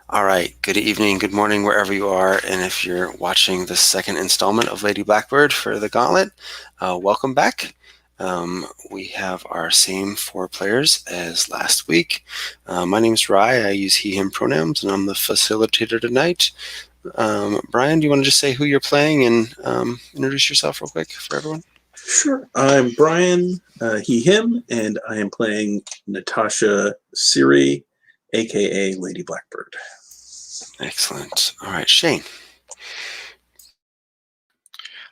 All right, good evening, good morning, wherever you are. And if you're watching the second installment of Lady Blackbird for the Gauntlet, welcome back. We have our same four players as last week. My name's Rye. I use he, him pronouns, and I'm the facilitator tonight. Brian, do you want to just say who you're playing and introduce yourself real quick for everyone? Sure. I'm Brian, he, him, and I am playing Natasha Siri, aka Lady Blackbird. Excellent. All right, Shane.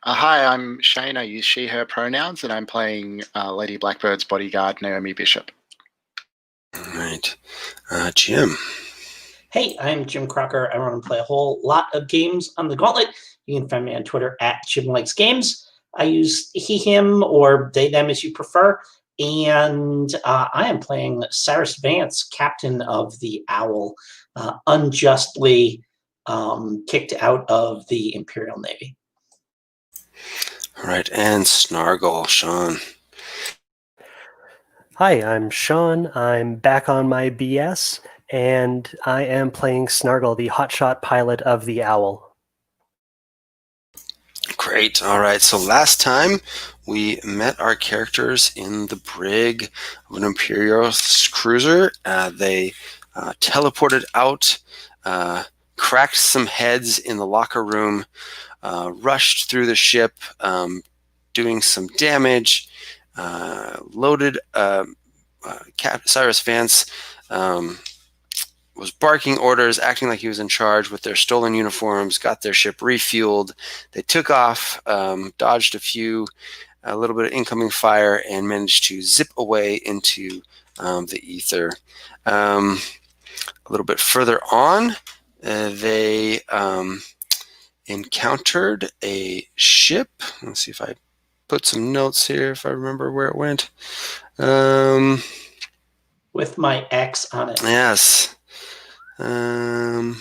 Hi, I'm Shane. I use she, her pronouns, and I'm playing Lady Blackbird's bodyguard, Naomi Bishop. All right, Jim. Hey, I'm Jim Crocker. I run and play a whole lot of games on the Gauntlet. You can find me on Twitter at Jim Likes Games. I use he, him, or they, them as you prefer. And I am playing Cyrus Vance, captain of the Owl, unjustly kicked out of the Imperial Navy. All right, and Snargle, Sean. Hi, I'm Sean. I'm back on my BS, and I am playing Snargle, the hotshot pilot of the Owl. Great. All right. So last time we met our characters in the brig of an Imperial cruiser. They teleported out, cracked some heads in the locker room, rushed through the ship, doing some damage, loaded Cyrus Vance. Was barking orders, acting like he was in charge with their stolen uniforms, got their ship refueled. They took off, dodged a little bit of incoming fire, and managed to zip away into the ether. A little bit further on, they encountered a ship. Let's see if I put some notes here, if I remember where it went. With my X on it. Yes. There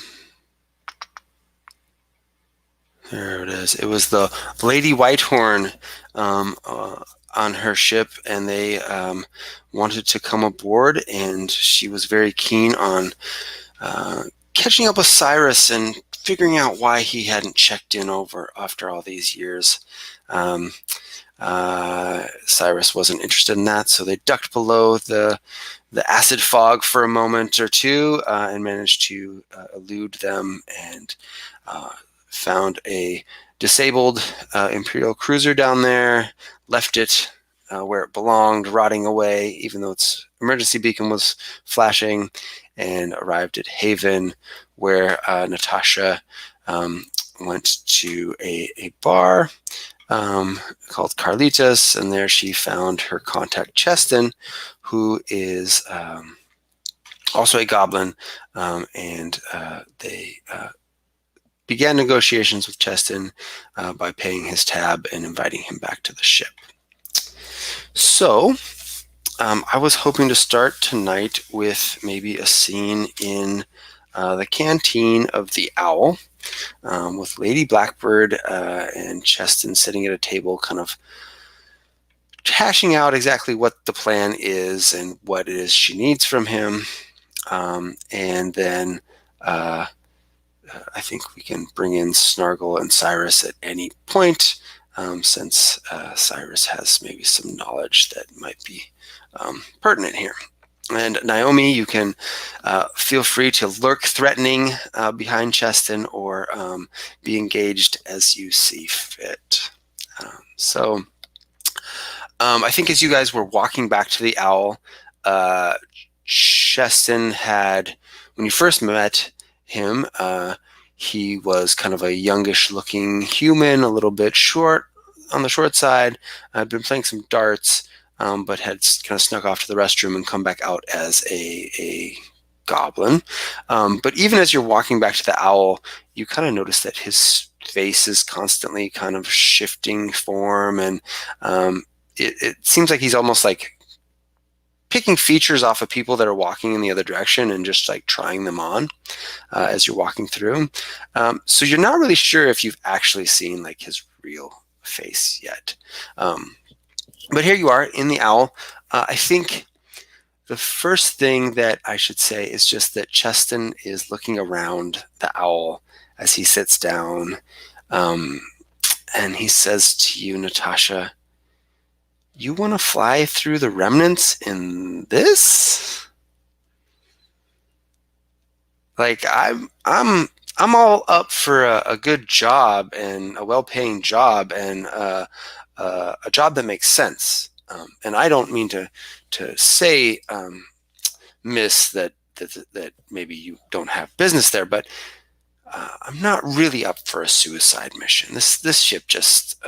it is. It was the Lady Whitehorn on her ship, and they wanted to come aboard, and she was very keen on catching up with Cyrus and figuring out why he hadn't checked in over after all these years. Cyrus wasn't interested in that, so they ducked below the acid fog for a moment or two and managed to elude them and found a disabled Imperial cruiser down there, left it where it belonged, rotting away, even though its emergency beacon was flashing, and arrived at Haven, where Natasha went to a bar called Carlitas, and there she found her contact Cheston, who is also a goblin, and they began negotiations with Cheston by paying his tab and inviting him back to the ship. So I was hoping to start tonight with maybe a scene in the canteen of the Owl, with Lady Blackbird and Cheston sitting at a table, kind of hashing out exactly what the plan is and what it is she needs from him. And then I think we can bring in Snargle and Cyrus at any point, since Cyrus has maybe some knowledge that might be pertinent here. And Naomi, you can feel free to lurk threatening behind Cheston, or be engaged as you see fit. I think as you guys were walking back to the Owl, Cheston had, when you first met him, he was kind of a youngish looking human, a little bit short, on the short side. I'd been playing some darts, but had kind of snuck off to the restroom and come back out as a goblin. But even as you're walking back to the Owl, you kind of notice that his face is constantly kind of shifting form, and it seems like he's almost like picking features off of people that are walking in the other direction and just like trying them on as you're walking through. So you're not really sure if you've actually seen like his real face yet. But here you are in the Owl. I think The first thing that I should say is just that Cheston is looking around the owl as he sits down, and he says to you, Natasha, "You want to fly through the remnants in this? Like, I'm all up for a good job and a well-paying job and a job that makes sense. And I don't mean to say, Miss, that maybe you don't have business there, but I'm not really up for a suicide mission. This ship just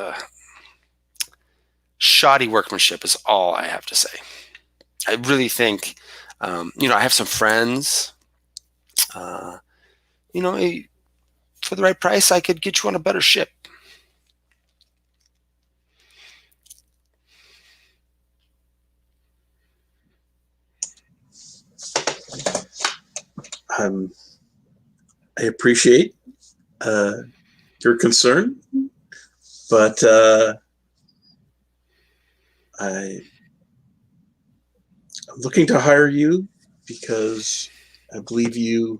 shoddy workmanship is all I have to say. I really think, I have some friends. For the right price, I could get you on a better ship." I appreciate your concern, but I'm looking to hire you because I believe you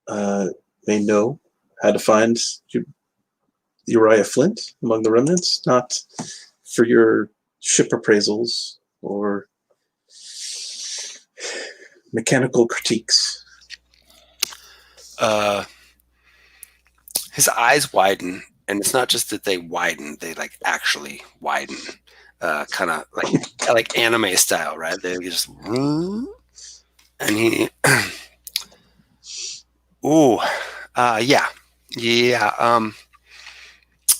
may know how to find Uriah Flint among the remnants, not for your ship appraisals or mechanical critiques. His eyes widen, and it's not just that they widen; they like actually widen, kind of like anime style, right? They just, and he, ooh, yeah.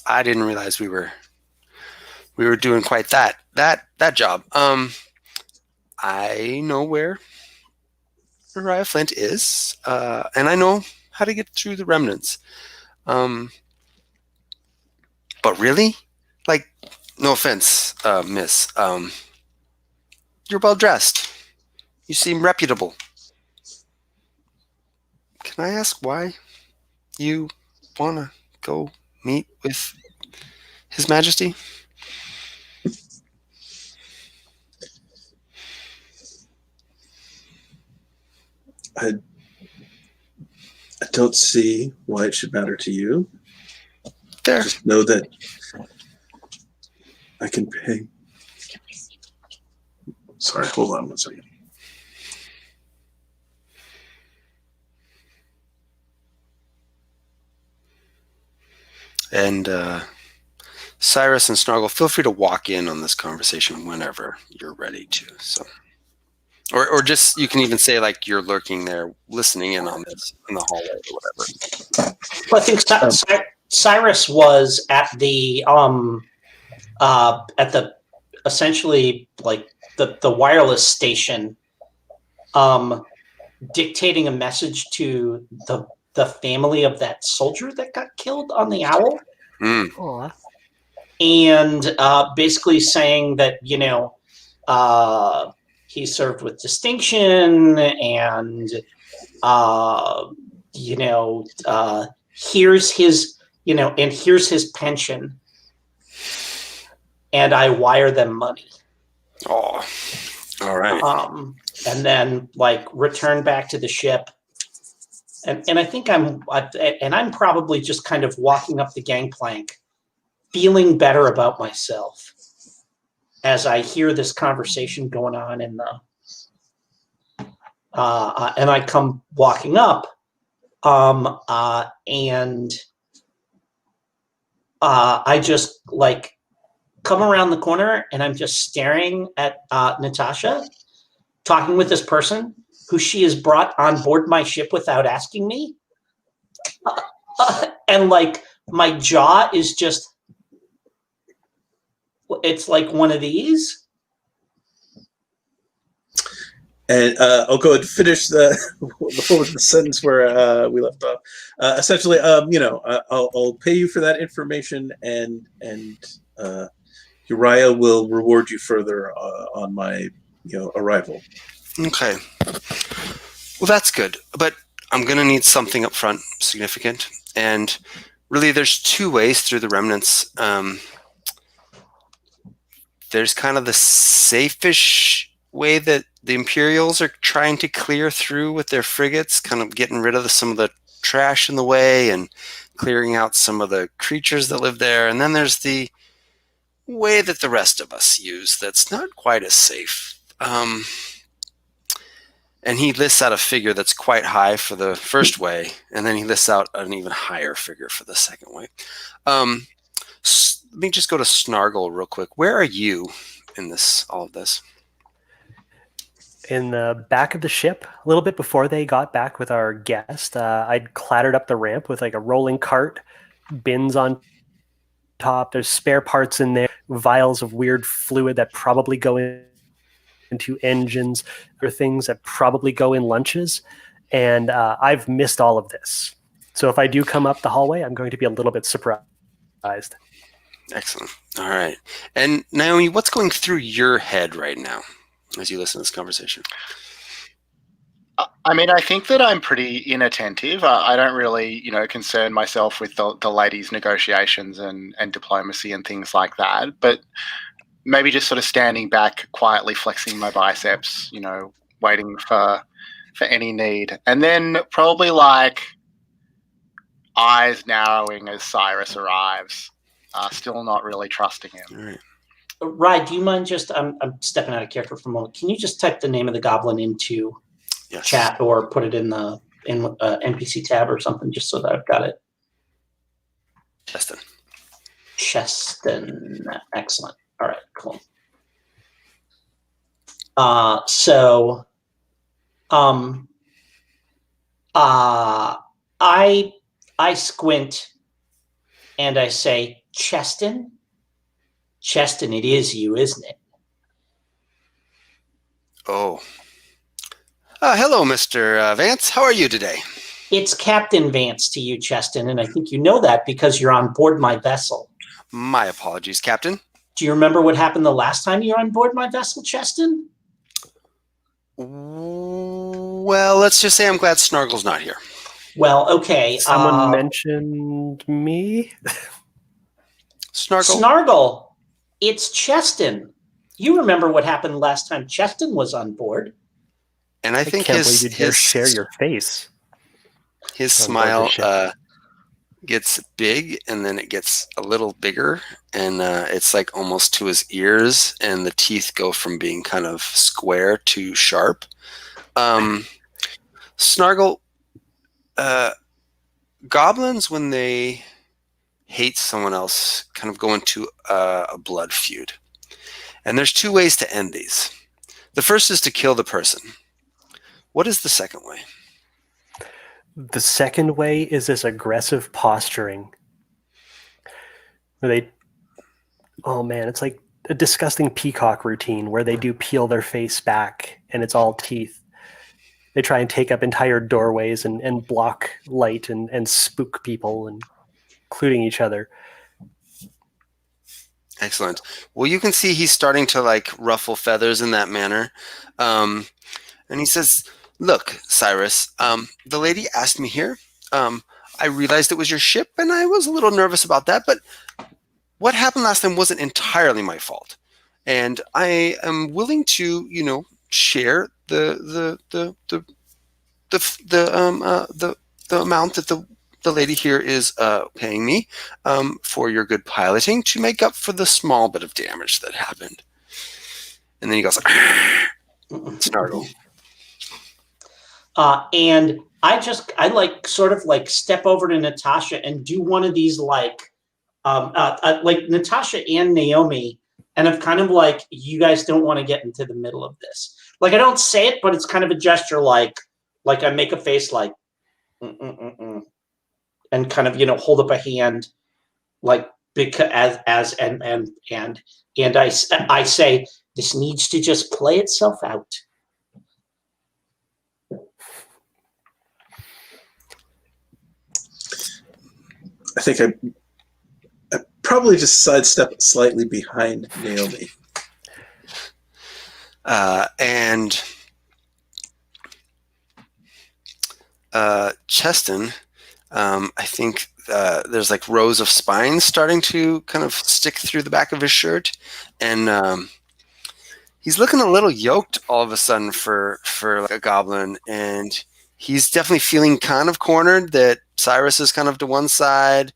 I didn't realize we were doing quite that job. I know where Uriah Flint is, and I know how to get through the remnants. But really, like, no offense, Miss, you're well dressed. You seem reputable. Can I ask why you want to go meet with His Majesty? I don't see why it should matter to you. There. Just know that I can pay. Sorry, hold on one second. And Cyrus and Snargle, feel free to walk in on this conversation whenever you're ready to. So, or just, you can even say like you're lurking there, listening in on this in the hallway or whatever. Well, I think Cyrus was at the essentially like the wireless station, dictating a message to the family of that soldier that got killed on the Owl. Aw. And basically saying that, he served with distinction, and here's his, and here's his pension, and I wire them money. Oh, all right. And then like return back to the ship. And I think I'm probably just kind of walking up the gangplank, feeling better about myself as I hear this conversation going on in the, and I come walking up, and I just like come around the corner, and I'm just staring at Natasha, talking with this person who she has brought on board my ship without asking me. And like my jaw is just, it's like one of these. And I'll go and finish the sentence where we left off. Essentially, I'll pay you for that information, and Uriah will reward you further on my arrival. Okay. Well, that's good, but I'm going to need something up front significant. And really, there's two ways through the remnants. There's kind of the safe-ish way that the Imperials are trying to clear through with their frigates, kind of getting rid of some of the trash in the way and clearing out some of the creatures that live there. And then there's the way that the rest of us use that's not quite as safe. And he lists out a figure that's quite high for the first way, and then he lists out an even higher figure for the second way. Let me just go to Snargle real quick. Where are you in all of this? In the back of the ship, a little bit before they got back with our guest, I'd clattered up the ramp with like a rolling cart, bins on top. There's spare parts in there, vials of weird fluid that probably go into engines, or things that probably go in lunches. And I've missed all of this. So if I do come up the hallway, I'm going to be a little bit surprised. Excellent. All right. And Naomi, what's going through your head right now as you listen to this conversation? I mean, I think that I'm pretty inattentive. I don't really, concern myself with the ladies' negotiations and diplomacy and things like that. But maybe just sort of standing back, quietly flexing my biceps, waiting for any need. And then probably like eyes narrowing as Cyrus arrives. Still not really trusting him. All right. Rye, do you mind just, I'm stepping out of character for a moment. Can you just type the name of the goblin into chat or put it in the NPC tab or something, just so that I've got it? Cheston. Excellent. All right, cool. I squint and I say, Cheston? Cheston, it is you, isn't it? Oh. Hello, Mr. Vance. How are you today? It's Captain Vance to you, Cheston, and I think you know that because you're on board my vessel. My apologies, Captain. Do you remember what happened the last time you were on board my vessel, Cheston? Well, let's just say I'm glad Snargle's not here. Well, okay. Someone mentioned me? Snargle, it's Cheston. You remember what happened last time Cheston was on board. And I think can't believe you dare share your face. His smile gets big, and then it gets a little bigger, and it's like almost to his ears, and the teeth go from being kind of square to sharp. Snargle, goblins, when they hate someone else, kind of go into a blood feud. And there's two ways to end these. The first is to kill the person. What is the second way? The second way is this aggressive posturing. Where it's like a disgusting peacock routine where they do peel their face back and it's all teeth. They try and take up entire doorways and block light and spook people, including each other. Excellent. Well, you can see he's starting to like ruffle feathers in that manner. And he says, look, Cyrus, the lady asked me here. I realized it was your ship, and I was a little nervous about that, but what happened last time wasn't entirely my fault. And I am willing to, share the amount that the lady here is paying me for your good piloting to make up for the small bit of damage that happened. And then he goes, Snargle. And I sort of step over to Natasha and do one of these like Natasha and Naomi, and I'm kind of like, you guys don't want to get into the middle of this. Like, I don't say it, but it's kind of a gesture like I make a face like, and kind of, hold up a hand, like, because and I say, this needs to just play itself out. I think I probably just sidestep slightly behind Naomi. And Cheston, I think there's like rows of spines starting to kind of stick through the back of his shirt, and he's looking a little yoked all of a sudden for like a goblin, and he's definitely feeling kind of cornered. That Cyrus is kind of to one side,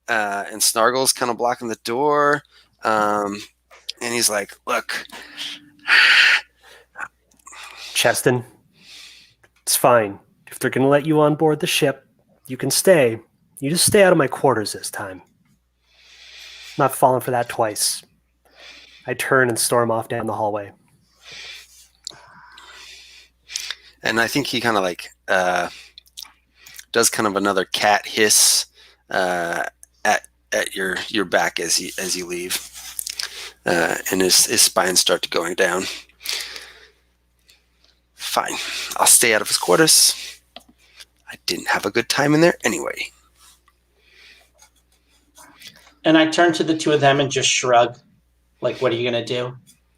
and Snargle's kind of blocking the door. And he's like, "Look, Cheston, it's fine. If they're going to let you on board the ship, you can stay. You just stay out of my quarters this time. Not falling for that twice." I turn and storm off down the hallway. And I think he kind of like does kind of another cat hiss at your back as you leave, and his spine starts going down. Fine, I'll stay out of his quarters. I didn't have a good time in there anyway. And I turn to the two of them and just shrug. Like, what are you going to do?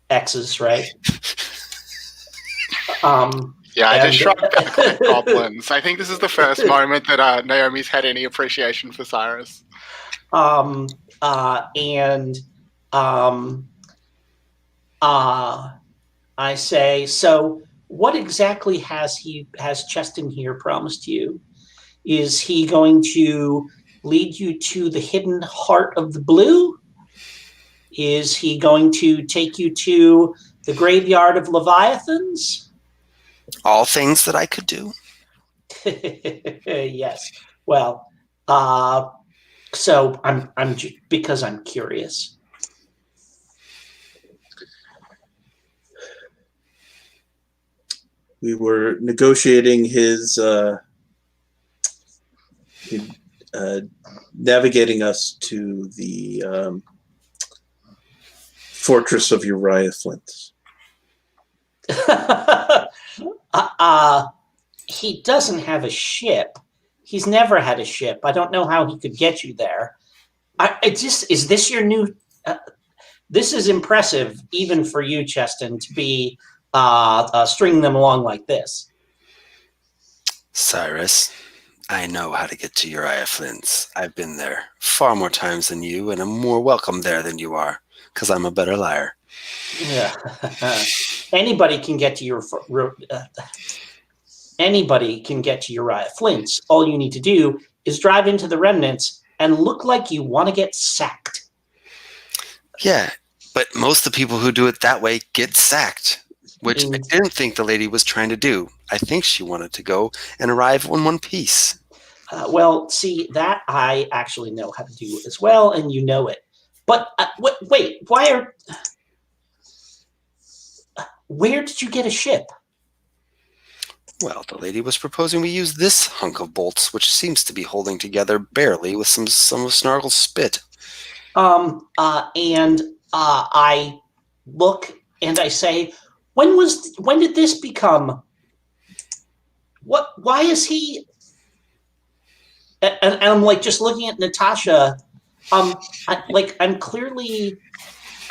X's, right? Yeah, I just shrugged back like goblins. I think this is the first moment that Naomi's had any appreciation for Cyrus. I say, so what exactly has Cheston here promised you? Is he going to lead you to the hidden heart of the blue? Is he going to take you to the graveyard of Leviathans? All things that I could do. Yes. Well, so I'm because I'm curious. We were negotiating his navigating us to the fortress of Uriah Flint. He doesn't have a ship. He's never had a ship. I don't know how he could get you there. Is this your new? This is impressive, even for you, Cheston, to be stringing them along like this. Cyrus, I know how to get to Uriah Flint's. I've been there far more times than you, and I'm more welcome there than you are, because I'm a better liar. Yeah. Anybody can get to anybody can get to Uriah Flint's. All you need to do is drive into the remnants and look like you want to get sacked. Yeah, but most of the people who do it that way get sacked, which I didn't think the lady was trying to do. I think she wanted to go and arrive in one piece. Well, see, that I actually know how to do as well, and you know it. But wait, where did you get a ship? Well, the lady was proposing we use this hunk of bolts, which seems to be holding together barely with some of Snargle's spit. And I look and I say, when did this become? Why is he? And I'm like just looking at Natasha. I'm clearly.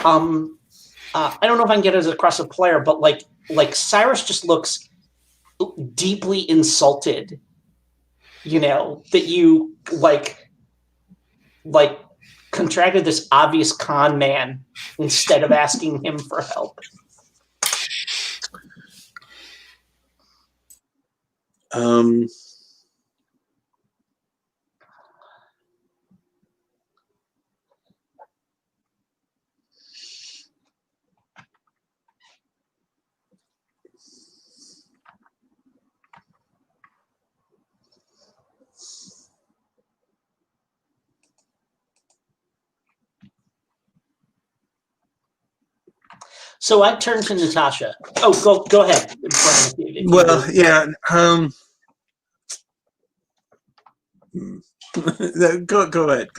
I don't know if I can get it across a player, but like Cyrus just looks deeply insulted, that you like contracted this obvious con man instead of asking him for help. So I turn to Natasha. Oh, go ahead, Brian. Well, yeah. Go ahead.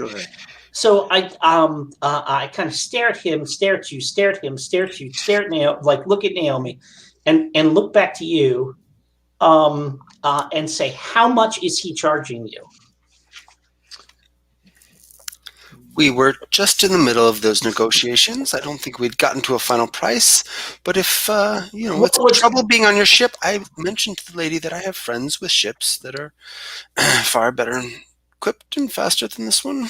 So I kind of stare at him, stare at you, stare at him, stare at you, stare at Naomi, like look at Naomi, and look back to you, and say, how much is he charging you? We were just in the middle of those negotiations. I don't think we'd gotten to a final price. But if, it's trouble being on your ship, I mentioned to the lady that I have friends with ships that are far better equipped and faster than this one.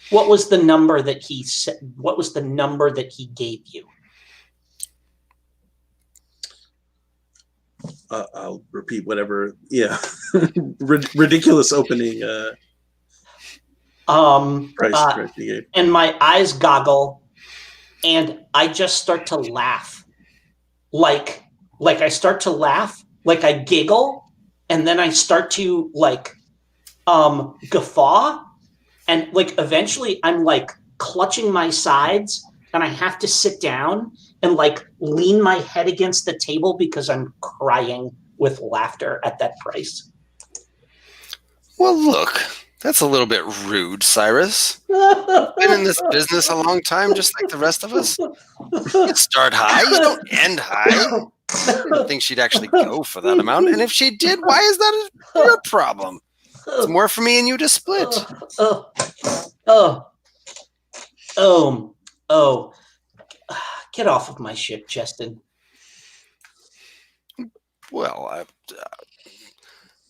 What was the number that he said? What was the number that he gave you? I'll repeat whatever. Yeah, ridiculous opening price you gave. And my eyes goggle, and I just start to laugh, like I start to laugh, like I giggle, and then I start to like guffaw, and like eventually I'm like clutching my sides, and I have to sit down and like lean my head against the table because I'm crying with laughter at that price. Well, look, that's a little bit rude, Cyrus. Been in this business a long time, just like the rest of us. You start high, you don't end high. I didn't think she'd actually go for that amount, and if she did, why is that your problem? It's more for me and you to split. Get off of my ship, Cheston. Well,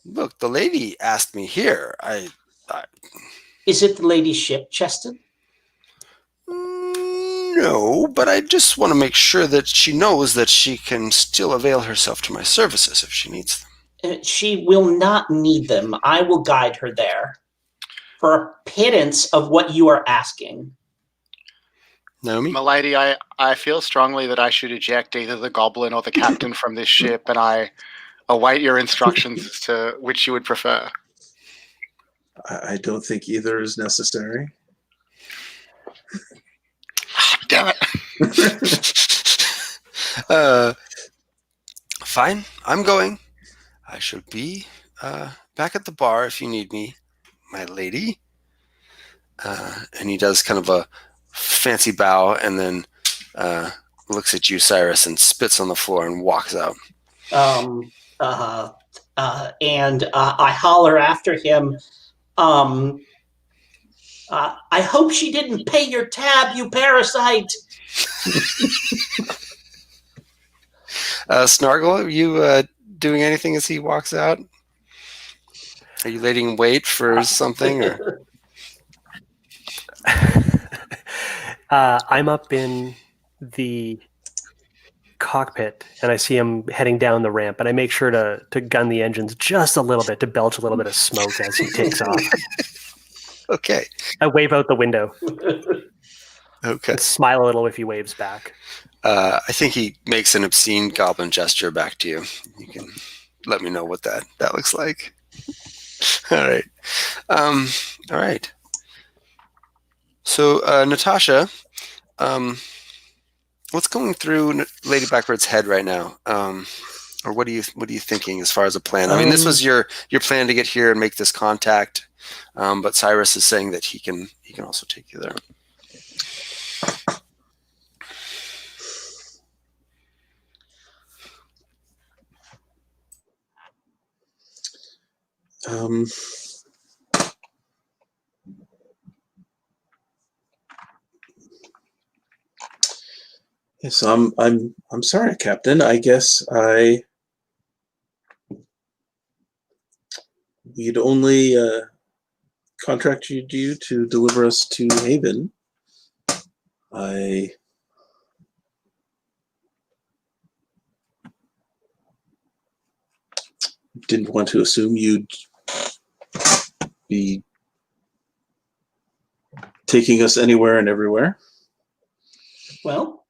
look, the lady asked me here. Is it the lady's ship, Cheston? No, but I just want to make sure that she knows that she can still avail herself to my services if she needs them. She will not need them. I will guide her there for a pittance of what you are asking. Naomi? Milady, I feel strongly that I should eject either the goblin or the captain from this ship, and I await your instructions as to which you would prefer. I don't think either is necessary. Damn it. Fine, I'm going. I shall be back at the bar if you need me, my lady. And he does kind of a fancy bow and then looks at you, Cyrus, and spits on the floor and walks out. And I holler after him, I hope she didn't pay your tab, you parasite. Snargle, are you doing anything as he walks out? Are you letting wait for something? Or? I'm up in the cockpit and I see him heading down the ramp, and I make sure to gun the engines just a little bit to belch a little bit of smoke as he takes off. Okay. I wave out the window. Okay. And smile a little if he waves back. I think he makes an obscene goblin gesture back to you. You can let me know what that looks like. All right. All right. So, Natasha, what's going through Lady Blackbird's head right now? Or what are you thinking as far as a plan? I mean, this was your plan to get here and make this contact, but Cyrus is saying that he can also take you there. Yes, I'm sorry, Captain. I guess we'd only contracted you to deliver us to Haven. I didn't want to assume you'd be taking us anywhere and everywhere. Well,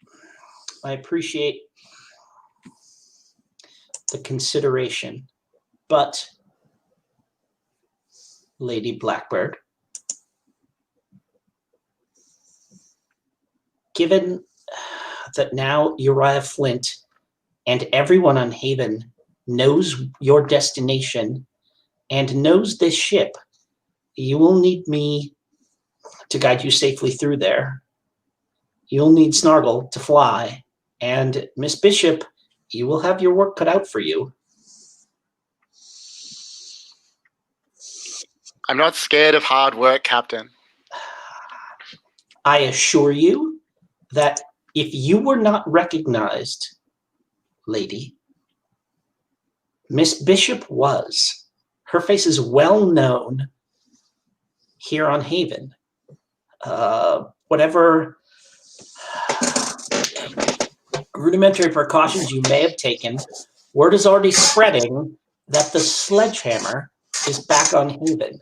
I appreciate the consideration, but Lady Blackbird, given that now Uriah Flint and everyone on Haven knows your destination and knows this ship, you will need me to guide you safely through there. You'll need Snargle to fly, and Miss Bishop, you will have your work cut out for you. I'm not scared of hard work, Captain. I assure you that if you were not recognized, lady, Miss Bishop was. Her face is well known here on Haven. Whatever rudimentary precautions you may have taken Word is already spreading that the sledgehammer is back on Haven.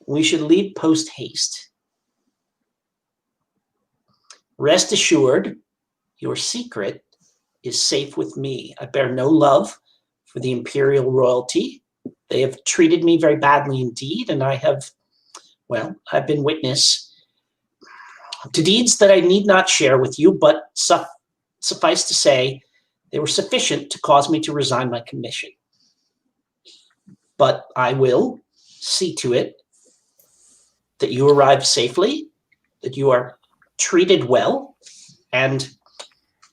We should leave post haste. Rest assured, your secret is safe with me. I bear no love for the imperial royalty. They have treated me very badly indeed, and I've been witness to deeds that I need not share with you, but suffice to say, they were sufficient to cause me to resign my commission. But I will see to it that you arrive safely, that you are treated well, and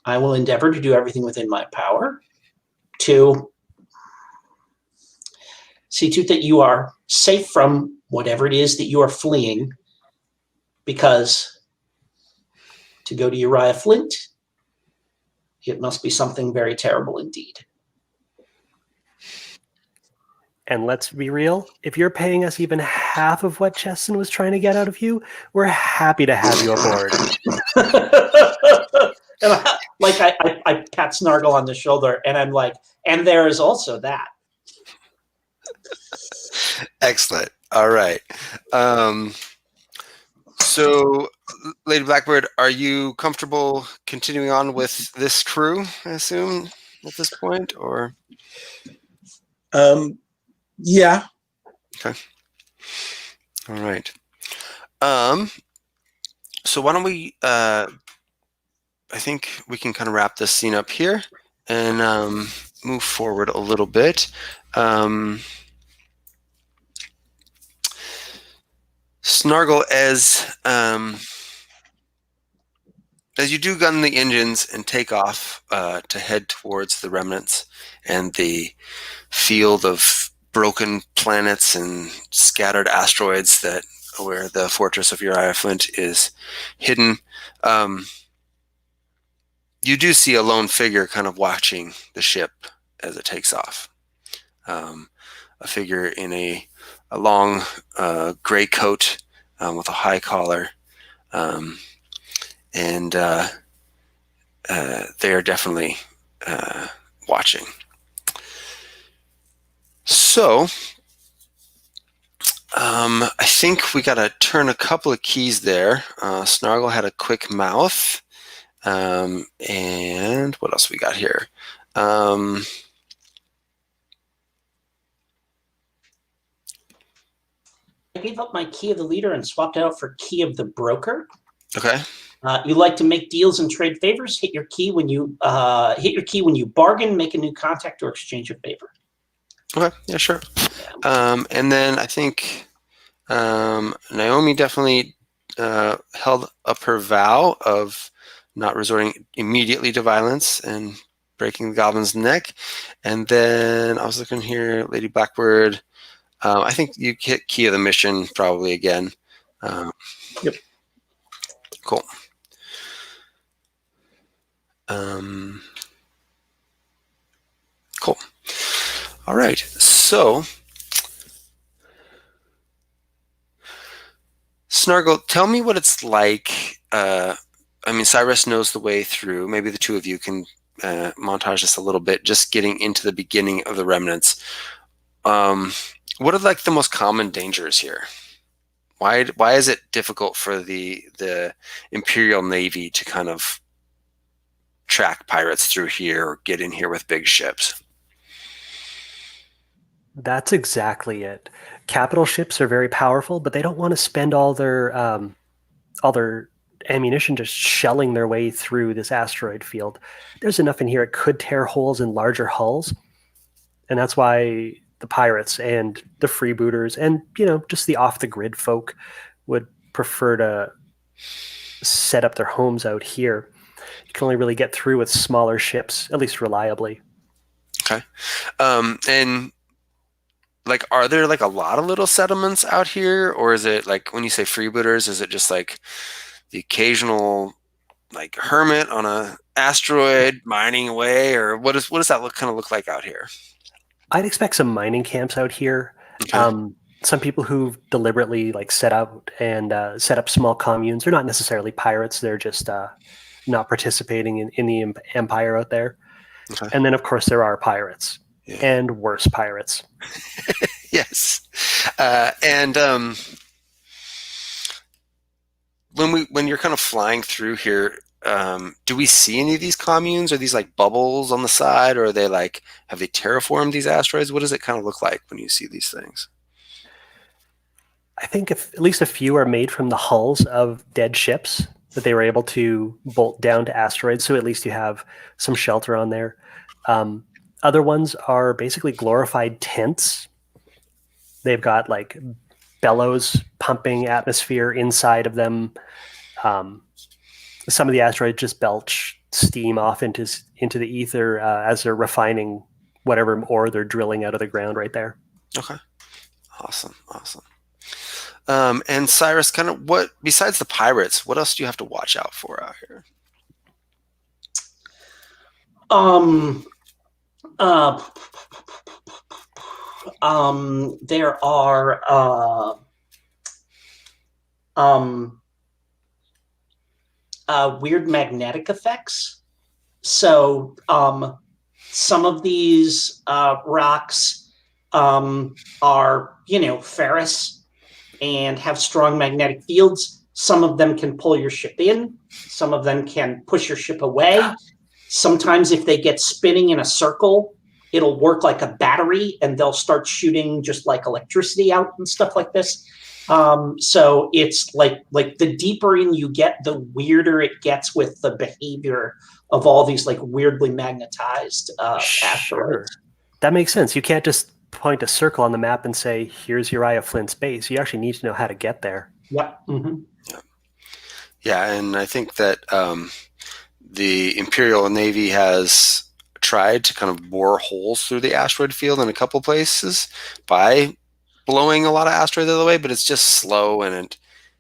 I will endeavor to do everything within my power to see to it that you are safe from whatever it is that you are fleeing, because to go to Uriah Flint, it must be something very terrible indeed. And let's be real, if you're paying us even half of what Chesson was trying to get out of you, we're happy to have you aboard. And I pat Snargle on the shoulder, and I'm like, and there is also that. Excellent. All right. So, Lady Blackbird, are you comfortable continuing on with this crew, I assume, at this point? Or Yeah. okay. All right. So why don't we I think we can kind of wrap this scene up here and move forward a little bit. Snargle, as you do gun the engines and take off to head towards the remnants and the field of broken planets and scattered asteroids that where the fortress of Uriah Flint is hidden, you do see a lone figure kind of watching the ship as it takes off. A figure in a long gray coat with a high collar, and they are definitely watching. So I think we got to turn a couple of keys there. Snargle had a quick mouth. And what else we got here? I gave up my key of the leader and swapped it out for key of the broker. Okay. You like to make deals and trade favors. Hit your key when you bargain, make a new contact, or exchange a favor. Okay. Yeah, sure. And then I think Naomi definitely held up her vow of not resorting immediately to violence and breaking the goblin's neck. And then I was looking here, Lady Blackbird. I think you hit key of the mission probably again. Yep. Cool. Cool. All right. So, Snargle, tell me what it's like. I mean, Cyrus knows the way through. Maybe the two of you can montage this a little bit, just getting into the beginning of the remnants. What are like the most common dangers here? Why is it difficult for the Imperial Navy to kind of track pirates through here or get in here with big ships? That's exactly it. Capital ships are very powerful, but they don't want to spend all their ammunition just shelling their way through this asteroid field. There's enough in here it could tear holes in larger hulls, and that's why the pirates and the freebooters and just the off-the-grid folk would prefer to set up their homes out here. You can only really get through with smaller ships, at least reliably. Okay. And like, are there like a lot of little settlements out here, or is it like when you say freebooters, is it just like the occasional like hermit on a asteroid mining away, or what does that kind of look like out here? I'd expect some mining camps out here. Okay. Some people who've deliberately like set up small communes. They're not necessarily pirates. They're just not participating in the empire out there. Okay. And then, of course, there are pirates and worse pirates. Yes. And when you're kind of flying through here, do we see any of these communes? Are these like bubbles on the side, or are they like, have they terraformed these asteroids? What does it kind of look like when you see these things? I think at least a few are made from the hulls of dead ships that they were able to bolt down to asteroids. So at least you have some shelter on there. Other ones are basically glorified tents. They've got like bellows pumping atmosphere inside of them. Some of the asteroids just belch steam off into the ether as they're refining whatever ore they're drilling out of the ground right there. Okay. Awesome. And Cyrus, kind of what, besides the pirates, what else do you have to watch out for out here? There are weird magnetic effects. So some of these rocks are, ferrous and have strong magnetic fields. Some of them can pull your ship in. Some of them can push your ship away. Sometimes if they get spinning in a circle, it'll work like a battery and they'll start shooting just like electricity out and stuff like this. So it's like the deeper in you get, the weirder it gets with the behavior of all these like weirdly magnetized asteroids. That makes sense. You can't just point a circle on the map and say, here's Uriah Flint's base. You actually need to know how to get there. Yep. Mm-hmm. Yeah, and I think that the Imperial Navy has tried to kind of bore holes through the asteroid field in a couple places by blowing a lot of asteroids out of the way, but it's just slow, and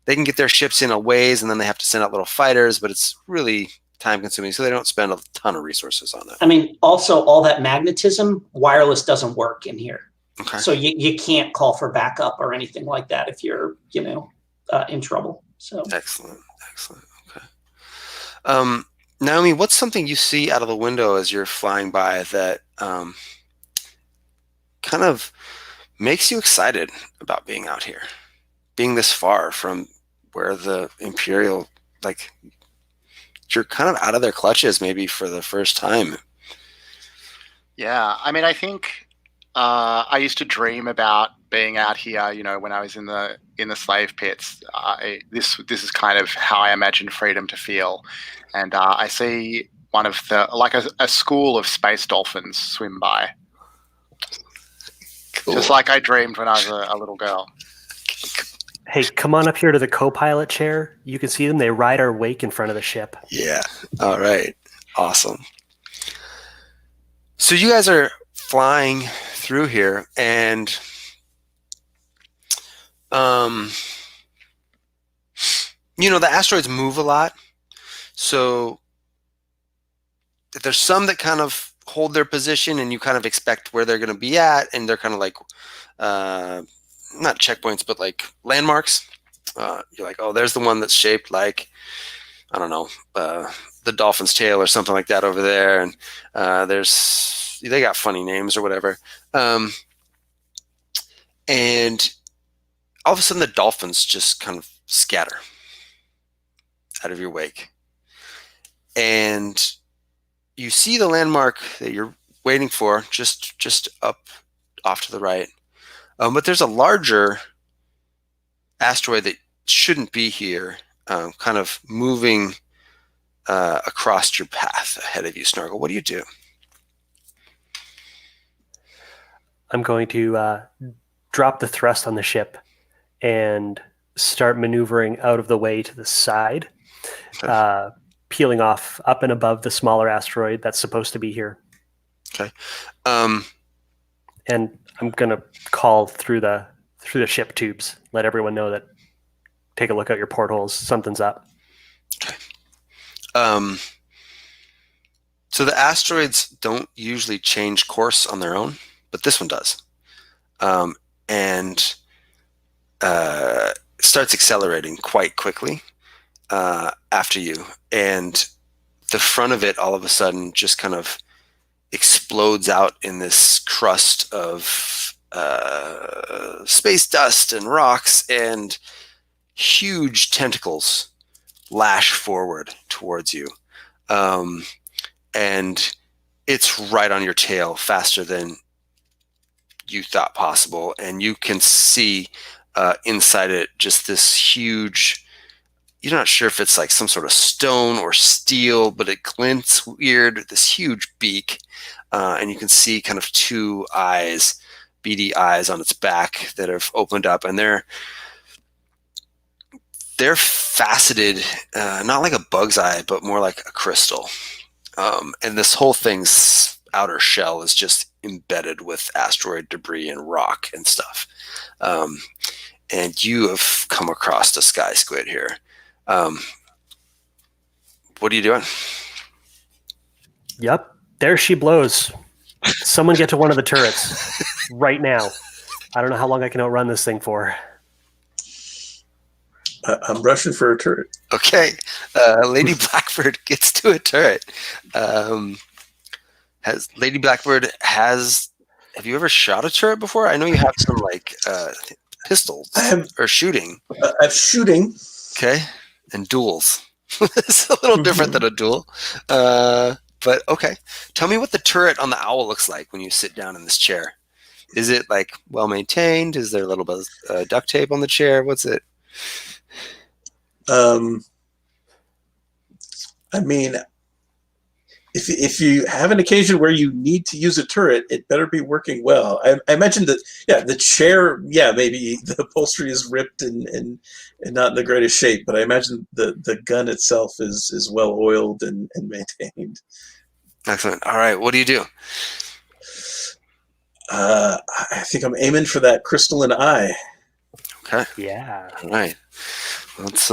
they can get their ships in a ways, and then they have to send out little fighters, but it's really time-consuming, so they don't spend a ton of resources on it. I mean, also, all that magnetism, wireless doesn't work in here. Okay. So you can't call for backup or anything like that if you're, in trouble. So Excellent. Okay. Naomi, what's something you see out of the window as you're flying by that kind of makes you excited about being out here, being this far from where the Imperial, like, you're kind of out of their clutches maybe for the first time? Yeah, I mean, I think I used to dream about being out here. When I was in the slave pits. This is kind of how I imagine freedom to feel, and I see one of a school of space dolphins swim by, Cool. just like I dreamed when I was a little girl. Hey, come on up here to the co-pilot chair. You can see them. They ride our wake in front of the ship. Yeah. All right. Awesome. So you guys are flying through here, and the asteroids move a lot. So there's some that kind of hold their position, and you kind of expect where they're going to be at, and they're kind of like not checkpoints, but like landmarks. You're like, oh, there's the one that's shaped like, I don't know, the dolphin's tail or something like that over there. And they got funny names or whatever. And all of a sudden the dolphins just kind of scatter out of your wake. And you see the landmark that you're waiting for just up off to the right. But there's a larger asteroid that shouldn't be here, kind of moving across your path ahead of you, Snargle. What do you do? I'm going to drop the thrust on the ship and start maneuvering out of the way to the side, Okay. peeling off up and above the smaller asteroid that's supposed to be here. Okay. And I'm going to call through the ship tubes, let everyone know that, take a look out your portholes, something's up. Okay. So the asteroids don't usually change course on their own, but this one does. And starts accelerating quite quickly after you. And the front of it all of a sudden just kind of explodes out in this crust of space dust and rocks, and huge tentacles lash forward towards you. And it's right on your tail, faster than you thought possible. And you can see inside it just this huge, you're not sure if it's like some sort of stone or steel, but it glints weird, this huge beak. And you can see kind of two eyes, beady eyes on its back that have opened up, and they're faceted, not like a bug's eye, but more like a crystal. And this whole thing's outer shell is just embedded with asteroid debris and rock and stuff. And you have come across a sky squid here. What are you doing? Yep, there she blows. Someone get to one of the turrets right now. I don't know how long I can outrun this thing for. I'm rushing for a turret. Okay, Lady Blackbird gets to a turret. Lady Blackbird have you ever shot a turret before? I know you have some like pistols or shooting. I have shooting. Okay, and duels. It's a little different than a duel. But okay, tell me what the turret on the owl looks like when you sit down in this chair. Is it like well maintained? Is there a little bit of duct tape on the chair? What's it? I mean, if you have an occasion where you need to use a turret, it better be working well. I mentioned that, yeah, the chair, maybe the upholstery is ripped and not in the greatest shape, but I imagine the gun itself is well oiled and maintained. Excellent. All right, what do you do? I think I'm aiming for that crystalline eye. Okay. Yeah. All right. Let's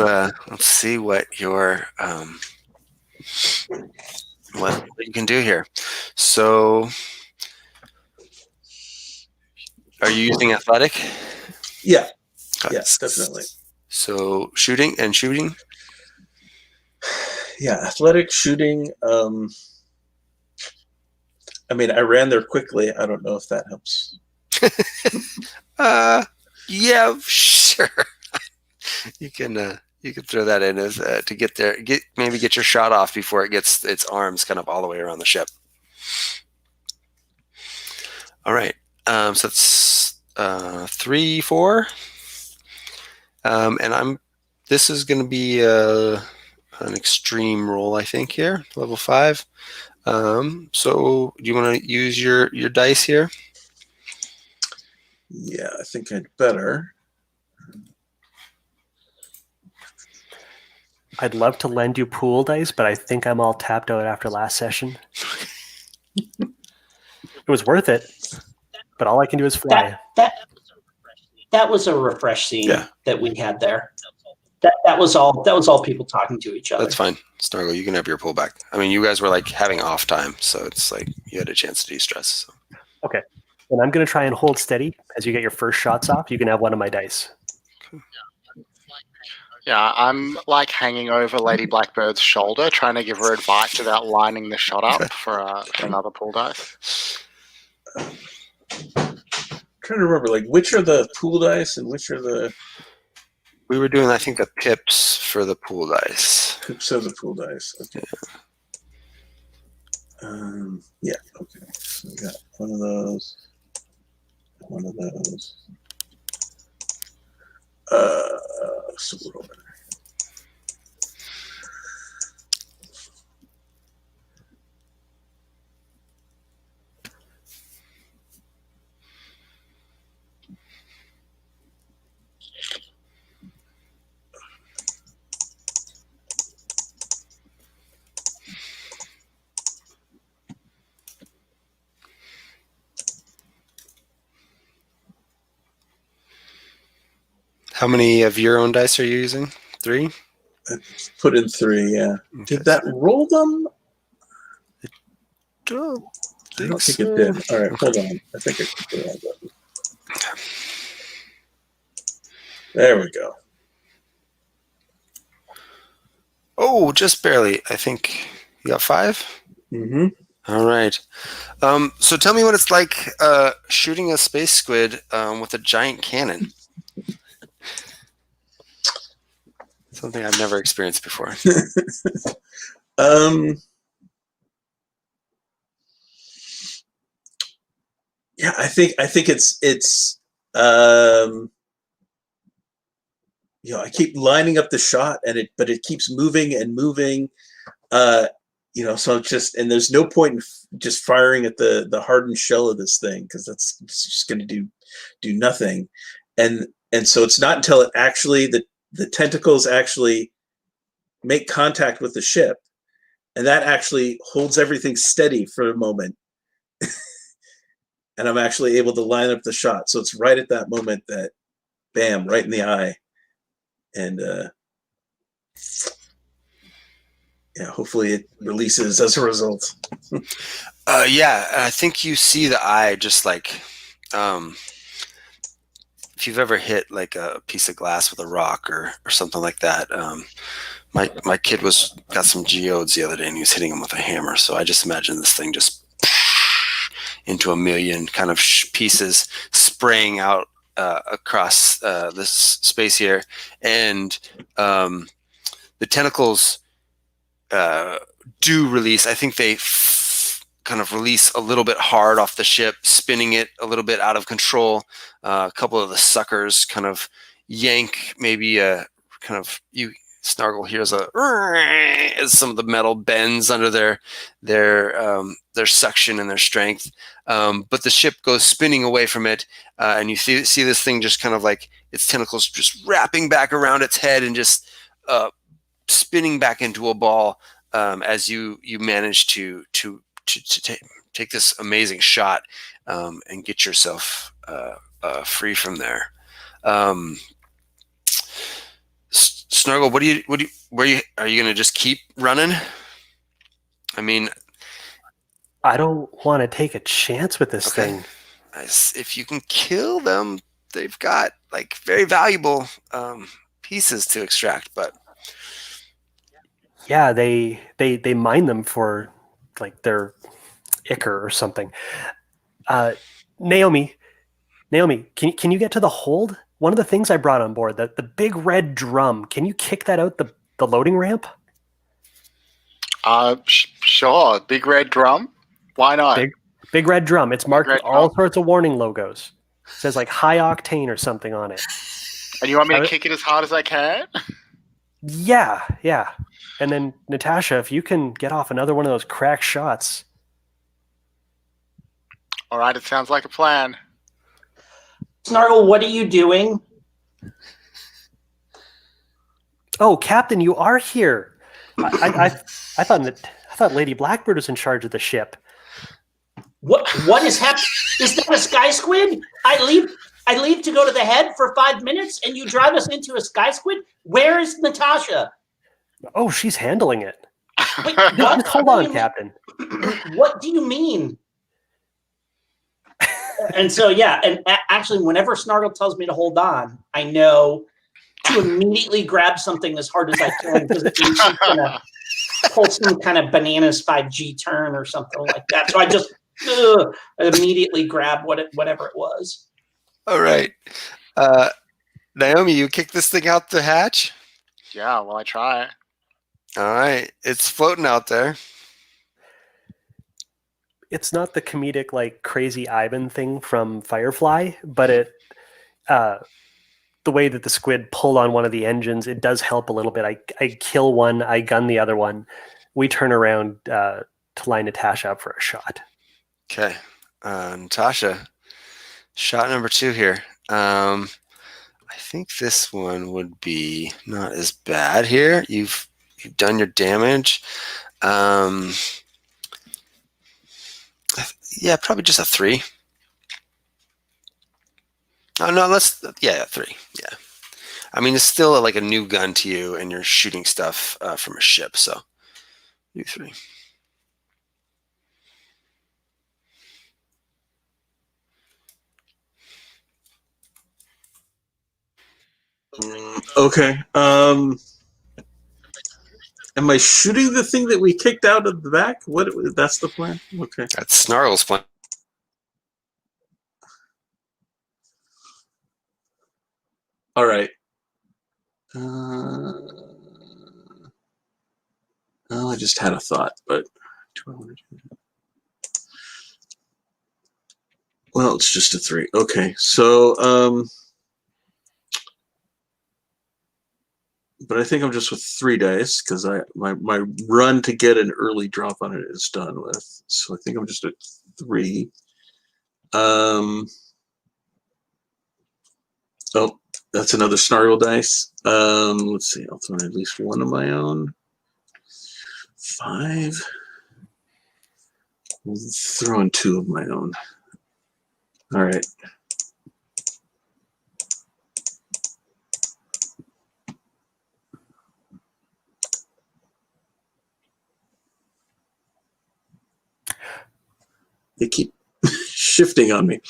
see what your what you can do here. So, are you using athletic? Yeah. Okay. Yes, definitely. So shooting. Yeah, athletic shooting. I mean, I ran there quickly. I don't know if that helps. Yeah, sure. You can throw that in as to get there. Maybe get your shot off before it gets its arms kind of all the way around the ship. All right. So it's 3, 4. And this is going to be an extreme roll, I think, here, level 5. So do you want to use your dice here? Yeah, I think I'd better. I'd love to lend you pool dice, but I think I'm all tapped out after last session. It was worth it, but all I can do is fly. That was a refresh scene Yeah. that we had there. That was all people talking to each other. That's fine. Snargle, you can have your pullback. I mean, you guys were like having off time, so it's like you had a chance to de-stress. So. Okay. And I'm going to try and hold steady as you get your first shots off. You can have one of my dice. Yeah, I'm like hanging over Lady Blackbird's shoulder, trying to give her advice about lining the shot up for another pool dice. I'm trying to remember, like, which are the pool dice and which are the... We were doing, I think, the pips for the pool dice. Pips of the pool dice. Okay. Yeah, okay. So we got one of those. One of those. So we're over there. How many of your own dice are you using? 3? I put in 3, yeah. Okay. Did that roll them? I don't I don't think so. it did. All right, hold on. I think I clicked the wrong button. There we go. Oh, just barely. I think you got 5? Mm-hmm. All right. So tell me what it's like shooting a space squid with a giant cannon. Something I've never experienced before. Yeah, I think it's I keep lining up the shot but it keeps moving and moving. So and there's no point in just firing at the hardened shell of this thing because it's just going to do nothing. And so it's not until it actually the tentacles actually make contact with the ship, and that actually holds everything steady for a moment. And I'm actually able to line up the shot. So it's right at that moment that, bam, right in the eye. And hopefully it releases as a result. Yeah, I think you see the eye just like, if you've ever hit like a piece of glass with a rock or something like that. My kid got some geodes the other day and he was hitting them with a hammer. So I just imagine this thing just into a million kind of pieces spraying out across this space here. And the tentacles do release. I think they kind of release a little bit hard off the ship, spinning it a little bit out of control. A couple of the suckers kind of yank, maybe Snargle hears as some of the metal bends under their suction and their strength. But the ship goes spinning away from it, and you see this thing just kind of like its tentacles just wrapping back around its head and just spinning back into a ball as you manage to take this amazing shot and get yourself free from there. Snargle, are you going to just keep running? I mean, I don't want to take a chance with this thing. If you can kill them, they've got like very valuable pieces to extract. But yeah, they mine them for like their ichor or something. Naomi, can you get to the hold? One of the things I brought on board, the big red drum. Can you kick that out the loading ramp? Sure. Big red drum. Why not? Big red drum. It's marked with all sorts of warning logos. It says like high octane or something on it. And you want me to kick it as hard as I can? Yeah. And then Natasha, if you can get off another one of those crack shots. All right, it sounds like a plan. Snargle, what are you doing? Oh, Captain, you are here. I thought Lady Blackbird was in charge of the ship. What is happening? Is that a sky squid? I leave to go to the head for 5 minutes, and you drive us into a sky squid. Where is Natasha? Oh, she's handling it. Wait, just hold on, Captain. What do you mean? And so, yeah, and actually, whenever Snargle tells me to hold on, I know to immediately grab something as hard as I can because it means she's going to pull some kind of bananas 5G turn or something like that. So I just immediately grab whatever it was. All right. Naomi, you kick this thing out the hatch? Yeah, well, I try. All right. It's floating out there. It's not the comedic like crazy Ivan thing from Firefly, but the way that the squid pulled on one of the engines, it does help a little bit. I kill one, I gun the other one. We turn around to line Natasha up for a shot. Okay, Natasha, shot number 2 here. I think this one would be not as bad here. You've done your damage. Yeah, probably just a 3. Oh no, 3. Yeah, I mean it's still like a new gun to you, and you're shooting stuff from a ship, so do 3. Okay. Am I shooting the thing that we kicked out of the back? What? That's the plan? Okay. That's Snarl's plan. All right. Well, I just had a thought, but do I want to do that? Well, it's just a 3. Okay, so but I think I'm just with 3 dice because my run to get an early drop on it is done with. So I think I'm just at 3. Oh, that's another snarl dice. Let's see. I'll throw in at least one of my own. 5. I'll throw in 2 of my own. All right. They keep shifting on me.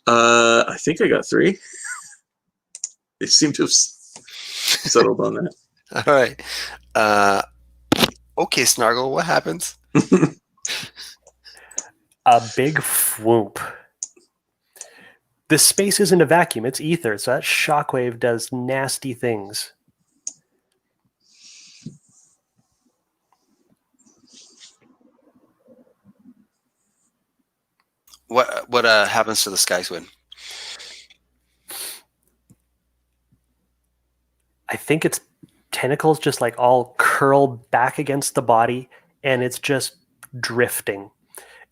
I think I got 3. They seem to have settled on that. All right. Okay, Snargle, what happens? A big whoop. This space isn't a vacuum, it's ether, so that shockwave does nasty things. What happens to the Sky Twin? I think its tentacles just like all curled back against the body, and it's just drifting.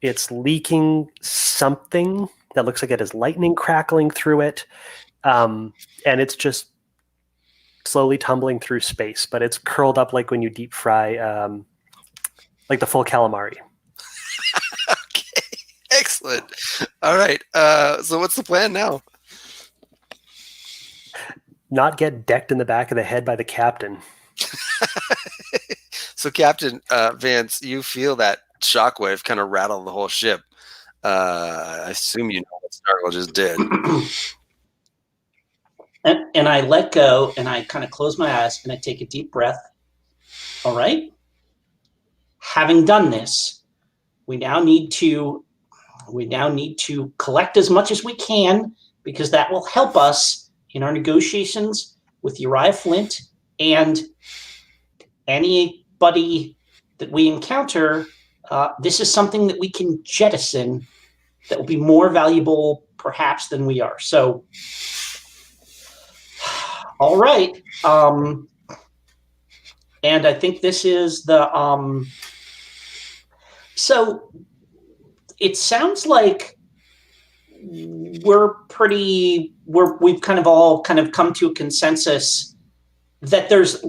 It's leaking something that looks like it has lightning crackling through it, and it's just slowly tumbling through space, but it's curled up like when you deep fry like the full calamari. Okay, excellent. All right, so what's the plan now? Not get decked in the back of the head by the captain. So, Captain Vance, you feel that shockwave kind of rattle the whole ship. I assume you know what Snargle just did. And I let go, and I kind of close my eyes, and I take a deep breath. All right. Having done this, we now need to collect as much as we can, because that will help us in our negotiations with Uriah Flint and anybody that we encounter. This is something that we can jettison that will be more valuable, perhaps, than we are. So, all right. And I think this is the so it sounds like we've kind of all kind of come to a consensus that there's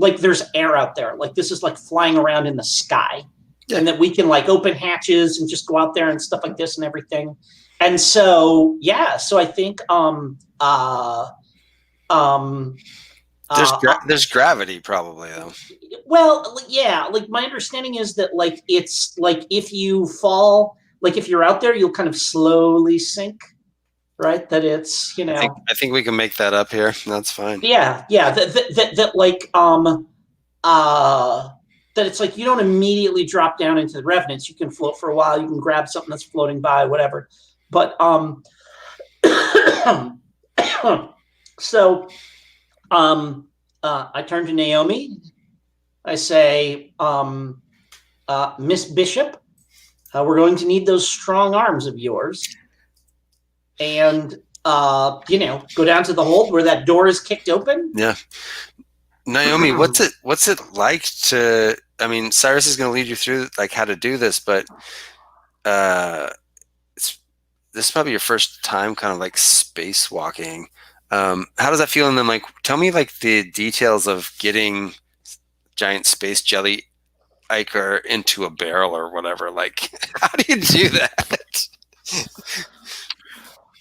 air out there. Like this is like flying around in the sky. Yeah. And that we can like open hatches and just go out there and stuff like this and everything. And so, yeah, so I think there's gravity probably though. Well, yeah, like my understanding is that like it's like if you fall, like if you're out there, you'll kind of slowly sink, right? That it's, you know. I think we can make that up here. That's fine. Yeah. That like that it's like you don't immediately drop down into the revenants. You can float for a while. You can grab something that's floating by, whatever. But so I turn to Naomi. I say, Miss Bishop, we're going to need those strong arms of yours. And, go down to the hold where that door is kicked open. Yeah. Naomi, what's it like to, I mean, Cyrus is going to lead you through like how to do this, but this is probably your first time kind of like spacewalking. How does that feel? And then like, tell me like the details of getting giant space jelly ichor into a barrel or whatever. Like, how do you do that?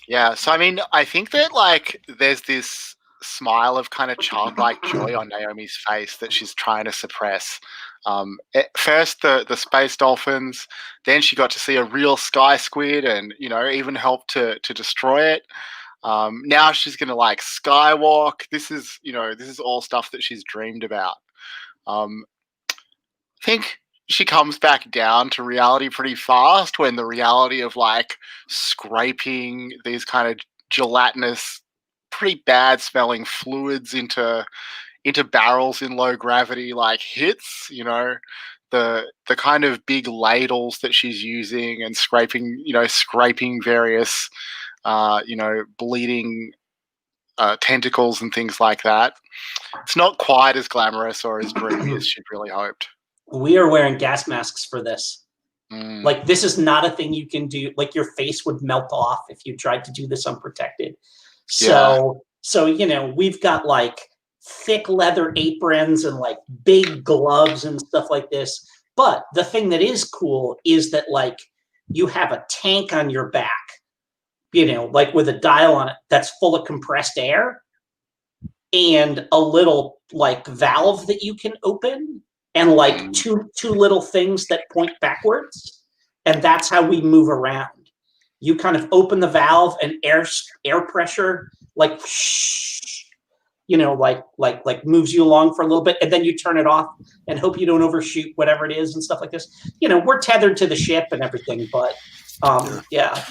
Yeah, so I mean, I think that like there's this smile of kind of childlike joy on Naomi's face that she's trying to suppress. At first the space dolphins, then she got to see a real sky squid and even help to destroy it. Now she's gonna like skywalk. This is all stuff that she's dreamed about. think she comes back down to reality pretty fast when the reality of like scraping these kind of gelatinous, pretty bad smelling fluids into barrels in low gravity like hits, the kind of big ladles that she's using and scraping various bleeding tentacles and things like that. It's not quite as glamorous or as dreamy as she'd really hoped. We are wearing gas masks for this. Mm. Like, this is not a thing you can do. Like, your face would melt off if you tried to do this unprotected. So we've got like thick leather aprons and like big gloves and stuff like this. But the thing that is cool is that like you have a tank on your back, like with a dial on it that's full of compressed air and a little like valve that you can open and like two little things that point backwards. And that's how we move around. You kind of open the valve and air pressure like moves you along for a little bit, and then you turn it off and hope you don't overshoot whatever it is and stuff like this. We're tethered to the ship and everything, but yeah.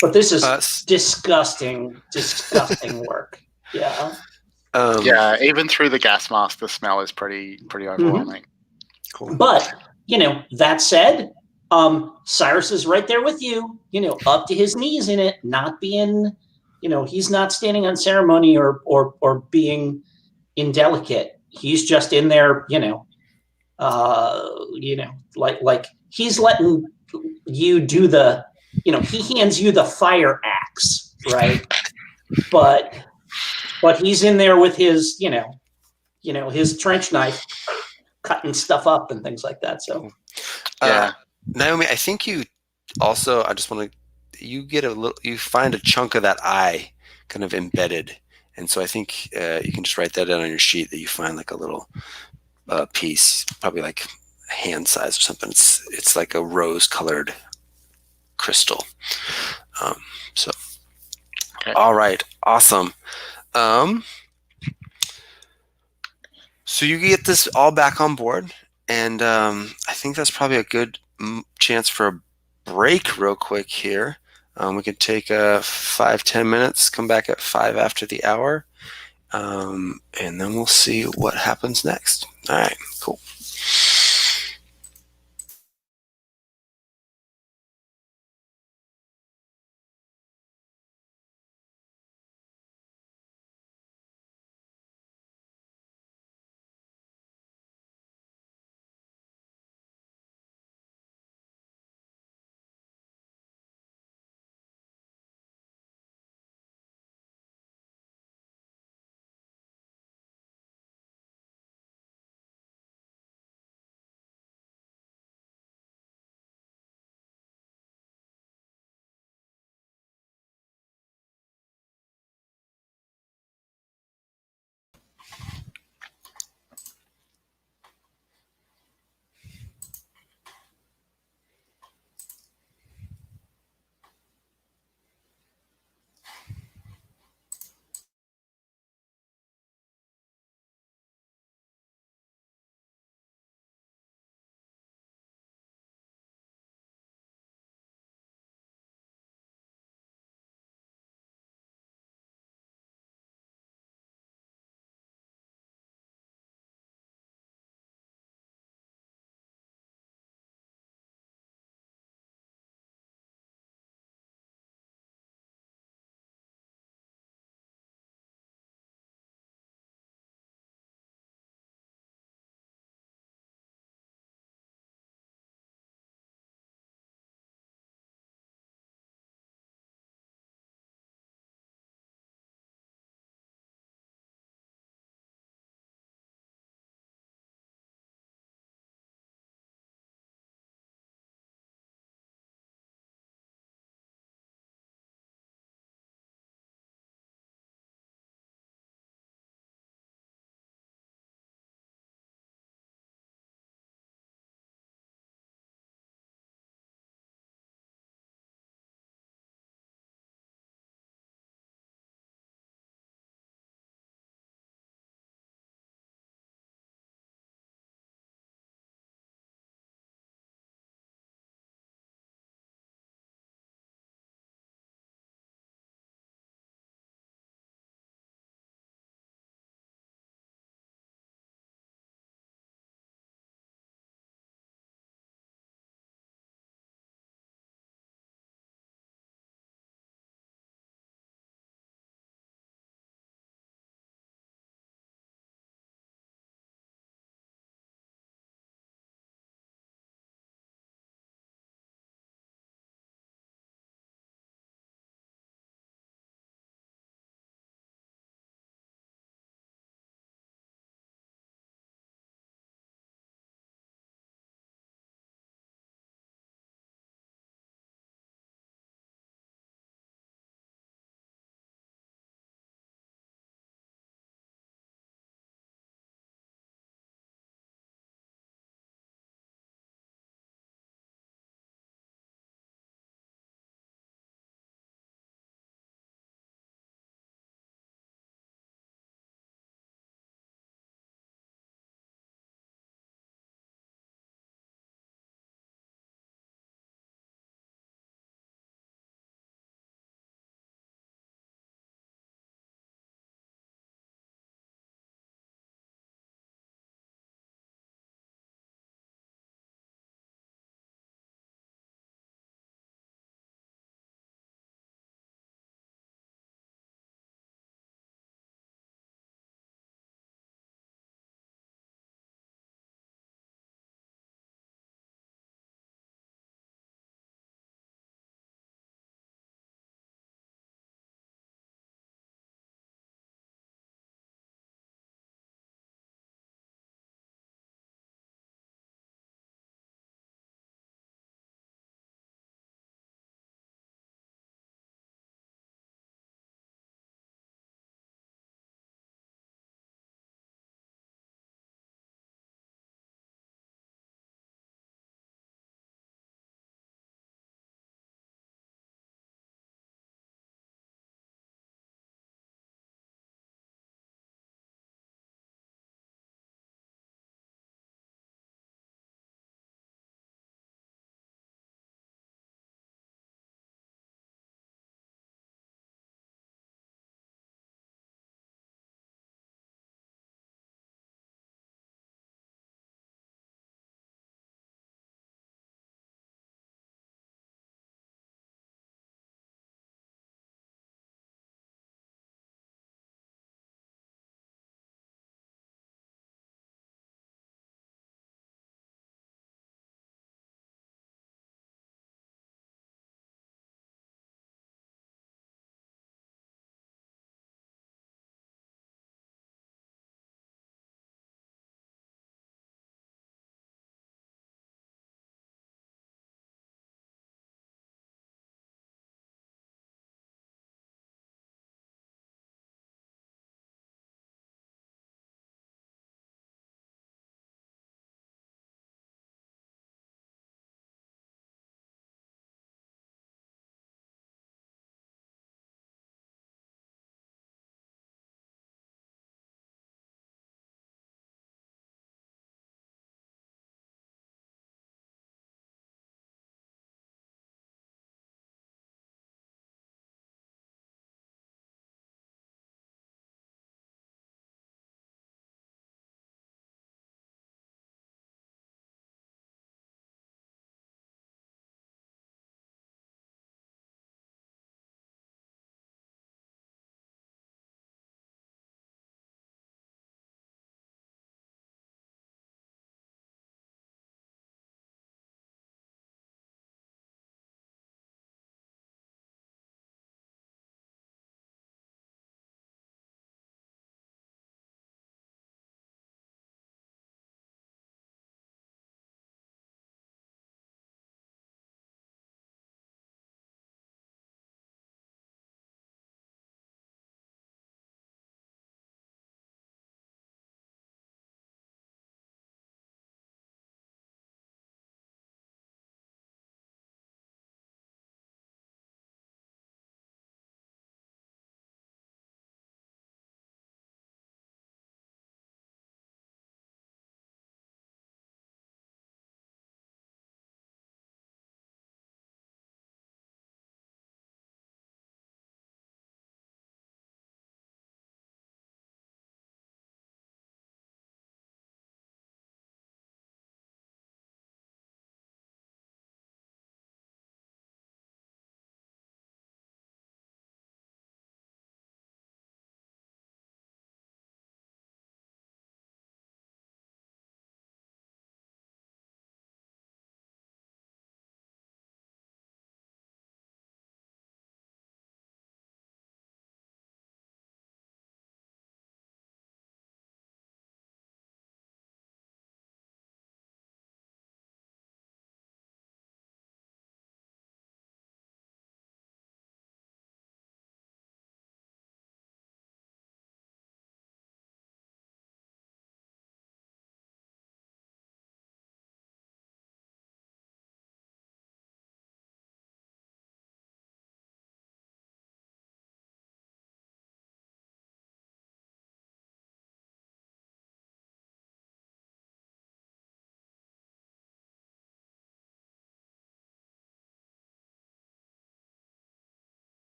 But this is disgusting work. Yeah. Even through the gas mask, the smell is pretty overwhelming. Cool. But that said, Cyrus is right there with you. Up to his knees in it, not being, he's not standing on ceremony or being indelicate. He's just in there, like he's letting you do the, he hands you the fire axe, right? But he's in there with his, his trench knife, cutting stuff up and things like that. So, Naomi, I think you also, I just want to, you find a chunk of that eye kind of embedded. And so I think you can just write that down on your sheet that you find like a little piece, probably like hand size or something. It's like a rose colored crystal. Okay. All right. Awesome. So you get this all back on board, and I think that's probably a good chance for a break real quick here. We could take 5-10 minutes, come back at 5 after the hour, and then we'll see what happens next. All right, cool.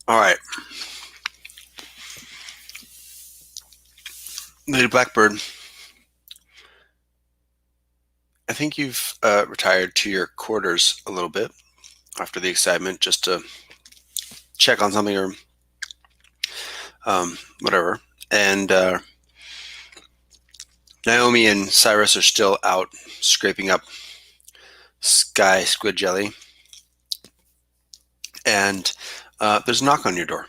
All right. Lady Blackbird, I think you've retired to your quarters a little bit after the excitement just to check on something or whatever. And Naomi and Cyrus are still out scraping up sky squid jelly. And there's a knock on your door.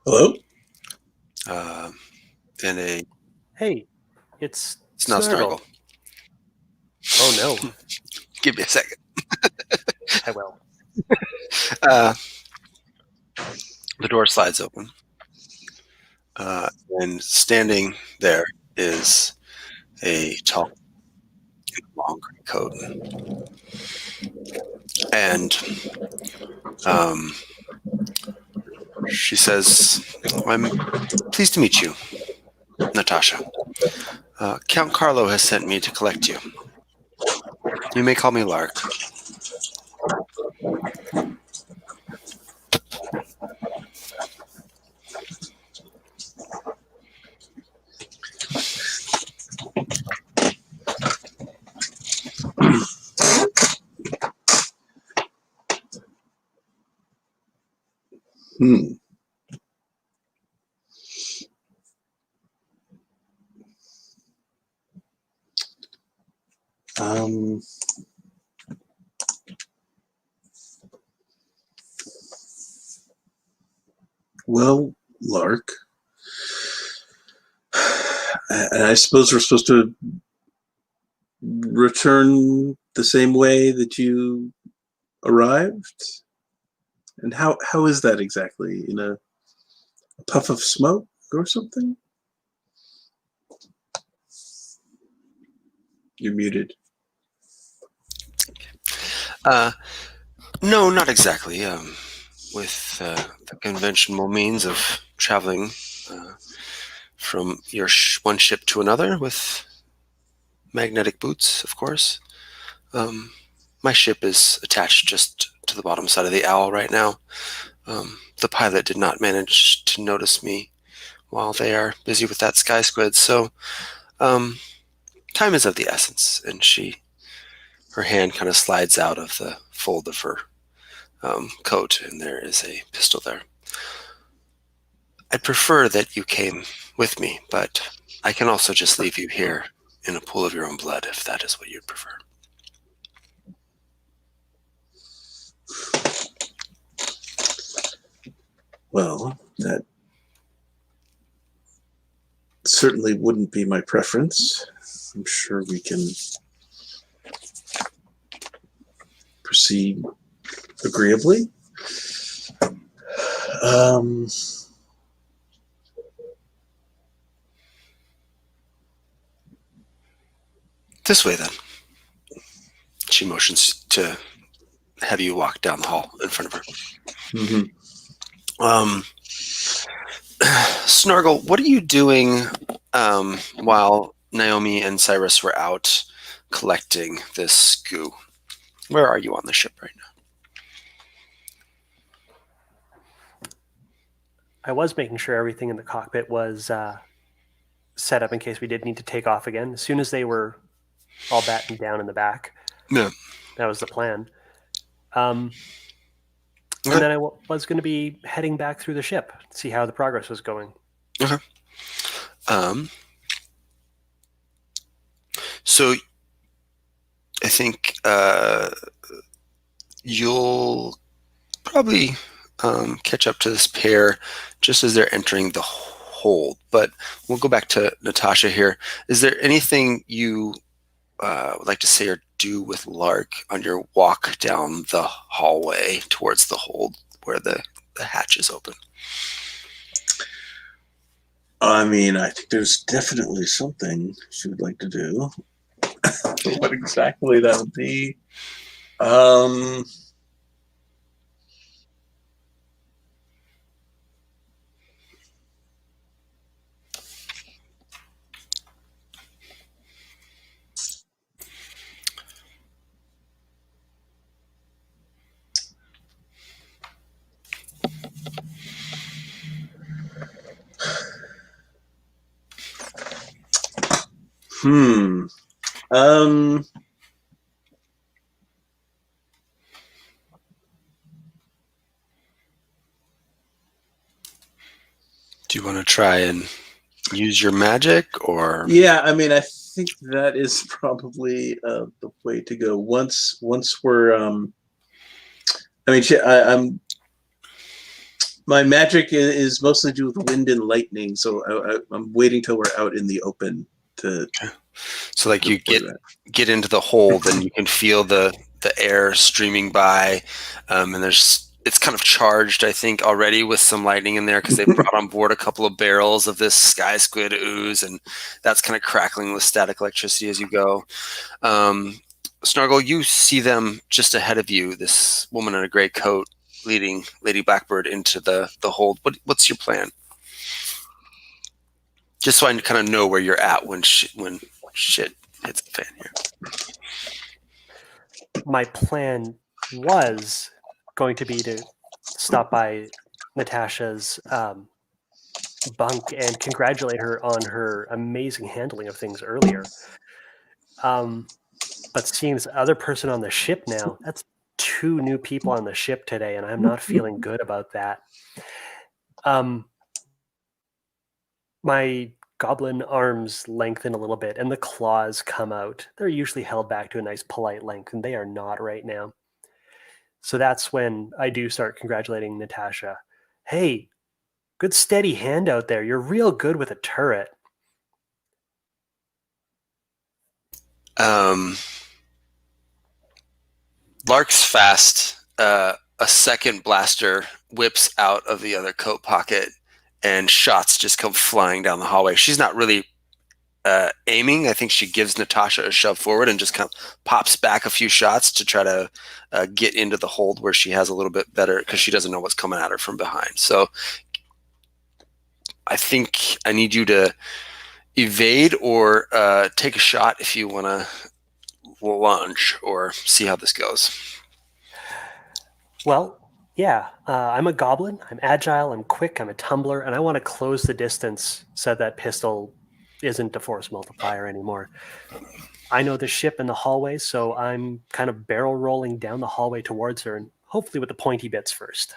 Hello? And Hey, it's not Snargle. Snargle. Oh no, Give me a second. I will. The door slides open. And standing there is a tall, long gray coat. And she says, I'm pleased to meet you, Natasha. Count Carlo has sent me to collect you. You may call me Lark. Hmm. Um, well, Lark, and I suppose we're supposed to return the same way that you arrived? And how is that exactly? In a puff of smoke or something? You're muted. No, not exactly. With the conventional means of traveling from your one ship to another with magnetic boots, of course. My ship is attached just to the bottom side of the owl right now. The pilot did not manage to notice me while they are busy with that sky squid, so time is of the essence. And her hand kind of slides out of the fold of her coat, and there is a pistol there. I'd prefer that you came with me, but I can also just leave you here in a pool of your own blood if that is what you'd prefer. Well, that certainly wouldn't be my preference. I'm sure we can proceed agreeably. This way, then. She motions to have you walk down the hall in front of her. Mm-hmm. Snargle, what are you doing while Naomi and Cyrus were out collecting this goo? Where are you on the ship right now? I was making sure everything in the cockpit was set up in case we did need to take off again. As soon as they were all battened down in the back, Yeah. that was the plan. And Okay. then I was going to be heading back through the ship, see how the progress was going. Okay. So I think you'll probably catch up to this pair just as they're entering the hold. But we'll go back to Natasha here. Is there anything you would like to say or do with Lark on your walk down the hallway towards the hold where the hatch is open? I mean, I think there's definitely something she would like to do. What exactly that would be? Hmm. Um. Do you want to try and use your magic, or Yeah, I mean, I think that is probably the way to go. Once we're, I mean, I'm my magic is mostly to do with wind and lightning, so I'm waiting till we're out in the open to so like you deploy that. get into the hold and you can feel the air streaming by, and it's kind of charged, I think, already with some lightning in there because they brought on board a couple of barrels of this sky squid ooze, and that's kind of crackling with static electricity as you go. Snargle, you see them just ahead of you, this woman in a gray coat leading Lady Blackbird into the hold. What's your plan? Just so I kind of know where you're at when shit hits the fan here. My plan was going to be to stop by Natasha's bunk and congratulate her on her amazing handling of things earlier. But seeing this other person on the ship now, that's 2 new people on the ship today, and I'm not feeling good about that. My goblin arms lengthen a little bit, and the claws come out. They're usually held back to a nice polite length, and they are not right now. So that's when I do start congratulating Natasha. Hey, good steady hand out there. You're real good with a turret. Lark's fast. A second blaster whips out of the other coat pocket, and shots just come flying down the hallway. She's not really aiming. I think she gives Natasha a shove forward and just kind of pops back a few shots to try to get into the hold where she has a little bit better, because she doesn't know what's coming at her from behind. So I think I need you to evade or take a shot if you want to lunge or see how this goes. Well, yeah, I'm a goblin. I'm agile. I'm quick. I'm a tumbler, and I want to close the distance so that pistol isn't a force multiplier anymore. I know the ship and the hallway, so I'm kind of barrel rolling down the hallway towards her, and hopefully with the pointy bits first.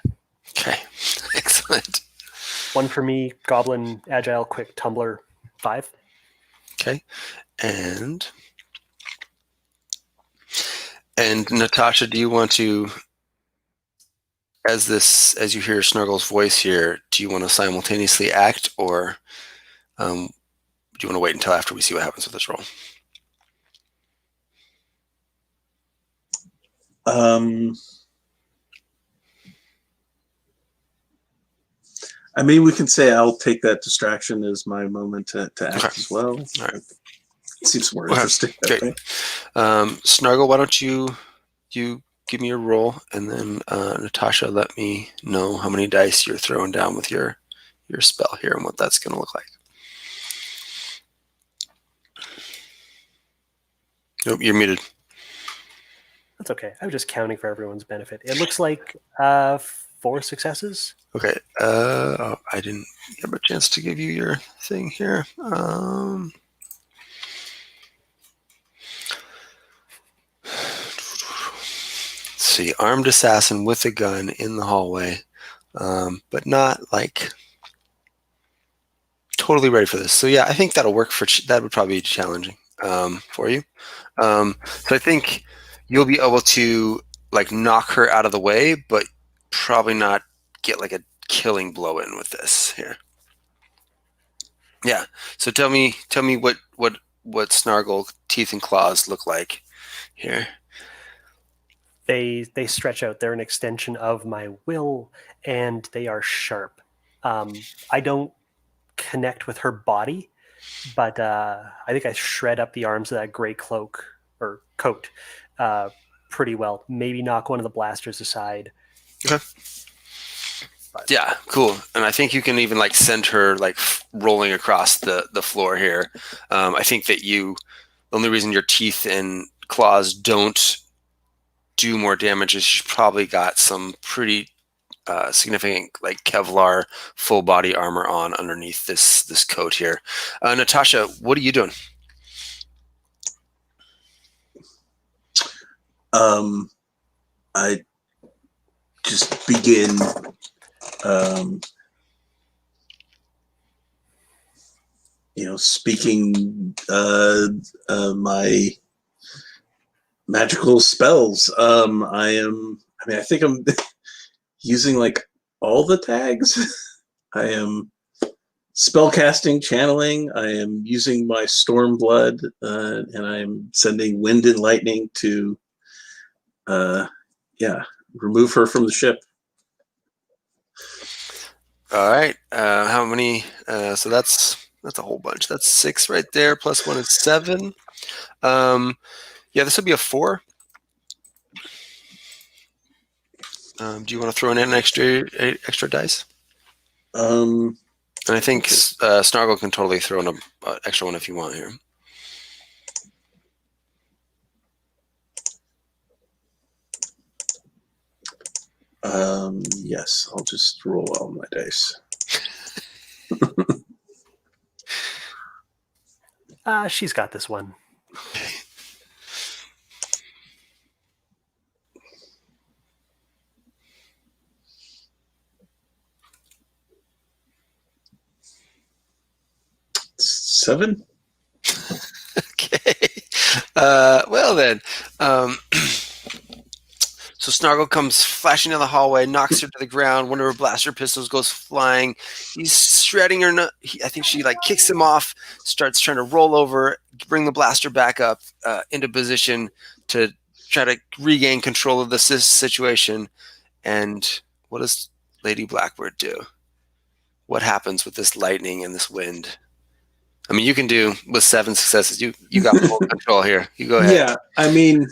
Okay, excellent. 1 for me, goblin, agile, quick, tumbler, 5. Okay, and Natasha, do you want to, as you hear Snurgle's voice here, do you want to simultaneously act, or do you want to wait until after we see what happens with this roll? I mean, we can say I'll take that distraction as my moment to act as well. All right. It seems more interesting. Okay. Way. Snargle, why don't you give me a roll, and then Natasha, let me know how many dice you're throwing down with your spell here and what that's going to look like. Nope, you're muted. That's okay. I was just counting for everyone's benefit. It looks like 4 successes. Okay. I didn't have a chance to give you your thing here. Let's see. Armed assassin with a gun in the hallway, but not like totally ready for this. So yeah, I think that'll work that would probably be challenging for you. So I think you'll be able to like knock her out of the way, but probably not get like a killing blow in with this here. Yeah. So tell me what Snargle teeth and claws look like here. They stretch out. They're an extension of my will, and they are sharp. I don't connect with her body, but I think I shred up the arms of that gray cloak or coat pretty well. Maybe knock one of the blasters aside. Okay. Yeah, cool. And I think you can even like send her like rolling across the floor here. I think that the only reason your teeth and claws don't do more damage is she's probably got some pretty significant like Kevlar full body armor on underneath this coat here. Natasha, what are you doing? I just begin speaking my magical spells. I think I'm using like all the tags. I am spellcasting, channeling. I am using my storm blood, and I am sending wind and lightning to, remove her from the ship. All right. How many? So that's a whole bunch. That's 6 right there. Plus 1 is 7. Yeah, this would be a 4. Do you want to throw in an extra dice? And I think Snargle can totally throw in an extra one if you want here. Yes, I'll just roll all my dice. She's got this one. Seven. Okay. Well then. So Snargle comes flashing down the hallway, knocks her to the ground. One of her blaster pistols goes flying. He's shredding her. I think she like kicks him off, starts trying to roll over, bring the blaster back up into position to try to regain control of the situation. And what does Lady Blackbird do? What happens with this lightning and this wind? I mean, you can do with 7 successes. You got full control here. You go ahead. Yeah, I mean,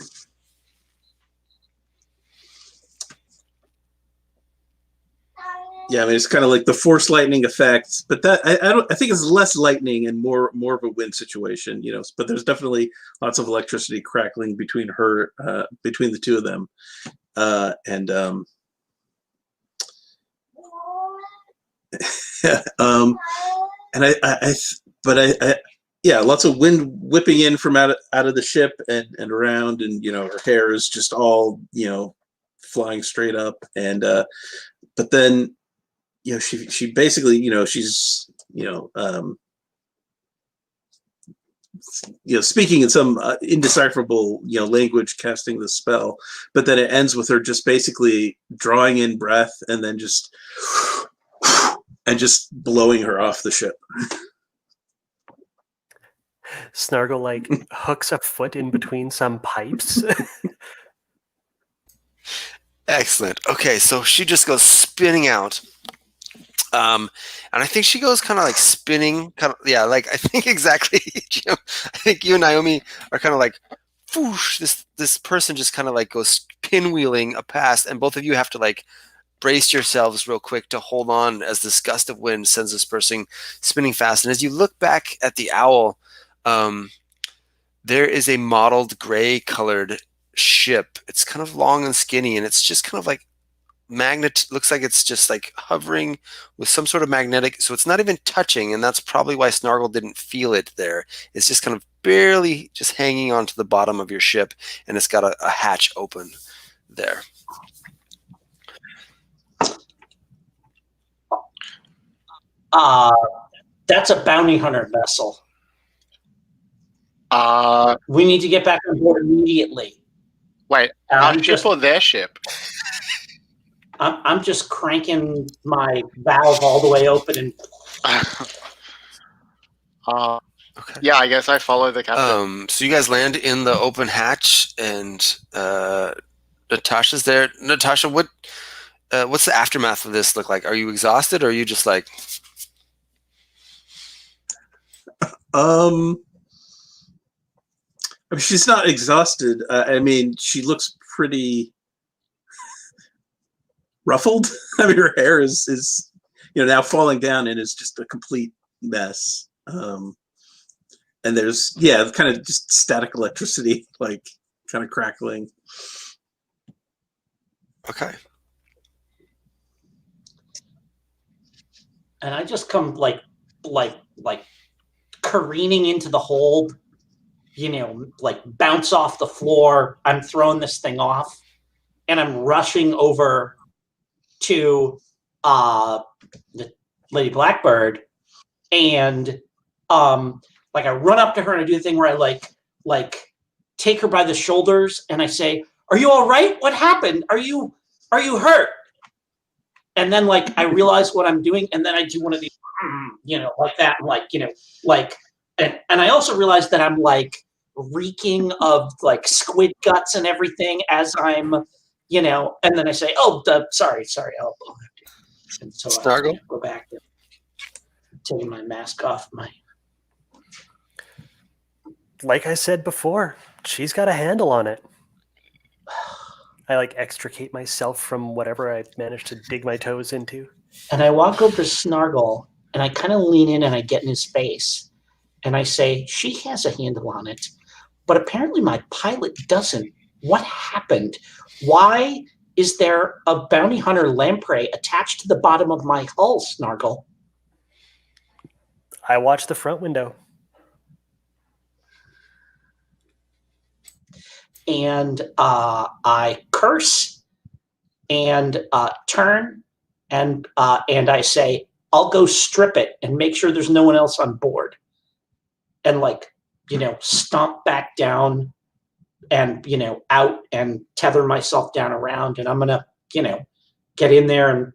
it's kind of like the force lightning effect, but that I think it's less lightning and more of a wind situation, But there's definitely lots of electricity crackling between the two of them, and lots of wind whipping in from out of the ship and around, and her hair is just all flying straight up, and but then she basically she's speaking in some indecipherable language, casting the spell, but then it ends with her just basically drawing in breath and then just blowing her off the ship. Snargle like hooks a foot in between some pipes. Excellent. Okay, so she just goes spinning out. And I think she goes kind of like spinning, like I think exactly, Jim. I think you and Naomi are kind of like, whoosh, this person just kind of like goes pinwheeling past, and both of you have to like brace yourselves real quick to hold on as this gust of wind sends this person spinning fast. And as you look back at the owl, there is a mottled gray colored ship. It's kind of long and skinny, and it's just kind of like looks like it's just like hovering with some sort of magnetic, so it's not even touching, and that's probably why Snargle didn't feel it there. It's just kind of barely just hanging onto the bottom of your ship, and it's got a hatch open there. That's a bounty hunter vessel. We need to get back on board immediately. Wait, our ship or their ship? I'm just cranking my valve all the way open and. Okay. Yeah, I guess I follow the captain. So you guys land in the open hatch, and Natasha's there. Natasha, what's the aftermath of this look like? Are you exhausted, or are you just like? I mean, she's not exhausted. I mean, she looks pretty ruffled. I mean, her hair is now falling down and is just a complete mess. And there's kind of just static electricity, like kind of crackling. Okay. And I just come like careening into the hold, like bounce off the floor. I'm throwing this thing off, and I'm rushing over to the Lady Blackbird, and like I run up to her and I do the thing where I like take her by the shoulders and I say, "Are you all right? What happened? Are you hurt?" And then like I realize what I'm doing, and then I do one of these, like that, and I also realize that I'm like reeking of like squid guts and everything as I'm, and then I say, "Oh, sorry, I'll have to." And so Snargle? I go back to taking my mask off. Like I said before, she's got a handle on it. I like extricate myself from whatever I managed to dig my toes into. And I walk over to Snargle and I kind of lean in and I get in his face and I say, "She has a handle on it, but apparently my pilot doesn't. What happened? Why is there a bounty hunter lamprey attached to the bottom of my hull, Snargle?" I watched the front window. And I curse and turn and I say, "I'll go strip it and make sure there's no one else on board." And stomp back down and, out and tether myself down around. And I'm going to, get in there and,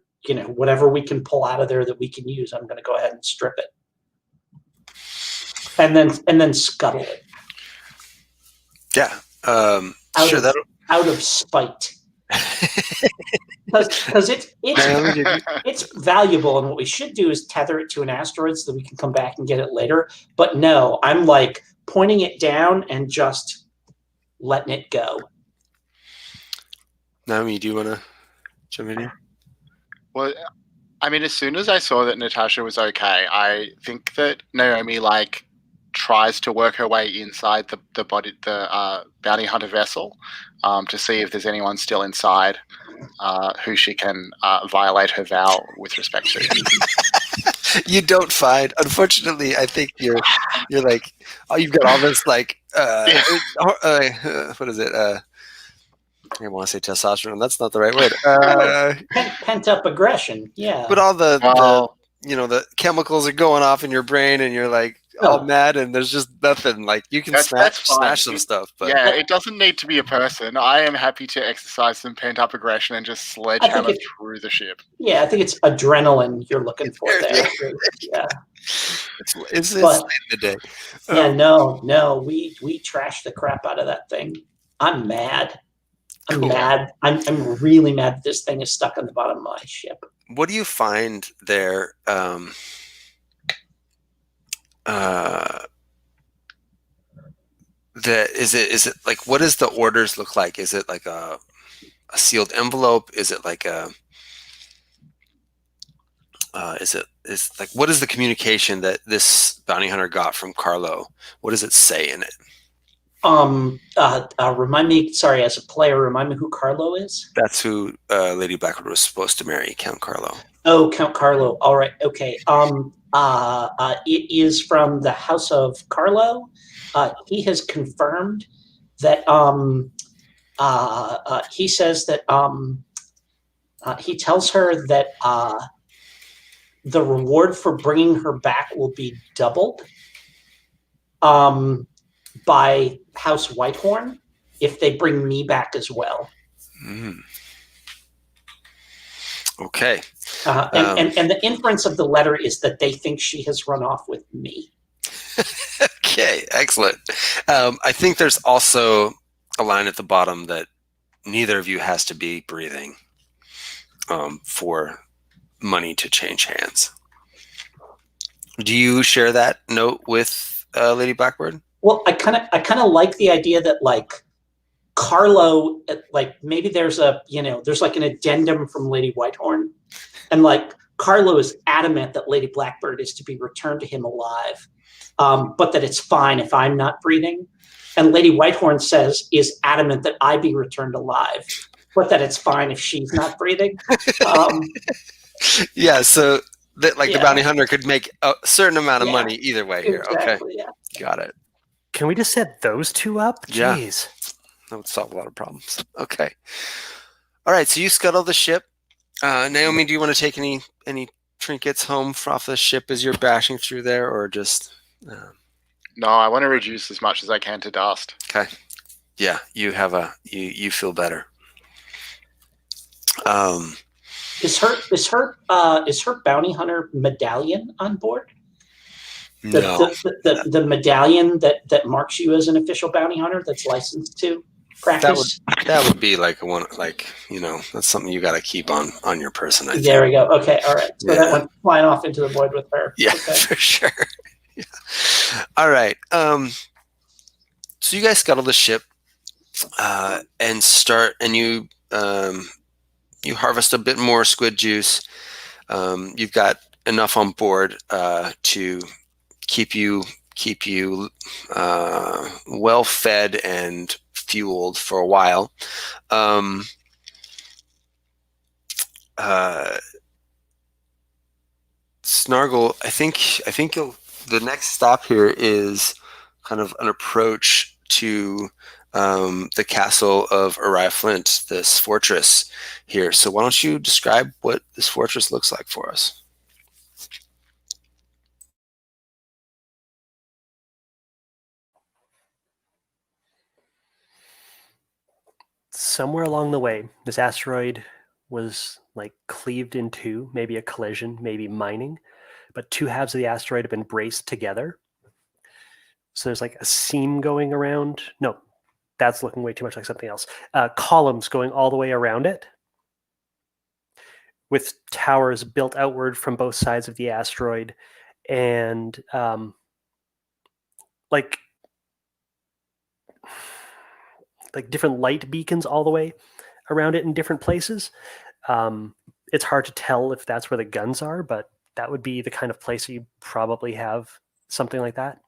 whatever we can pull out of there that we can use, I'm going to go ahead and strip it. And then scuttle it. Yeah. Out of spite. Because it's valuable, and what we should do is tether it to an asteroid so that we can come back and get it later. But no, I'm like pointing it down and just letting it go. Naomi, do you want to jump in here? Well, I mean, as soon as I saw that Natasha was okay, I think that Naomi tries to work her way inside the bounty hunter vessel to see if there's anyone still inside who she can violate her vow with respect to. You don't find. Unfortunately, I think you're like, oh, you've got all this like what is it? I want to say testosterone. That's not the right word. Pent up aggression. Yeah. But all the chemicals are going off in your brain, and you're like all mad, and there's just nothing. Like you can smash some stuff. But yeah, it doesn't need to be a person. I am happy to exercise some pent up aggression and just sledgehammer through the ship. Yeah, I think it's adrenaline you're looking for there. Yeah. It's late in the day. Yeah, no, we trashed the crap out of that thing. I'm mad. I'm mad. I'm really mad that this thing is stuck on the bottom of my ship. What do you find there? Is it like, what does the orders look like? Is it like a sealed envelope? Is it like what is the communication that this bounty hunter got from Carlo? What does it say in it? Remind me, sorry, as a player, remind me who Carlo is? That's who Lady Blackbird was supposed to marry, Count Carlo. Oh, Count Carlo. All right. Okay. It is from the House of Carlo. He has confirmed that he says that he tells her that the reward for bringing her back will be doubled by House Whitehorn if they bring me back as well. Mm. Okay. And the inference of the letter is that they think she has run off with me. Okay, excellent. I think there's also a line at the bottom that neither of you has to be breathing for money to change hands. Do you share that note with Lady Blackbird? Well, I kind of like the idea that like Carlo, like maybe there's like an addendum from Lady Whitehorn, and like Carlo is adamant that Lady Blackbird is to be returned to him alive, but that it's fine if I'm not breathing. And Lady Whitehorn is adamant that I be returned alive, but that it's fine if she's not breathing. Yeah, so that the bounty hunter could make a certain amount of money either way here. Exactly, okay, yeah. Got it. Can we just set those two up? Yeah. Jeez. That would solve a lot of problems. Okay. All right. So you scuttle the ship. Naomi, do you want to take any trinkets home off the ship as you're bashing through there, or just? No, I want to reduce as much as I can to dust. Okay. Yeah, you have you feel better. Is her bounty hunter medallion on board? No. The medallion that marks you as an official bounty hunter that's licensed to practice. That would be like that's something you got to keep on your person. I think. There we go. Okay, all right. So Yeah. that went flying off into the void with her. Yeah, Okay. for sure. Yeah. All right. So you guys scuttle the ship and start, and you harvest a bit more squid juice. You've got enough on board to keep you well fed and fueled for a while. Snargle, I think the next stop here is kind of an approach to the castle of Uriah Flint, this fortress here. So why don't you describe what this fortress looks like for us? Somewhere along the way, this asteroid was like cleaved in two, maybe a collision, maybe mining, but two halves of the asteroid have been braced together. So there's like a seam going around. No, that's looking way too much like something else. Columns going all the way around it, with towers built outward from both sides of the asteroid, and like different light beacons all the way around it in different places. It's hard to tell if that's where the guns are, but that would be the kind of place you probably have something like that.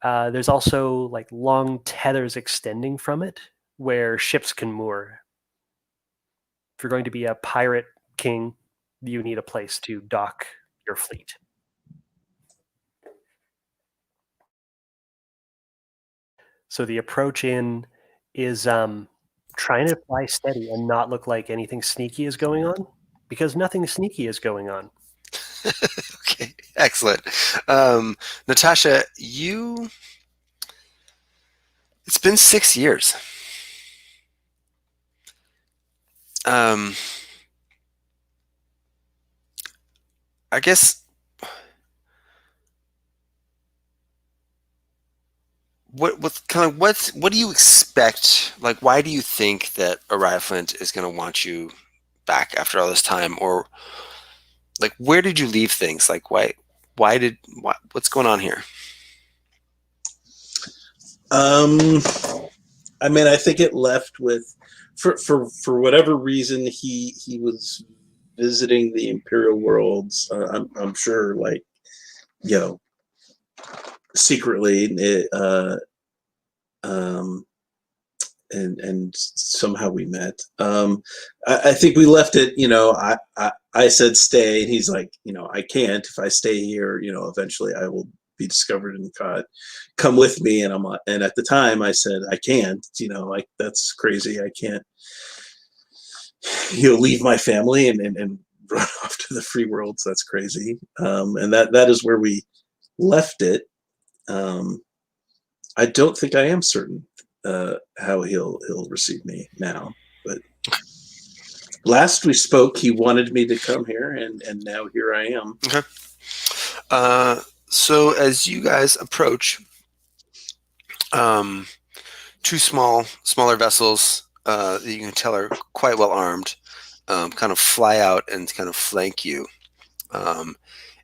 There's also like long tethers extending from it where ships can moor. If you're going to be a pirate king, you need a place to dock your fleet. So the approach in is trying to fly steady and not look like anything sneaky is going on, because nothing sneaky is going on. Okay, excellent. Natasha, it's been 6 years. I guess what do you expect? Like, why do you think that Uriah Flint is going to want you back after all this time? Or like, where did you leave things? Like, what's going on here? I mean, I think it left with, for whatever reason, he was visiting the Imperial Worlds. I'm sure, like, secretly, and somehow we met. I think we left it. I said stay, and he's like, I can't. If I stay here, eventually I will be discovered and caught. Come with me. And and at the time I said, I can't. Like, that's crazy. I can't. Leave my family and run off to the free world. So that's crazy. And that is where we left it. I don't think I am certain how he'll receive me now, but last we spoke, he wanted me to come here, and now here I am. Okay. So as you guys approach, two smaller vessels that you can tell are quite well armed, kind of fly out and kind of flank you,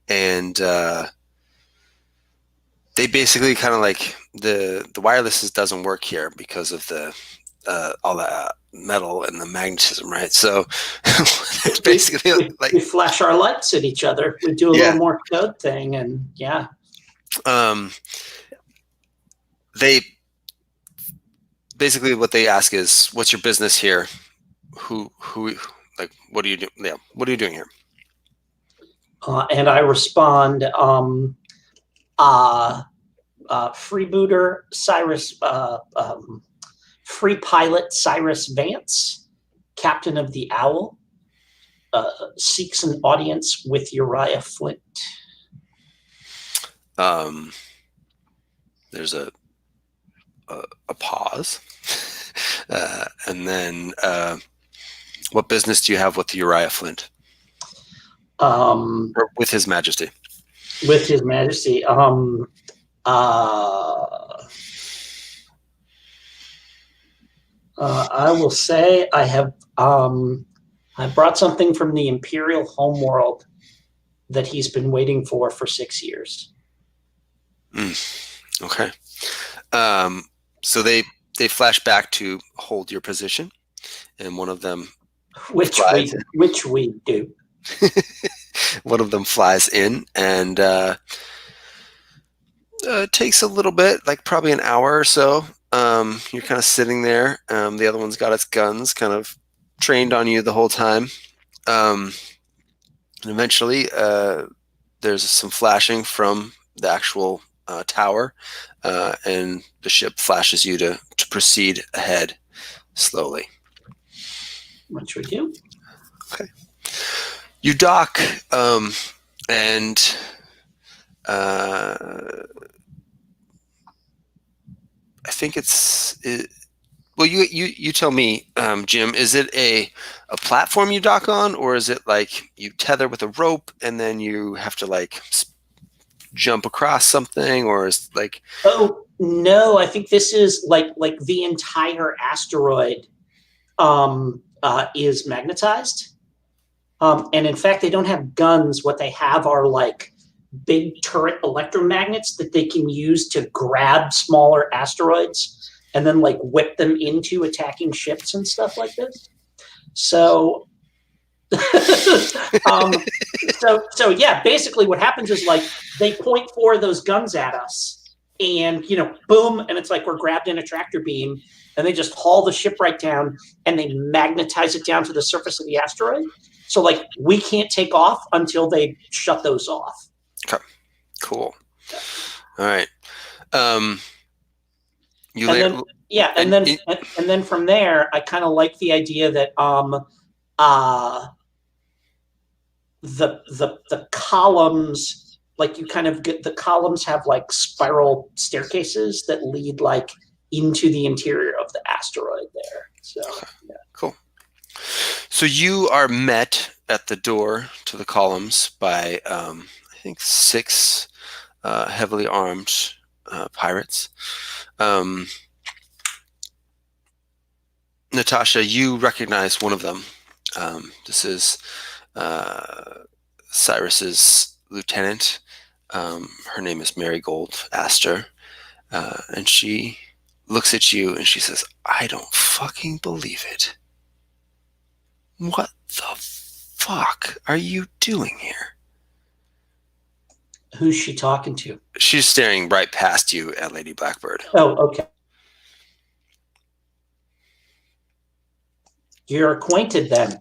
and they basically kind of like the wireless doesn't work here because of the all the metal and the magnetism, right? So it's basically like we flash our lights at each other. We do a little more code thing, and they basically what they ask is, "What's your business here? Who like what are you doing? Yeah, what are you doing here?" And I respond, freebooter Cyrus, free pilot Cyrus Vance, captain of the Owl, seeks an audience with Uriah Flint. There's a pause, and then what business do you have with Uriah Flint? Or with His Majesty? With His Majesty, I will say I have I brought something from the Imperial homeworld that he's been waiting for 6 years. Okay. So they flash back to hold your position, and one of them, which we do. one of them flies in, and takes a little bit, like probably an hour or so. You're kind of sitting there. The other one's got its guns kind of trained on you the whole time. And eventually, there's some flashing from the actual tower, and the ship flashes you to proceed ahead slowly. Which we do. Okay. You dock, and I think well, you tell me, Jim, is it a platform you dock on, or is it like you tether with a rope and then you have to like jump across something, or is like... Oh, no, I think this is like the entire asteroid is magnetized. And in fact, they don't have guns. What they have are like big turret electromagnets that they can use to grab smaller asteroids and then like whip them into attacking ships and stuff like this. So, so yeah, basically what happens is like they point 4 of those guns at us, and boom, and it's like we're grabbed in a tractor beam, and they just haul the ship right down, and they magnetize it down to the surface of the asteroid. So like we can't take off until they shut those off. Okay, cool. All right. And then from there, I kind of like the idea that the columns, like you kind of get, the columns have like spiral staircases that lead like into the interior of the asteroid there. So yeah. Cool. So you are met at the door to the columns by I think 6 heavily armed pirates. Natasha, you recognize one of them. This is Cyrus's lieutenant. Her name is Marigold Astor. And she looks at you and she says, "I don't fucking believe it. What the fuck are you doing here?" Who's she talking to? She's staring right past you at Lady Blackbird. Oh, okay. You're acquainted then.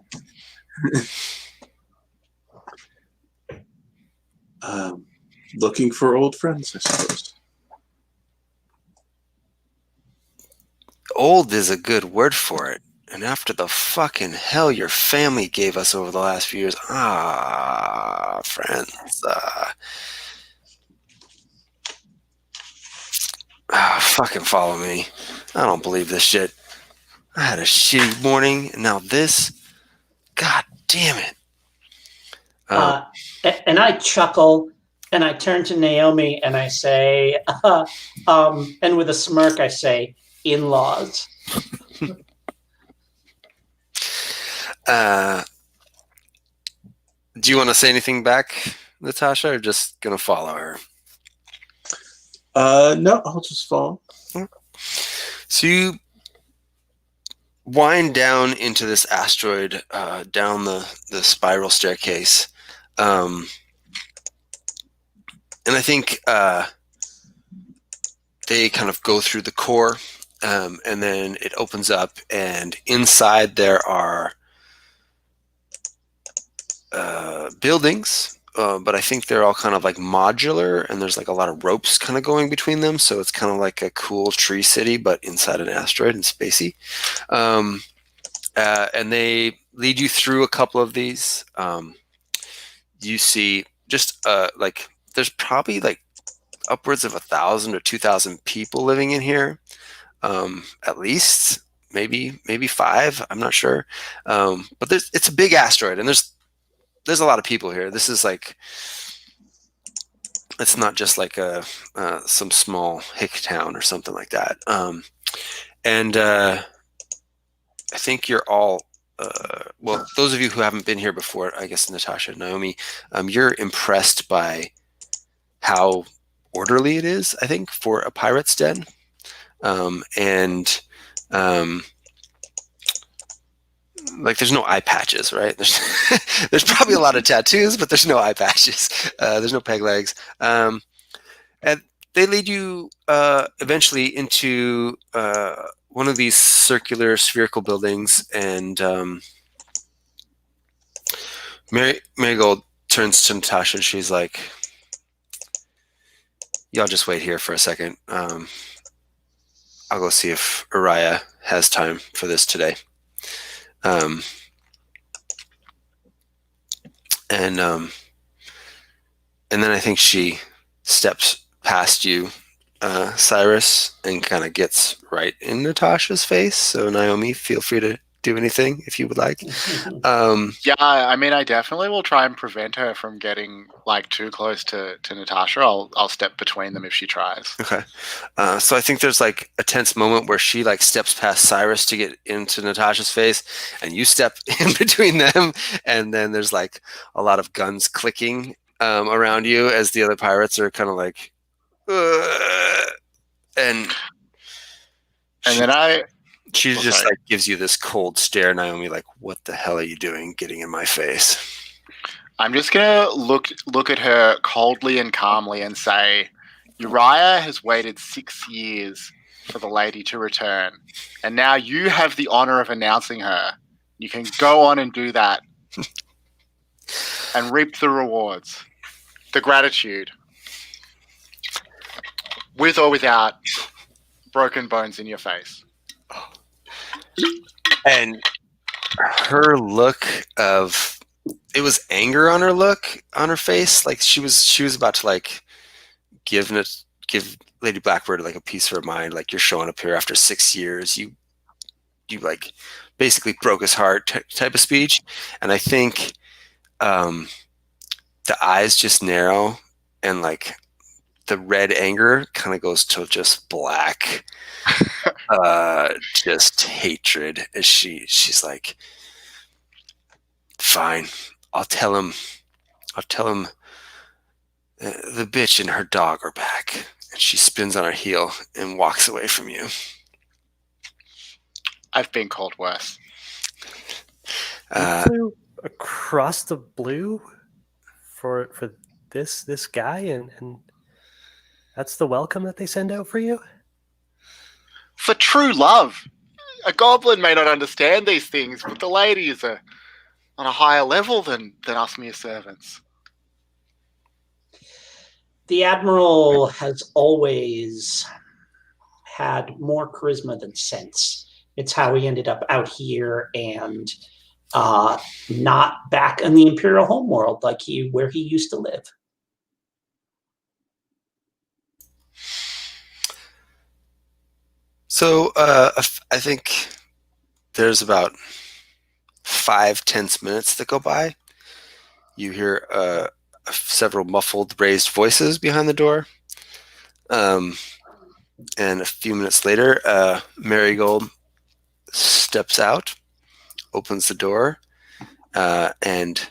Looking for old friends, I suppose. Old is a good word for it. And after the fucking hell your family gave us over the last few years, friends. Fucking follow me. I don't believe this shit. I had a shitty morning, and now this. God damn it. And I chuckle, and I turn to Naomi, and I say, and with a smirk, I say, "In-laws." Do you want to say anything back, Natasha, or just gonna follow her? No, I'll just follow. So you wind down into this asteroid, down the spiral staircase, and I think they kind of go through the core, and then it opens up, and inside there are buildings but I think they're all kind of like modular, and there's like a lot of ropes kind of going between them. So it's kind of like a cool tree city, but inside an asteroid and spacey. And they lead you through a couple of these. You see just like there's probably like upwards of 1,000 or 2,000 people living in here, at least. Maybe 5. I'm not sure, but it's a big asteroid, and there's a lot of people here. This is like, it's not just like some small hick town or something like that. And I think you're all, well, those of you who haven't been here before, I guess Natasha, Naomi, you're impressed by how orderly it is, I think, for a pirate's den. Like there's no eye patches, right? There's probably a lot of tattoos, but there's no eye patches. There's no peg legs. And they lead you eventually into one of these circular spherical buildings, and Marigold turns to Natasha and she's like, y'all just wait here for a second. I'll go see if Uriah has time for this today. And then I think she steps past you, Cyrus, and kind of gets right in Natasha's face. So Naomi, feel free to do anything if you would like. Yeah, I mean, I definitely will try and prevent her from getting like too close to Natasha. I'll step between them if she tries. Okay. So I think there's like a tense moment where she like steps past Cyrus to get into Natasha's face, and you step in between them, and then there's like a lot of guns clicking around you as the other pirates are kind of like, and then she just like gives you this cold stare, Naomi, like, what the hell are you doing getting in my face? I'm just gonna look at her coldly and calmly and say, Uriah has waited 6 years for the lady to return, and now you have the honor of announcing her. You can go on and do that and reap the rewards, the gratitude, with or without broken bones in your face. And her look of, it was anger on her face, like she was about to like give Lady Blackbird like a piece of her mind, like, you're showing up here after 6 years, you like basically broke his heart type of speech. And I think the eyes just narrow, and like the red anger kind of goes to just black, just hatred, as she's like, fine, I'll tell him the bitch and her dog are back. And she spins on her heel and walks away from you. I've been called worse. You flew across the blue for this guy, and that's the welcome that they send out for you? For true love. A goblin may not understand these things, but the lady is on a higher level than us mere servants. The Admiral has always had more charisma than sense. It's how he ended up out here and not back in the Imperial homeworld where he used to live. So I think there's about 5 tense minutes that go by. You hear several muffled, raised voices behind the door. And a few minutes later, Marigold steps out, opens the door, and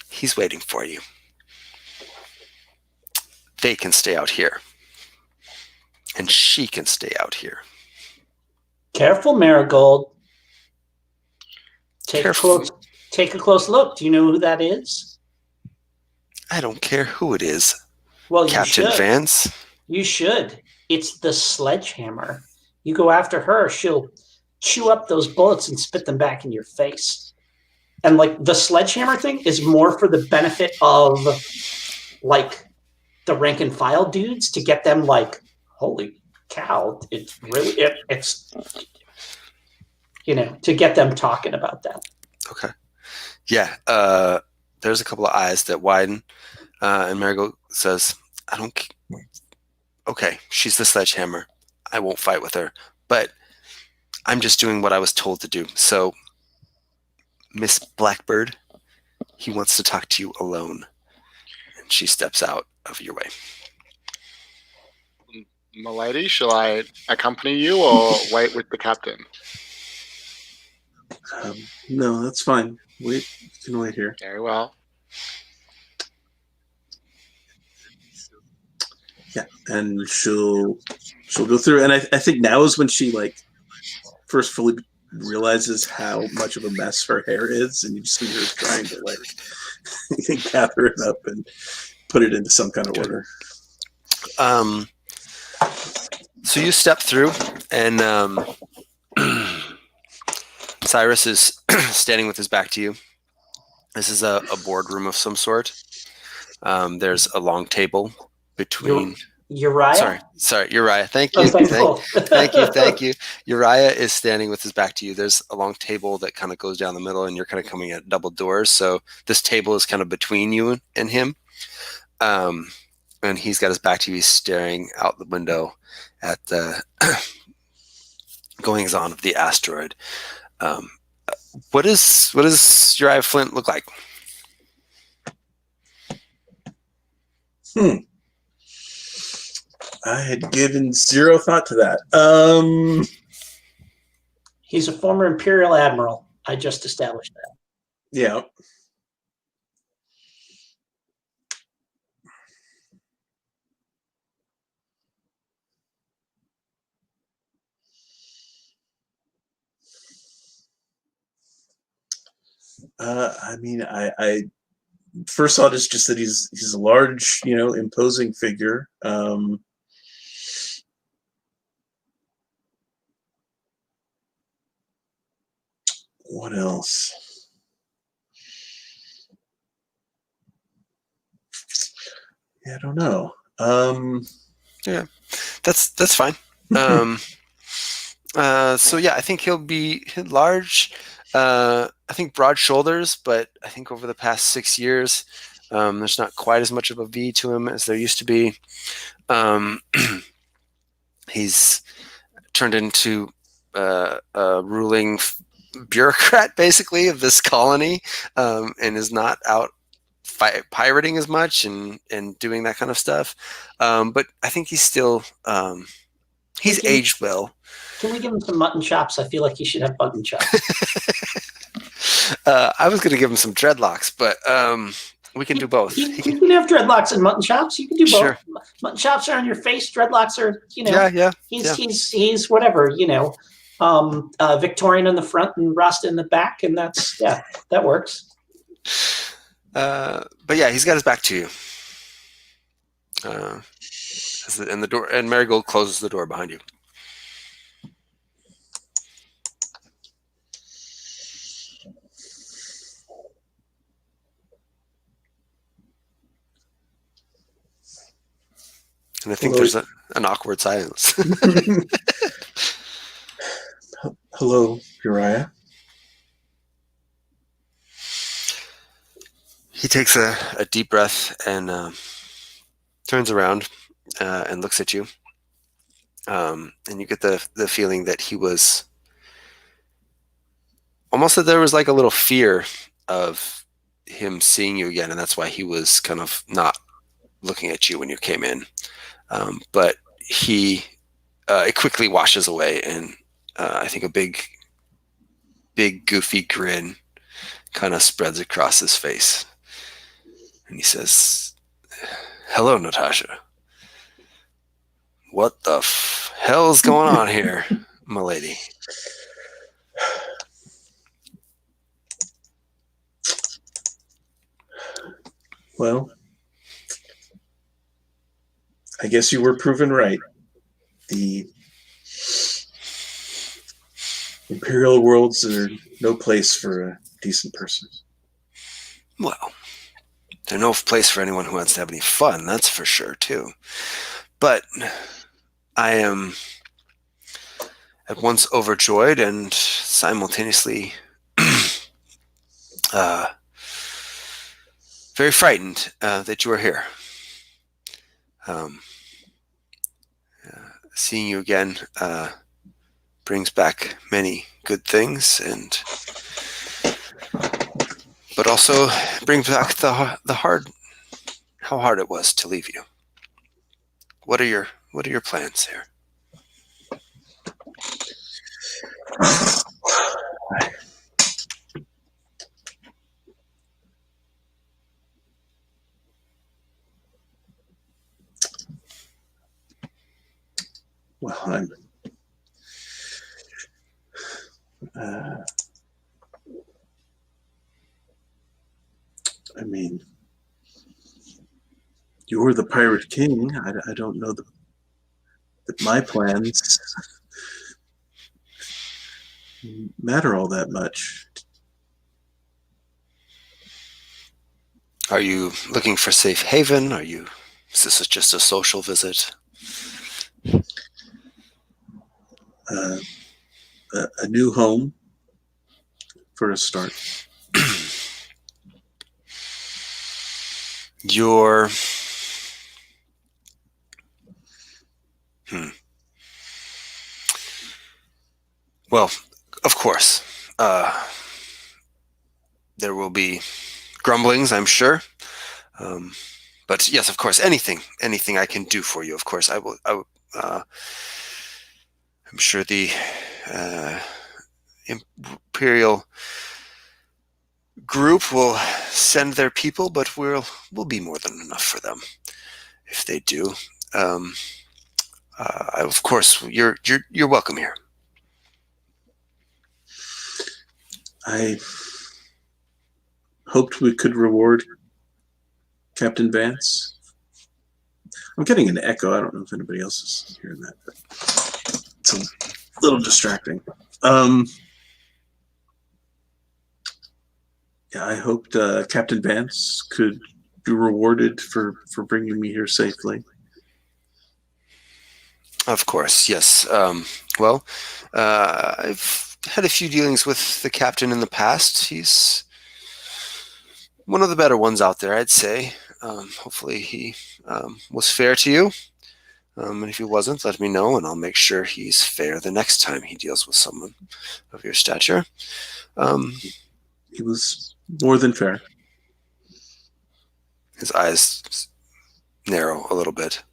he's waiting for you. They can stay out here. And she can stay out here. Careful, Marigold. Take Careful. a close look. Do you know who that is? I don't care who it is. Well, Captain you should. Vance. You should. It's the sledgehammer. You go after her, she'll chew up those bullets and spit them back in your face. And like the sledgehammer thing is more for the benefit of like the rank and file dudes to get them like, holy cow, it's really it's to get them talking about that. Okay. Yeah. There's a couple of eyes that widen, and Marigold says, "I don't. Okay, she's the sledgehammer. I won't fight with her, but I'm just doing what I was told to do. So, Miss Blackbird, he wants to talk to you alone." And she steps out of your way. Milady, shall I accompany you or wait with the captain? No, that's fine. You can wait here. Very well. Yeah, and she'll go through, and I think now is when she like first fully realizes how much of a mess her hair is, and you see her trying to like gather it up and put it into some kind of order. So you step through, and Cyrus is standing with his back to you. This is a boardroom of some sort. There's a long table between Uriah. Sorry, Uriah. Thank you. Thank you. Uriah is standing with his back to you. There's a long table that kind of goes down the middle, and you're kind of coming at double doors. So this table is kind of between you and him. And he's got his back to you. He's staring out the window at the goings on of the asteroid. What does Uriah Flint look like? I had given zero thought to that. He's a former Imperial Admiral. I just established that. Yeah. I mean, I first thought is just that he's a large, imposing figure. What else? Yeah, I don't know. Yeah, that's fine. So yeah, I think he'll be large. I think broad shoulders, but I think over the past 6 years, there's not quite as much of a V to him as there used to be. He's turned into a ruling bureaucrat, basically, of this colony, and is not out pirating as much and doing that kind of stuff. But I think he's still he's aged well. Can we give him some mutton chops? I feel like he should have mutton chops. I was going to give him some dreadlocks, but we can do both. You can have dreadlocks and mutton chops. You can do both. Sure. Mutton chops are on your face. Dreadlocks are, Yeah. He's whatever, Victorian in the front and Rasta in the back, and that works. But yeah, he's got his back to you. And the door, and Marigold closes the door behind you. And I think there's an awkward silence. Hello, Uriah. He takes a deep breath and turns around and looks at you. And you get the feeling that he was almost that there was like a little fear of him seeing you again, and that's why he was kind of not looking at you when you came in. But it quickly washes away, and I think a big goofy grin kind of spreads across his face. And he says, "Hello, Natasha. What the hell's going on here, my lady?" Well, I guess you were proven right. The Imperial worlds are no place for decent person. Well, there's no place for anyone who wants to have any fun, that's for sure, too. But I am at once overjoyed and simultaneously very frightened that you are here. Seeing you again brings back many good things, but also brings back the hard, how hard it was to leave you. What are your plans here? Well, I mean, you're the Pirate King. I don't know that my plans matter all that much. Are you looking for safe haven? Is this just a social visit? A new home for a start. Your Well, of course. There will be grumblings, I'm sure. But yes, of course, anything I can do for you, of course, I will. I'm sure the Imperial group will send their people, but we'll be more than enough for them if they do. Of course, you're welcome here. I hoped we could reward Captain Vance. I'm getting an echo. I don't know if anybody else is hearing that, but it's a little distracting. Yeah, I hoped Captain Vance could be rewarded for bringing me here safely. Of course, yes. Well, I've had a few dealings with the captain in the past. He's one of the better ones out there, I'd say. Hopefully he was fair to you. And if he wasn't, let me know, and I'll make sure he's fair the next time he deals with someone of your stature. He was more than fair. His eyes narrow a little bit.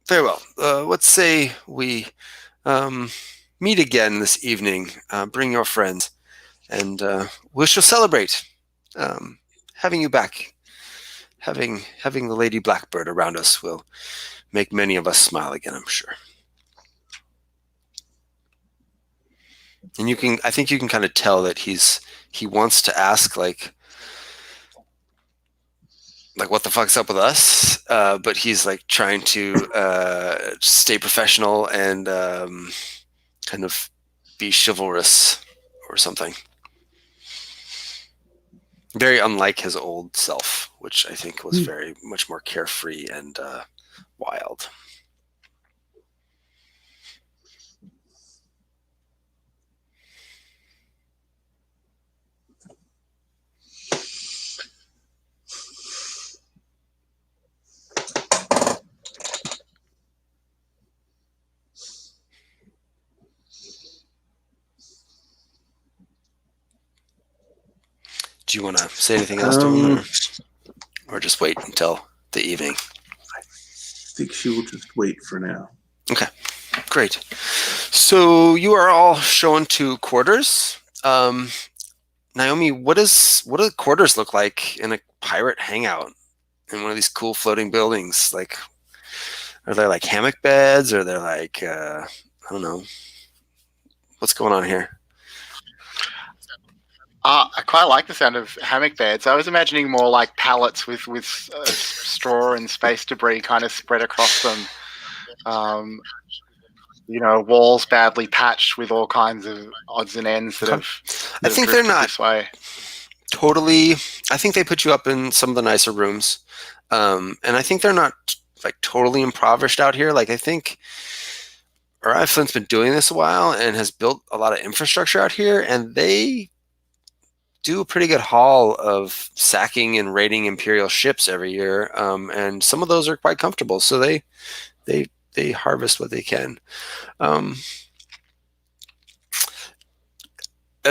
Very well. Let's say we meet again this evening. Bring your friends, and we shall celebrate having you back. Having the Lady Blackbird around us will make many of us smile again, I'm sure. And I think you can kind of tell that he wants to ask like what the fuck's up with us? But he's like trying to stay professional and kind of be chivalrous or something. Very unlike his old self, which I think was very much more carefree and wild. Do you want to say anything else to him, or just wait until the evening? I think she will just wait for now. Okay, great. So you are all shown to quarters. Naomi, what do the quarters look like in a pirate hangout in one of these cool floating buildings? Like, are there like hammock beds? Or are there like I don't know, what's going on here? I quite like the sound of hammock beds. I was imagining more like pallets with straw and space debris kind of spread across them. walls badly patched with all kinds of odds and ends that have. I think they're not this way. totally. I think they put you up in some of the nicer rooms, and I think they're not like totally impoverished out here. Like I think Uriah Flint's been doing this a while and has built a lot of infrastructure out here, and they do a pretty good haul of sacking and raiding Imperial ships every year, and some of those are quite comfortable. So they harvest what they can. Are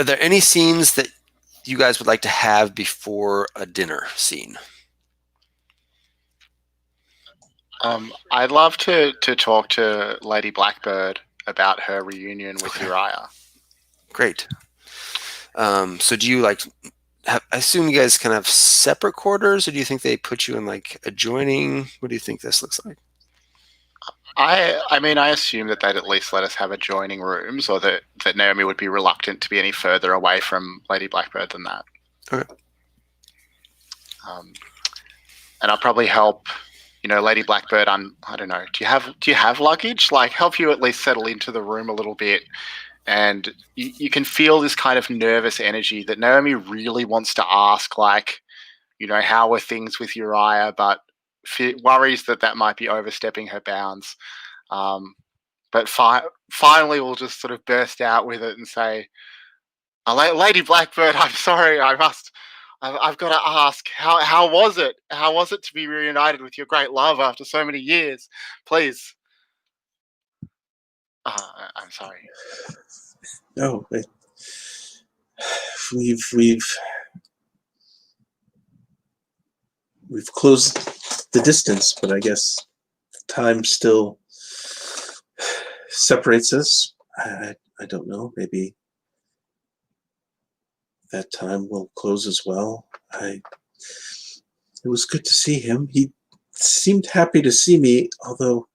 there any scenes that you guys would like to have before a dinner scene? I'd love to talk to Lady Blackbird about her reunion with Uriah. Great. So do you I assume you guys kind of have separate quarters, or do you think they put you in like adjoining? What do you think this looks like? I mean, I assume that they'd at least let us have adjoining rooms, or that Naomi would be reluctant to be any further away from Lady Blackbird than that. Okay. And I'll probably help, Lady Blackbird. I don't know. Do you have luggage? Like, help you at least settle into the room a little bit, and you can feel this kind of nervous energy that Naomi really wants to ask, like, how are things with Uriah, but worries that might be overstepping her bounds. But finally we'll just sort of burst out with it and say, Lady Blackbird, I'm sorry, I've got to ask, how was it? How was it to be reunited with your great love after so many years? Please. I'm sorry. No, we've closed the distance, but I guess time still separates us. I don't know. Maybe that time will close as well. It was good to see him. He seemed happy to see me, although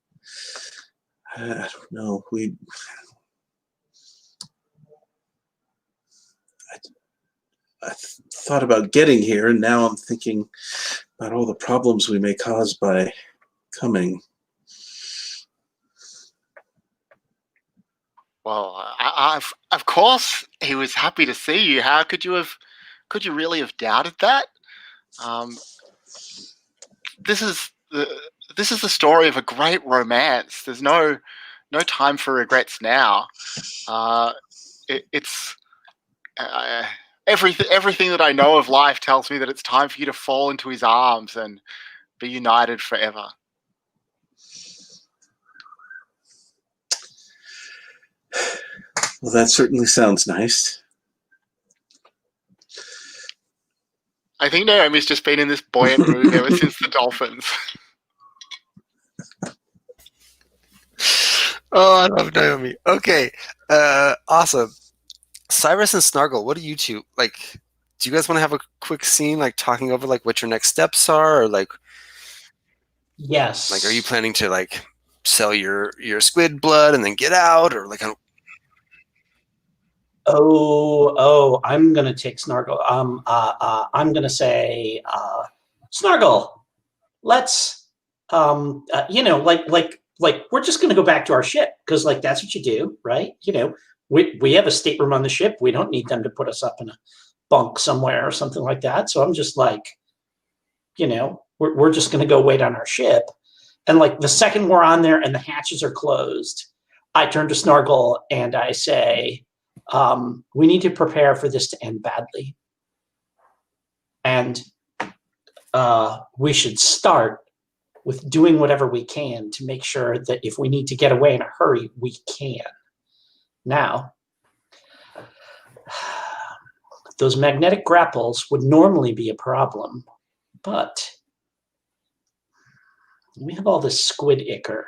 I don't know. I thought about getting here, and now I'm thinking about all the problems we may cause by coming. Well, of course he was happy to see you. How could you really have doubted that? This is the story of a great romance. There's no time for regrets now. It's everything that I know of life tells me that it's time for you to fall into his arms and be united forever. Well, that certainly sounds nice. I think Naomi's just been in this buoyant mood ever since the dolphins. Oh, I love Naomi. Okay, awesome. Cyrus and Snargle, what do you two like? Do you guys want to have a quick scene, like talking over like what your next steps are, or like? Yes. Like, are you planning to like sell your squid blood and then get out, or like? Oh, I'm gonna take Snargle. I'm gonna say, Snargle, let's, like we're just gonna go back to our ship because like that's what you do, right? We have a stateroom on the ship. We don't need them to put us up in a bunk somewhere or something like that. So I'm just like, we're just gonna go wait on our ship, and like the second we're on there and the hatches are closed, I turn to Snargle and I say, we need to prepare for this to end badly. And we should start with doing whatever we can to make sure that if we need to get away in a hurry, we can. Now, those magnetic grapples would normally be a problem, but we have all this squid ichor,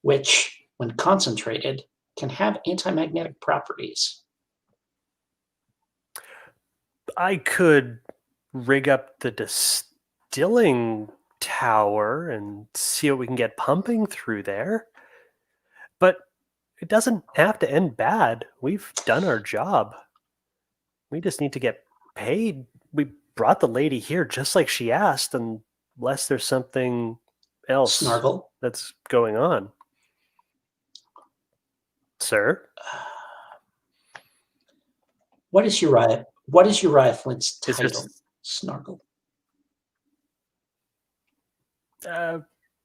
which, when concentrated, can have anti-magnetic properties. I could rig up the distilling tower and see what we can get pumping through there. But it doesn't have to end bad. We've done our job. We just need to get paid. We brought the lady here just like she asked, unless there's something else Snargle? that's going on. Sir? What is Uriah Flint's Is there title? Snargle.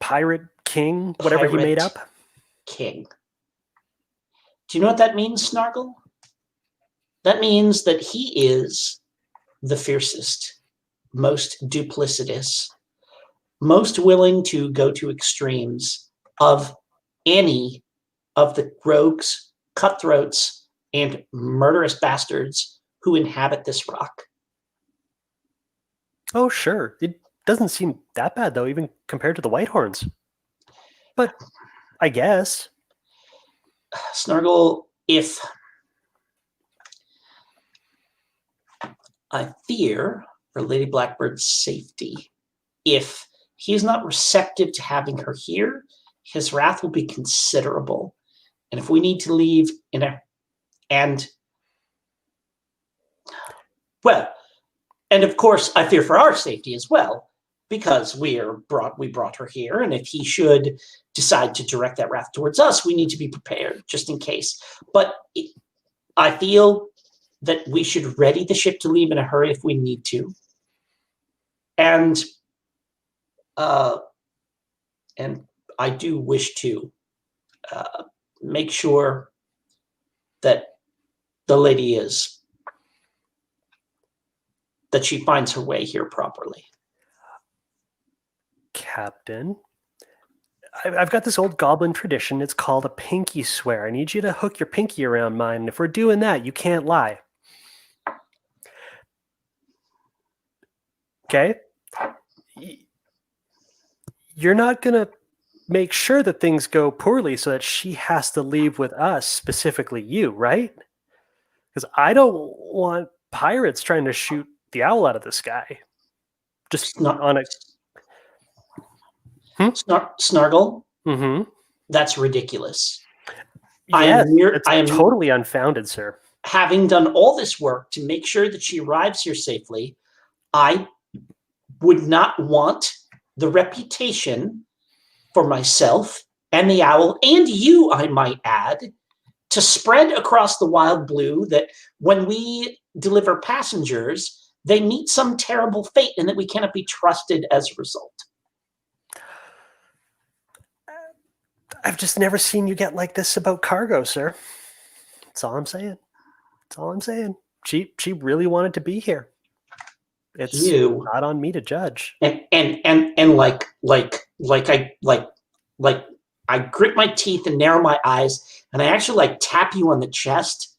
Pirate King, whatever he made Pirate up? King. Do you know what that means, Snargle? That means that he is the fiercest, most duplicitous, most willing to go to extremes of any of the rogues, cutthroats, and murderous bastards who inhabit this rock. Oh, sure. It doesn't seem that bad, though, even compared to the Whitehorns. But I guess. Snargle, if I fear for Lady Blackbird's safety, if he's not receptive to having her here, his wrath will be considerable. And if we need to leave and of course, I fear for our safety as well, because we brought her here, and if he should decide to direct that wrath towards us, we need to be prepared just in case. But I feel that we should ready the ship to leave in a hurry if we need to, and I do wish to make sure that the lady that she finds her way here properly. Captain, I've got this old goblin tradition. It's called a pinky swear. I need you to hook your pinky around mine. And if we're doing that, you can't lie. Okay? You're not going to make sure that things go poorly so that she has to leave with us, specifically you, right? Because I don't want pirates trying to shoot the owl out of the sky. Just Not on a... Snargle. Mm-hmm. That's ridiculous. Yes, I am totally unfounded, sir. Having done all this work to make sure that she arrives here safely, I would not want the reputation for myself and the owl, and you, I might add, to spread across the wild blue that when we deliver passengers, they meet some terrible fate and that we cannot be trusted as a result. I've just never seen you get like this about cargo, sir. That's all I'm saying. That's all I'm saying. She really wanted to be here. It's not on me to judge. And I grit my teeth and narrow my eyes, and I actually tap you on the chest,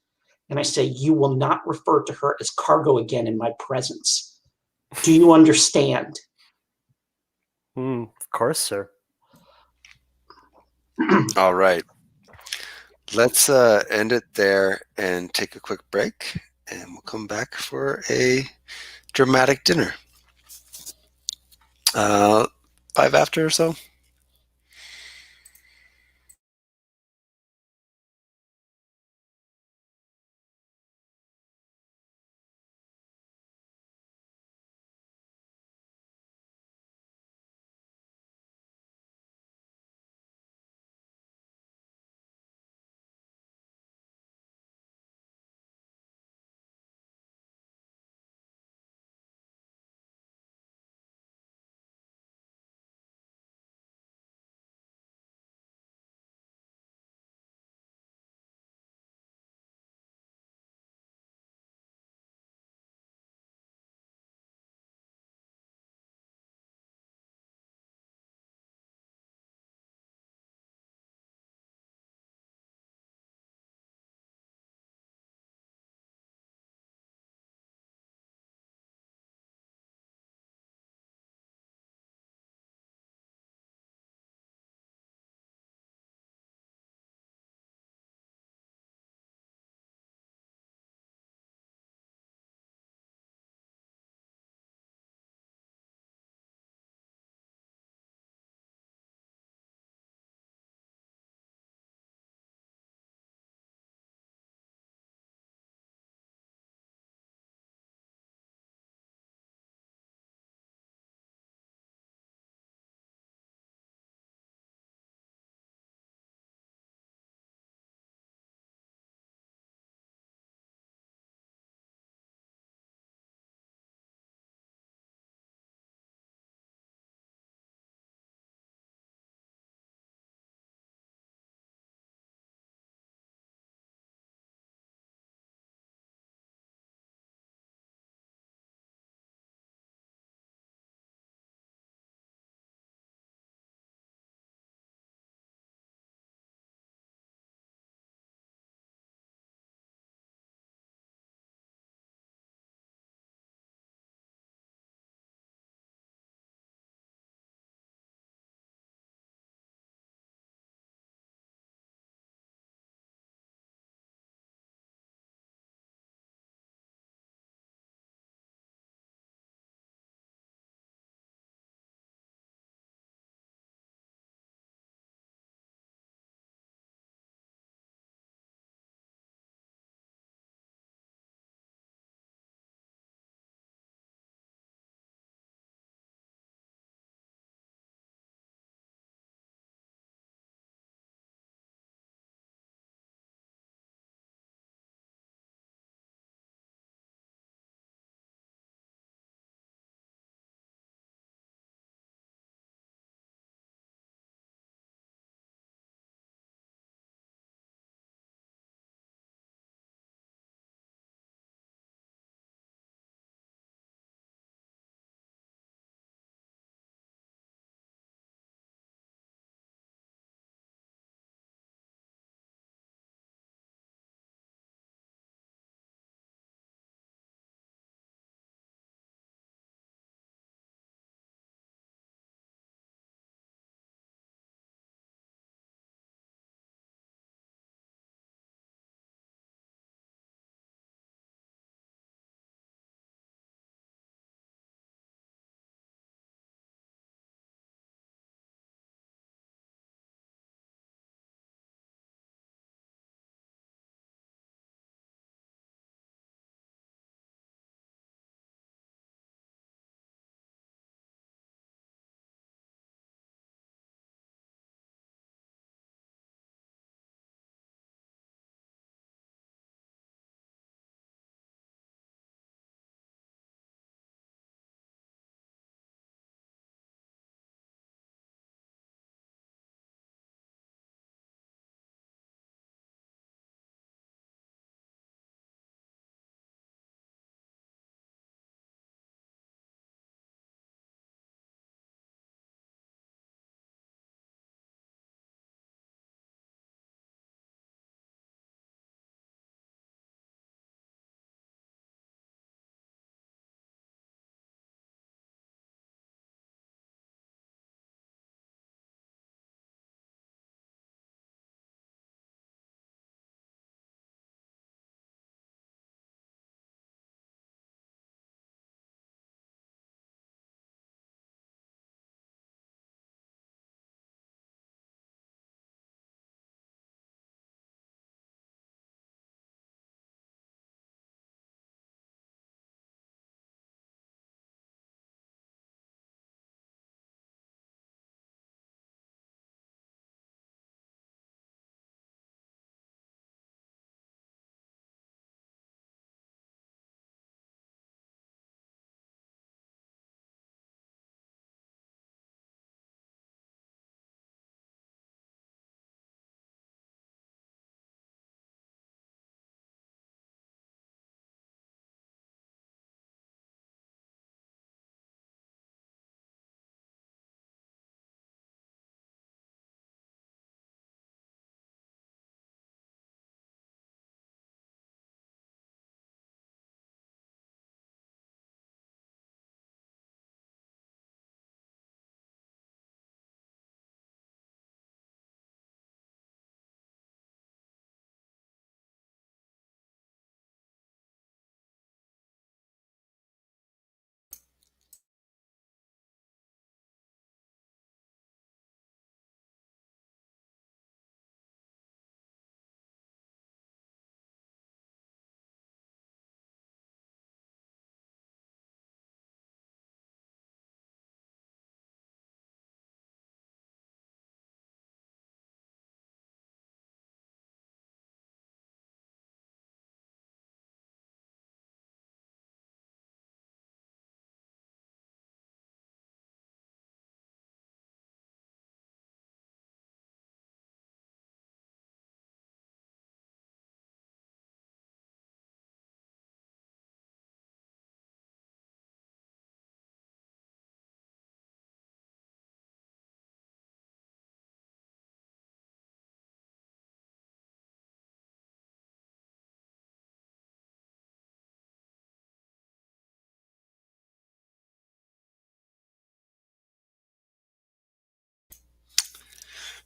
and I say, "You will not refer to her as cargo again in my presence. Do you understand?" Of course, sir. All right. Let's end it there and take a quick break, and we'll come back for a dramatic dinner. 5 after or so.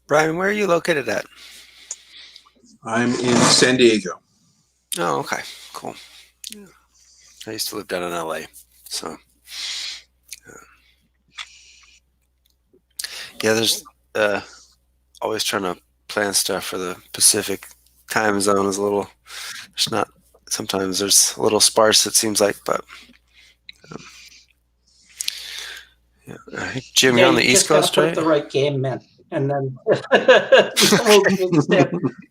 Brian, where are you located at? I'm in San Diego. Oh, okay, cool. Yeah. I used to live down in LA, so yeah. There's always trying to plan stuff for the Pacific time zone is a little. It's not. Sometimes there's a little sparse. It seems like, but yeah. Jim, you're on the you East just gotta Coast, put right? the right game, man, and then we'll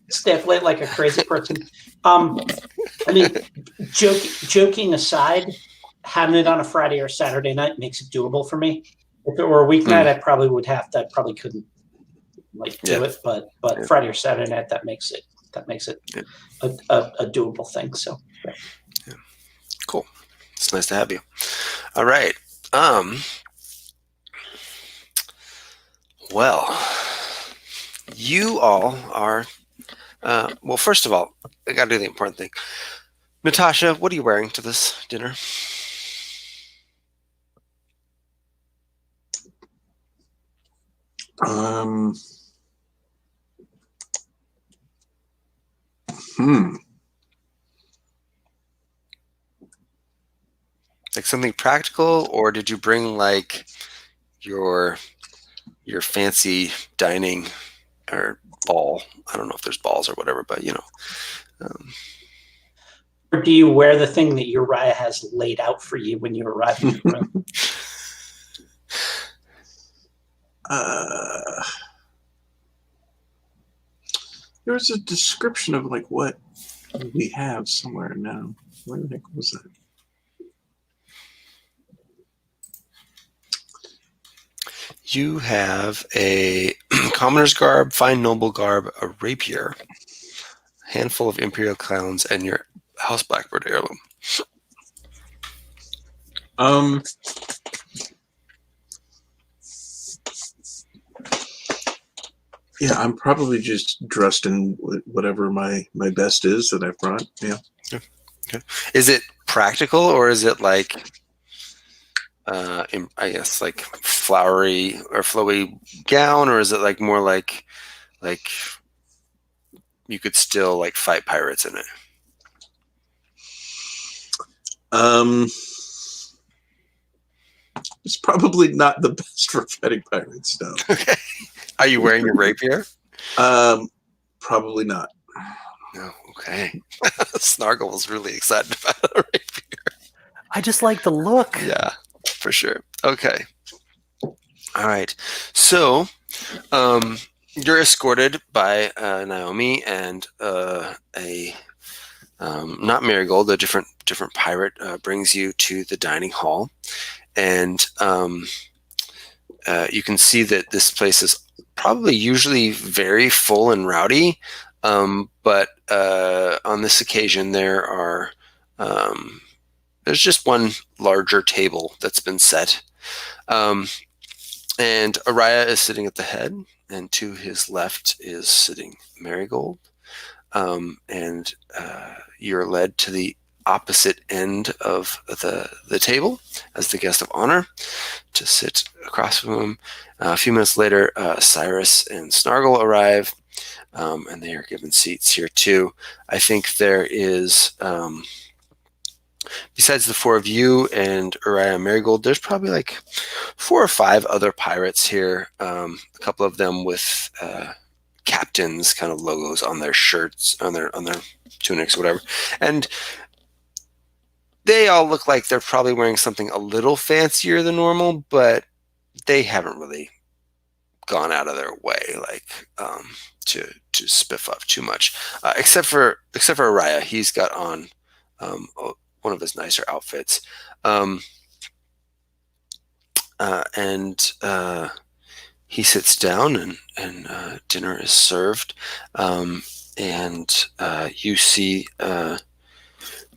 stay up late like a crazy person. I mean, joking aside, having it on a Friday or Saturday night makes it doable for me. If it were a weeknight, I probably would have to. I probably couldn't do it, but Friday or Saturday night that makes it a doable thing. So Cool. It's nice to have you. All right. Well, you all are. Well, first of all, I got to do the important thing. Natasha, what are you wearing to this dinner? Like something practical, or did you bring like your fancy dining or ball? I don't know if there's balls or whatever, but or do you wear the thing that Uriah has laid out for you when you arrive in your room? There's a description of like what we have somewhere now. Where the heck was that? You have a commoner's garb, fine noble garb, a rapier, a handful of imperial crowns, and your house Blackbird heirloom. Yeah, I'm probably just dressed in whatever my best is that I've brought. Yeah. Okay. Is it practical, or is it like, I guess, like flowery or flowy gown, or is it like more like you could still like fight pirates in it? It's probably not the best for fighting pirates, no. Okay. Are you wearing your rapier? Probably not. No. Okay. Snargle was really excited about the rapier. I just like the look. Yeah, for sure. Okay. All right. So, you're escorted by Naomi and not Marigold, a different pirate brings you to the dining hall, and you can see that this place is probably usually very full and rowdy, but on this occasion there's just one larger table that's been set, and Araya is sitting at the head, and to his left is sitting Marigold, and you're led to the opposite end of the table as the guest of honor to sit across from him. A few minutes later, Cyrus and Snargle arrive, and they are given seats here too. I think there is, besides the four of you and Uriah and Marigold, there's probably like 4 or 5 other pirates here. A couple of them with captains kind of logos on their shirts, on their tunics, or whatever, and they all look like they're probably wearing something a little fancier than normal, but they haven't really gone out of their way like to spiff up too much, except for Araya. He's got on one of his nicer outfits, and he sits down, and dinner is served, and you see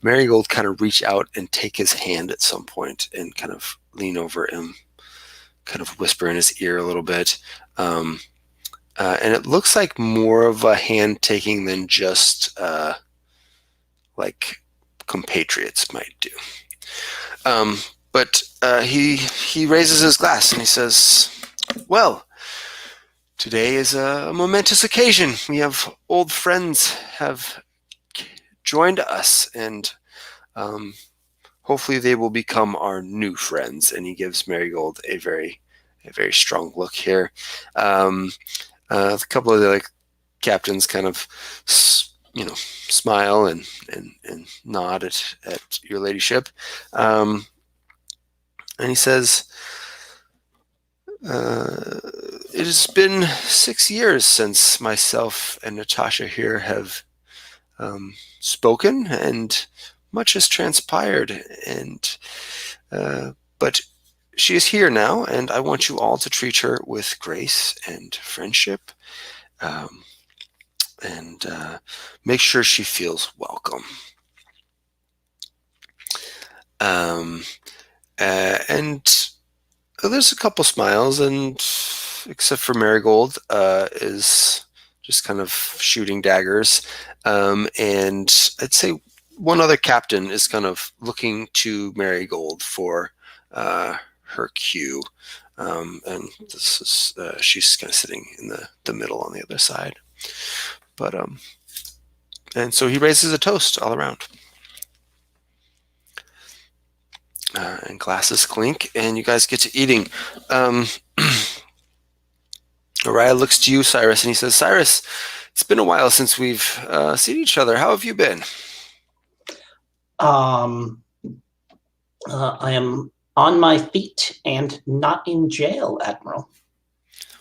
Marigold kind of reach out and take his hand at some point and kind of lean over him, kind of whisper in his ear a little bit. And it looks like more of a hand taking than just like compatriots might do. But he raises his glass and he says, "Well, Today is a momentous occasion. We have old friends have joined us, and hopefully they will become our new friends. And he gives Marigold a very strong look here. A couple of the captains kind of, smile and nod at your ladyship, and he says, "It has been 6 years since myself and Natasha here have spoken, and much has transpired. And but she is here now, and I want you all to treat her with grace and friendship, and make sure she feels welcome." And there's a couple smiles, and except for Marigold, is just kind of shooting daggers. And I'd say one other captain is kind of looking to Marigold for her cue. And this is she's kind of sitting in the middle on the other side. But and so he raises a toast all around. And glasses clink, and you guys get to eating. Araya looks to you, Cyrus, and he says, "Cyrus, it's been a while since we've seen each other. How have you been?" I am on my feet and not in jail, Admiral.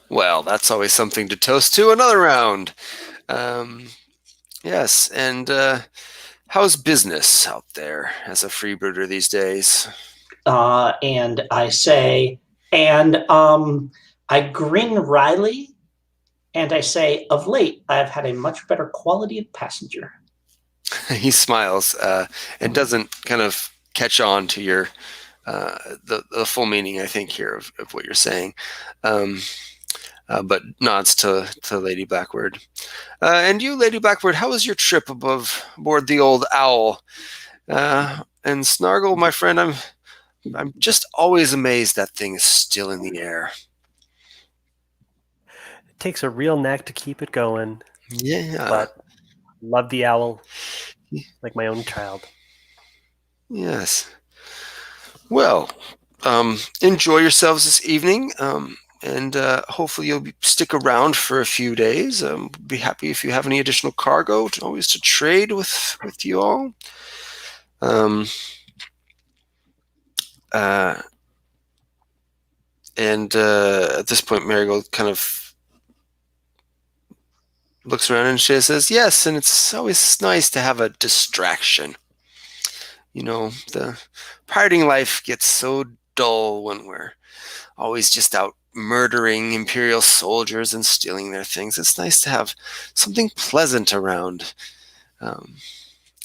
Well, that's always something to toast to. Another round. Yes, and how's business out there as a freebooter these days? And I say, and I grin wryly, and I say, of late, I've had a much better quality of passenger. He smiles and doesn't kind of catch on to your the full meaning, I think, here of what you're saying, but nods to Lady Blackbird. And you, Lady Blackbird, how was your trip aboard the old Owl? And Snargle, my friend, I'm just always amazed that thing is still in the air. It takes a real knack to keep it going. Yeah. But love the owl like my own child. Yes. Well, enjoy yourselves this evening, and hopefully you'll stick around for a few days. Be happy if you have any additional cargo always to trade with you all. And at this point, Marigold kind of looks around and she says, "Yes, and it's always nice to have a distraction. You know, the pirating life gets so dull when we're always just out murdering Imperial soldiers and stealing their things. It's nice to have something pleasant around."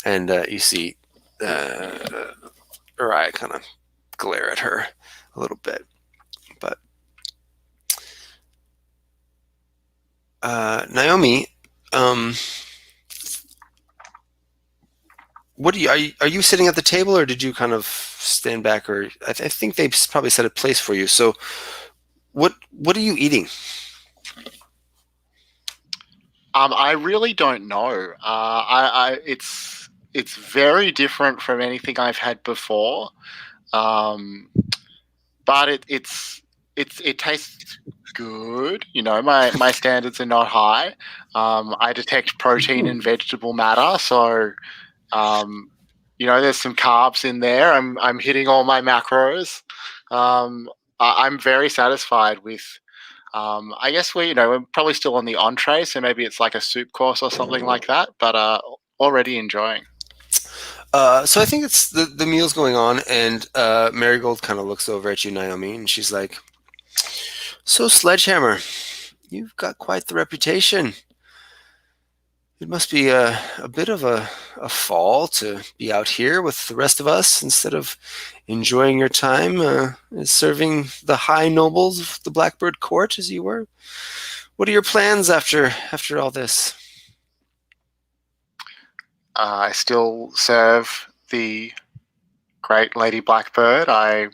And you see Uriah kind of glare at her a little bit. But Naomi, what are you sitting at the table, or did you kind of stand back? Or I think they probably set a place for you. So what are you eating? I really don't know. It's very different from anything I've had before, but it tastes good. You know, my standards are not high. I detect protein and vegetable matter, so you know, there's some carbs in there. I'm hitting all my macros. I'm very satisfied with. I guess we're probably still on the entree, so maybe it's like a soup course or something like that. But already enjoying. So I think it's the meal's going on, and Marigold kind of looks over at you, Naomi, and she's like, "So, Sledgehammer, you've got quite the reputation. It must be a bit of a fall to be out here with the rest of us instead of enjoying your time serving the high nobles of the Blackbird court as you were. What are your plans after all this?" I still serve the great Lady Blackbird. I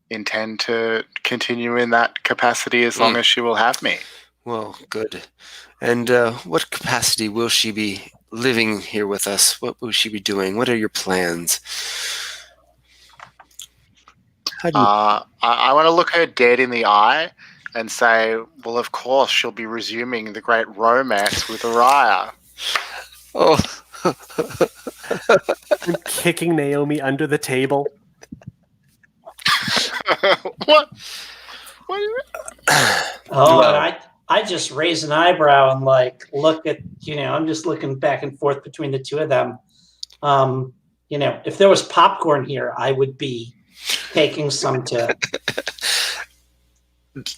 intend to continue in that capacity as long as she will have me. Well, good. And what capacity will she be living here with us? What will she be doing? What are your plans? How do you? I want to look her dead in the eye and say, well, of course, she'll be resuming the great romance with Araya. Oh, I'm kicking Naomi under the table. What? What do you Oh, Well. and I just raise an eyebrow and like look at, I'm just looking back and forth between the two of them. If there was popcorn here, I would be taking some to.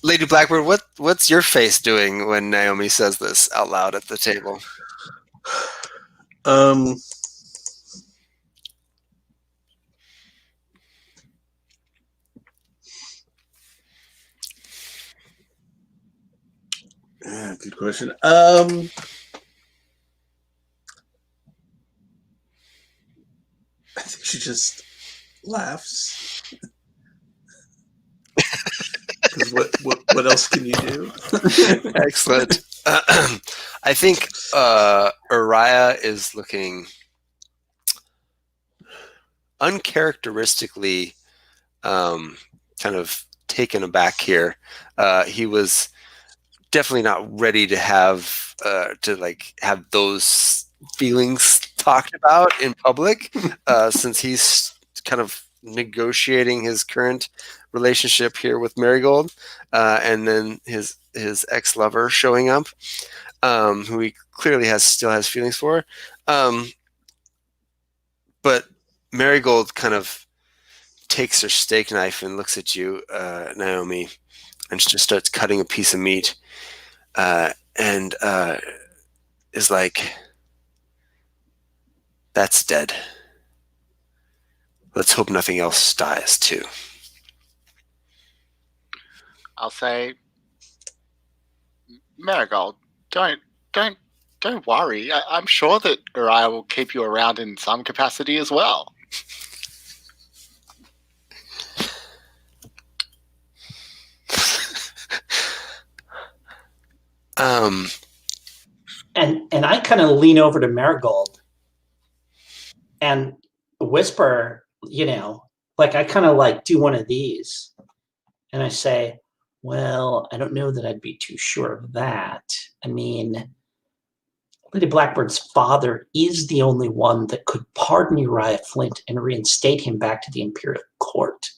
Lady Blackbird, what's your face doing when Naomi says this out loud at the table? Yeah, good question. I think she just laughs. Because what else can you do? Excellent. I think Araya is looking uncharacteristically kind of taken aback here. He was definitely not ready to have those feelings talked about in public, since he's kind of negotiating his current relationship here with Marigold, and then his ex-lover showing up, who he clearly still has feelings for. But Marigold kind of takes her steak knife and looks at you, Naomi, and she just starts cutting a piece of meat, and is like, "That's dead. Let's hope nothing else dies too." I'll say, Marigold, don't worry. I'm sure that Araya will keep you around in some capacity as well. And I kind of lean over to Marigold and whisper, like I kind of like do one of these. And I say, well, I don't know that I'd be too sure of that. I mean, Lady Blackbird's father is the only one that could pardon Uriah Flint and reinstate him back to the Imperial Court.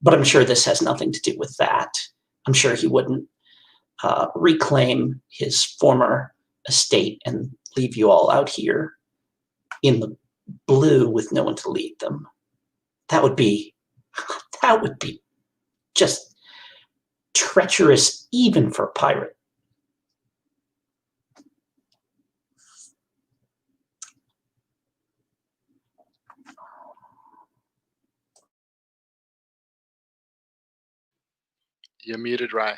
But I'm sure this has nothing to do with that. I'm sure he wouldn't reclaim his former estate and leave you all out here in the blue with no one to lead them. That would be just treacherous even for a pirate. You're muted, Ray.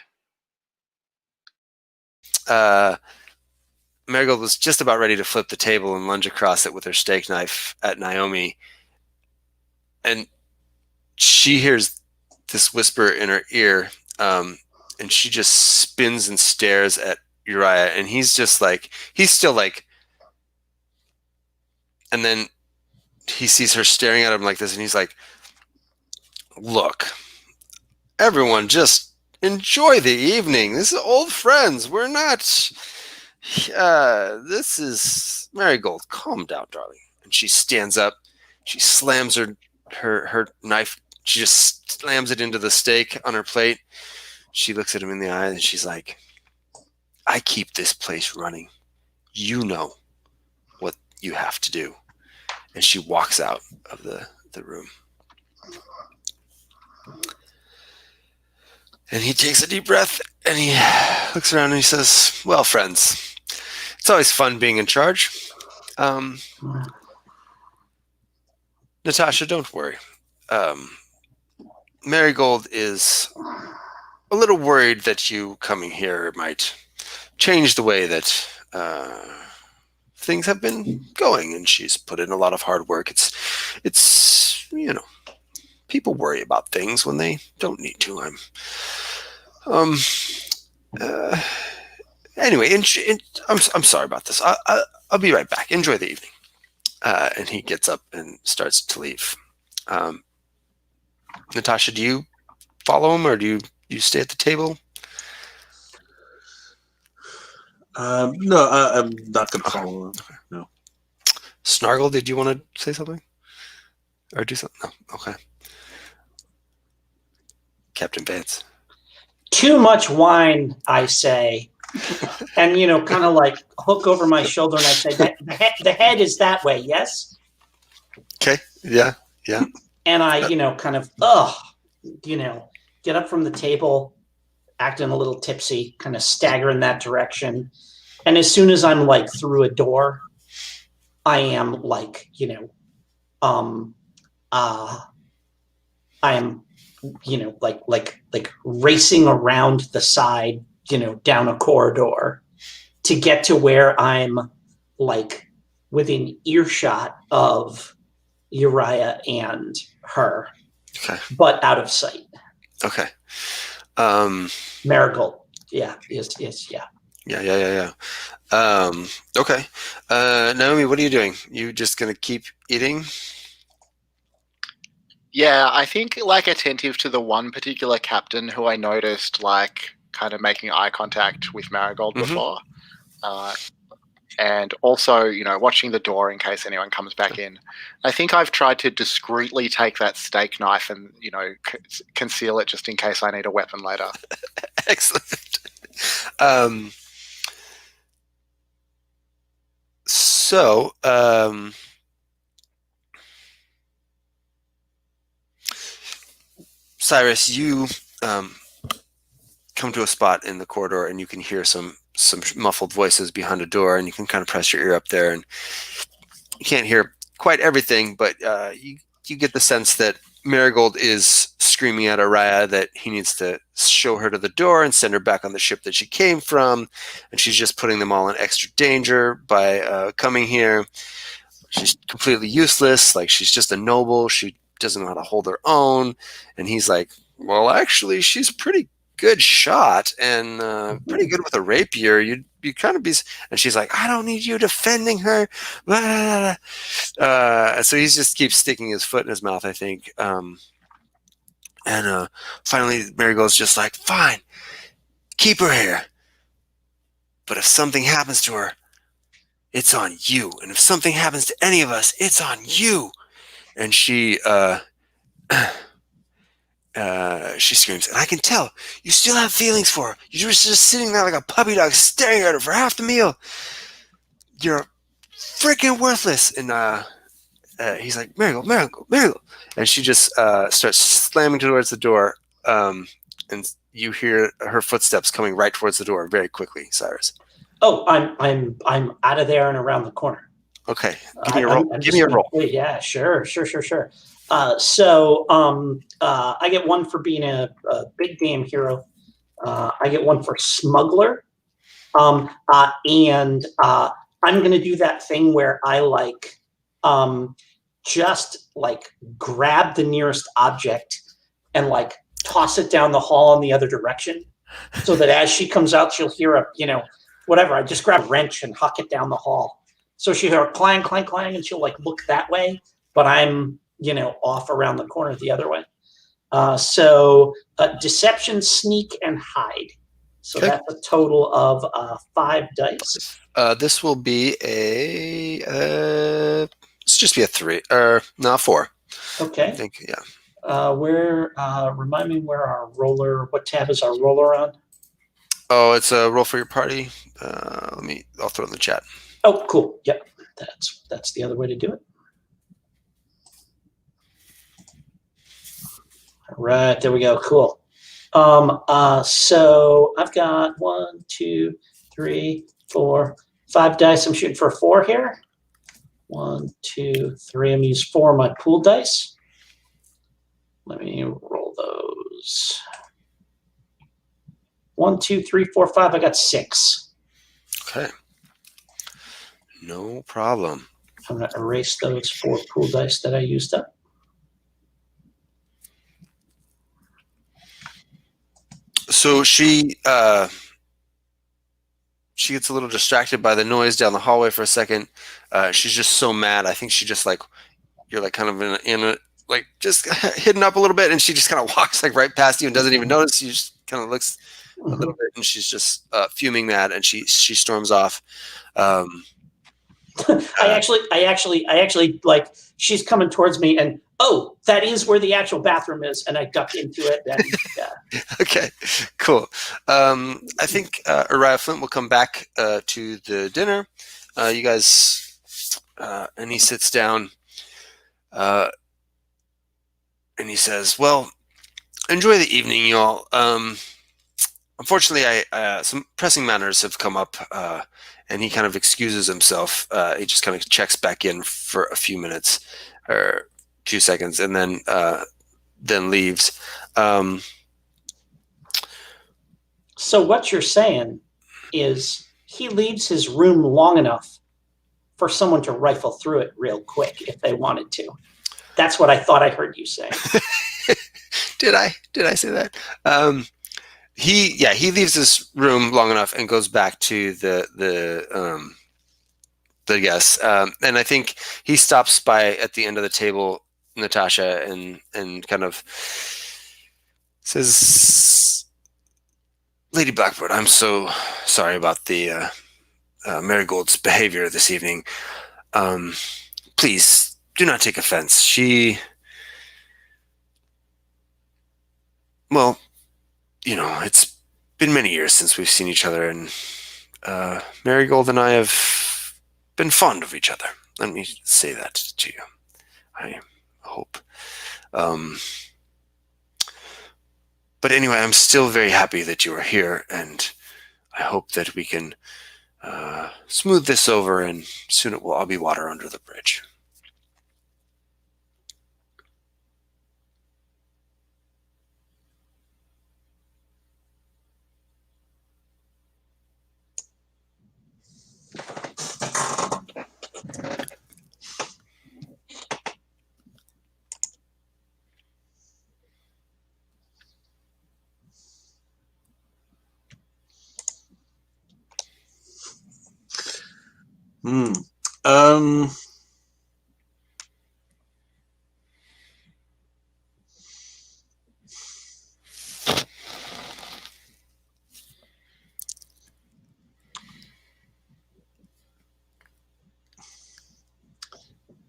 Marigold was just about ready to flip the table and lunge across it with her steak knife at Naomi, and she hears this whisper in her ear, and she just spins and stares at Uriah, and he's still like, and then he sees her staring at him like this, and he's like, "Look, everyone, just enjoy the evening. This is old friends. We're not. This is Marigold. Calm down, darling." And she stands up. She slams her knife. She just slams it into the steak on her plate. She looks at him in the eye and she's like, "I keep this place running. You know what you have to do." And she walks out of the room. And he takes a deep breath and he looks around and he says, "Well, friends, it's always fun being in charge. Natasha, don't worry. Marigold is a little worried that you coming here might change the way that things have been going, and she's put in a lot of hard work. It's people worry about things when they don't need to. Anyway, I'm sorry about this. I'll be right back. Enjoy the evening. And he gets up and starts to leave. Natasha, do you follow him or do you stay at the table? No, I'm not going to follow him. No. Snargle, did you want to say something? Or do something? No. Okay. Captain Vance. Too much wine, I say. And, kind of like hook over my shoulder and I say, the head is that way, yes? Okay. Yeah. And I, kind of, get up from the table, acting a little tipsy, kind of stagger in that direction. And as soon as I'm like through a door, I am like, I am, like racing around the side, down a corridor to get to where I'm like within earshot of Uriah and her, Okay. but out of sight. Okay. Marigold. Yeah. Yeah. Yeah. Okay. Naomi, what are you doing? You just gonna keep eating? Yeah, I think like attentive to the one particular captain who I noticed like kind of making eye contact with Marigold before. And also, watching the door in case anyone comes back in. I think I've tried to discreetly take that steak knife and, conceal it just in case I need a weapon later. Excellent. So, Cyrus, you come to a spot in the corridor and you can hear some muffled voices behind a door, and you can kind of press your ear up there, and you can't hear quite everything, but you get the sense that Marigold is screaming at Araya that he needs to show her to the door and send her back on the ship that she came from, and she's just putting them all in extra danger by coming here. She's completely useless, like she's just a noble, she doesn't know how to hold her own. And he's like, well, actually, she's pretty good shot and pretty good with a rapier. You kind of be. And she's like, I don't need you defending her. So he just keeps sticking his foot in his mouth, I think. And finally, Marigold's just like, fine, keep her here. But if something happens to her, it's on you. And if something happens to any of us, it's on you. And she screams, and I can tell you still have feelings for her. You're just sitting there like a puppy dog staring at her for half the meal. You're freaking worthless. And he's like, Marigold. And she just starts slamming towards the door. And you hear her footsteps coming right towards the door very quickly, Cyrus. Oh, I'm out of there and around the corner. Okay, give me a roll. Give me a roll. Yeah, sure. So I get one for being a big damn hero. I get one for smuggler. And I'm going to do that thing where I just grab the nearest object and toss it down the hall in the other direction, so that as she comes out, she'll hear whatever. I just grab a wrench and huck it down the hall. So she'll hear a clang, clang, clang, and she'll look that way, but I'm, off around the corner the other way. So deception, sneak, and hide. So that's a total of 5 dice. This will be let's just be a 3, no, 4. Okay. I think, yeah. Remind me what tab is our roller on? Oh, it's a roll for your party. I'll throw it in the chat. Oh, cool. Yep. That's the other way to do it. All right, there we go. Cool. So I've got 1, 2, 3, 4, 5 dice. I'm shooting for a 4 here. 1, 2, 3. I'm gonna use 4 of my pool dice. Let me roll those. 1, 2, 3, 4, 5. I got 6. Okay. No problem. I'm going to erase those 4 pool dice that I used up. So she she gets a little distracted by the noise down the hallway for a second. She's just so mad. I think she just like, you're like kind of in a like just hidden up a little bit, and she just kind of walks like right past you and doesn't even notice. You just kind of looks a little bit, and she's just fuming mad, and she storms off. I actually like, she's coming towards me, and oh, that is where the actual bathroom is, and I duck into it. And Okay, cool. I think Uriah Flint will come back to the dinner. You guys, and he sits down, and he says, "Well, enjoy the evening, y'all. Unfortunately, some pressing matters have come up." And he kind of excuses himself. He just kind of checks back in for a few minutes or a few seconds, and then leaves. so what you're saying is he leaves his room long enough for someone to rifle through it real quick if they wanted to. That's what I thought I heard you say. Did I say that? He leaves his room long enough and goes back to the guests. And I think he stops by at the end of the table, Natasha, and kind of says, "Lady Blackbird, I'm so sorry about the Marigold's behavior this evening. Please do not take offense. Well, it's been many years since we've seen each other, and Marigold and I have been fond of each other. Let me say that to you. I hope. But anyway, I'm still very happy that you are here, and I hope that we can smooth this over, and soon it will all be water under the bridge."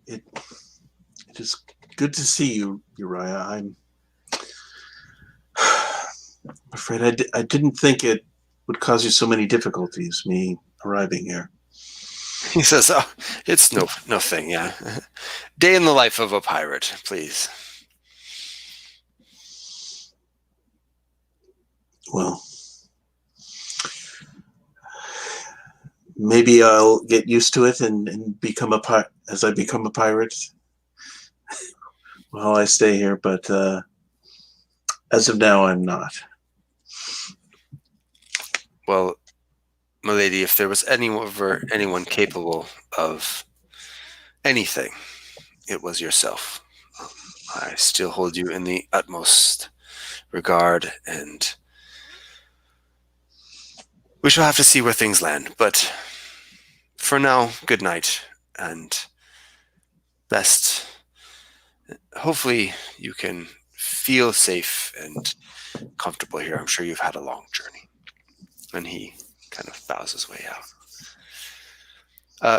It is good to see you, Uriah. I'm afraid I didn't think it would cause you so many difficulties, me arriving here. He says, "Oh, it's no thing, yeah. Day in the life of a pirate, please." Well, maybe I'll get used to it and become as I become a pirate while I stay here, but as of now, I'm not. Well, my lady, if there was anyone capable of anything, it was yourself. I still hold you in the utmost regard, and we shall have to see where things land. But for now, good night, and best. Hopefully you can feel safe and comfortable here. I'm sure you've had a long journey. And he kind of bows his way out.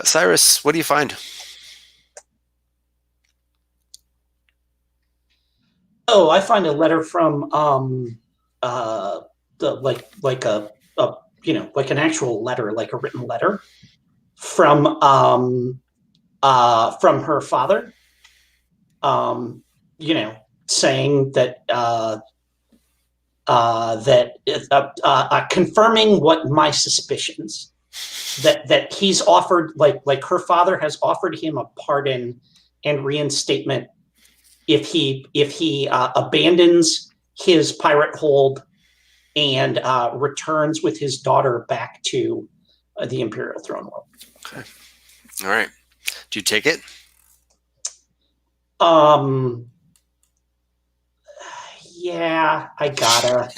Cyrus, what do you find? Oh, I find a letter from like an actual letter, like a written letter from her father. Saying that confirming what my suspicions, that he's offered, like her father has offered him a pardon and reinstatement if he abandons his pirate hold and returns with his daughter back to the Imperial throne world. Okay. All right. Do you take it? yeah, I gotta.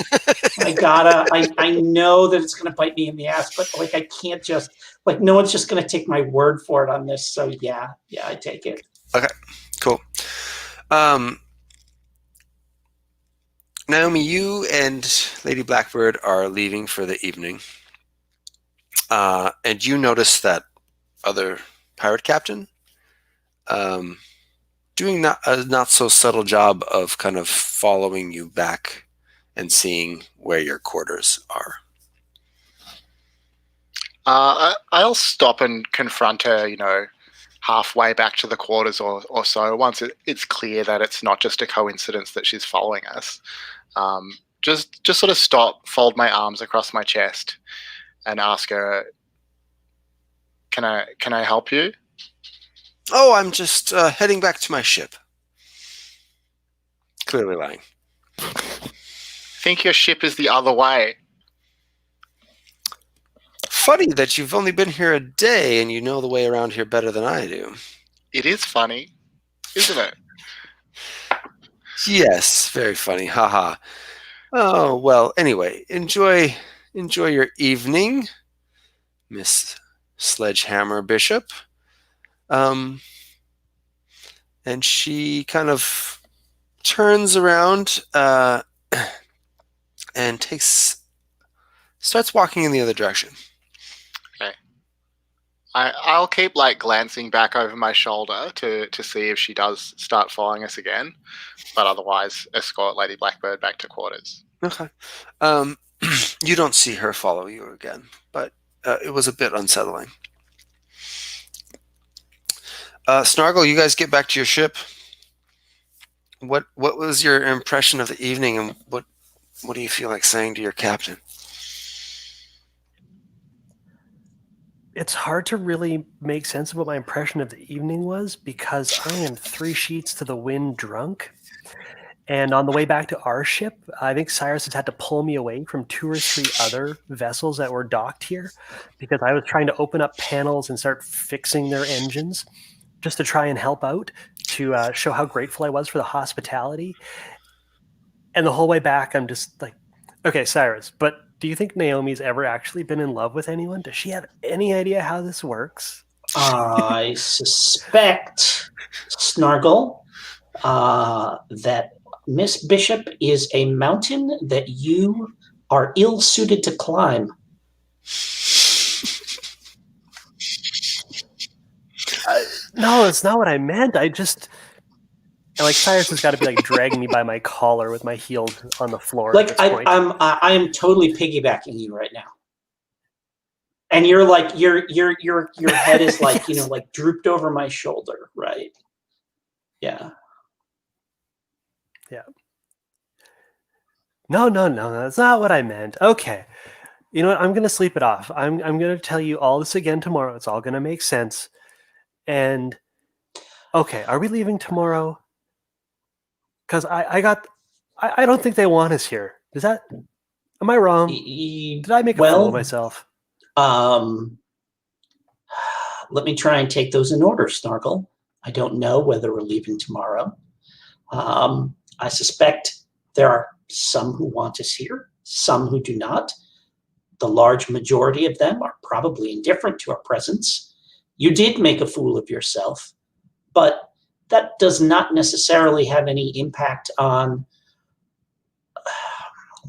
I know that it's gonna bite me in the ass, but like I can't just like no one's just gonna take my word for it on this. So yeah, I take it. Okay, cool. Naomi, you and Lady Blackbird are leaving for the evening, and you notice that other pirate captain doing a not so subtle job of kind of following you back and seeing where your quarters are. I'll stop and confront her, halfway back to the quarters or so, once it's clear that it's not just a coincidence that she's following us. Just sort of stop, fold my arms across my chest, and ask her, "Can I help you?" Oh, I'm just heading back to my ship. Clearly lying. Think your ship is the other way. Funny that you've only been here a day and you know the way around here better than I do. It is funny, isn't it? Yes, very funny. Haha. Oh, well, anyway, enjoy your evening, Miss Sledgehammer Bishop. And she kind of turns around and starts walking in the other direction. Okay. I'll keep glancing back over my shoulder to see if she does start following us again, but otherwise escort Lady Blackbird back to quarters. Okay. You don't see her follow you again, but it was a bit unsettling. Snargle, you guys get back to your ship. What was your impression of the evening, and what do you feel like saying to your captain? It's hard to really make sense of what my impression of the evening was because I am 3 sheets to the wind drunk. And on the way back to our ship, I think Cyrus has had to pull me away from 2 or 3 other vessels that were docked here because I was trying to open up panels and start fixing their engines just to try and help out, to show how grateful I was for the hospitality. And the whole way back, I'm just like, okay, Cyrus, but do you think Naomi's ever actually been in love with anyone? Does she have any idea how this works? I suspect, Snargle, that Miss Bishop is a mountain that you are ill-suited to climb. No, that's not what I meant. Cyrus has got to be dragging me by my collar with my heel on the floor. I am totally piggybacking you right now, and you're your head is drooped over my shoulder, right? Yeah. Yeah. No, that's not what I meant. Okay. You know what? I'm going to sleep it off. I'm going to tell you all this again tomorrow. It's all going to make sense. And okay, are we leaving tomorrow? Because I don't think they want us here. Am I wrong? Did I make a fool of myself? Let me try and take those in order, Snargle. I don't know whether we're leaving tomorrow. I suspect there are some who want us here, some who do not. The large majority of them are probably indifferent to our presence. You did make a fool of yourself, but that does not necessarily have any impact on...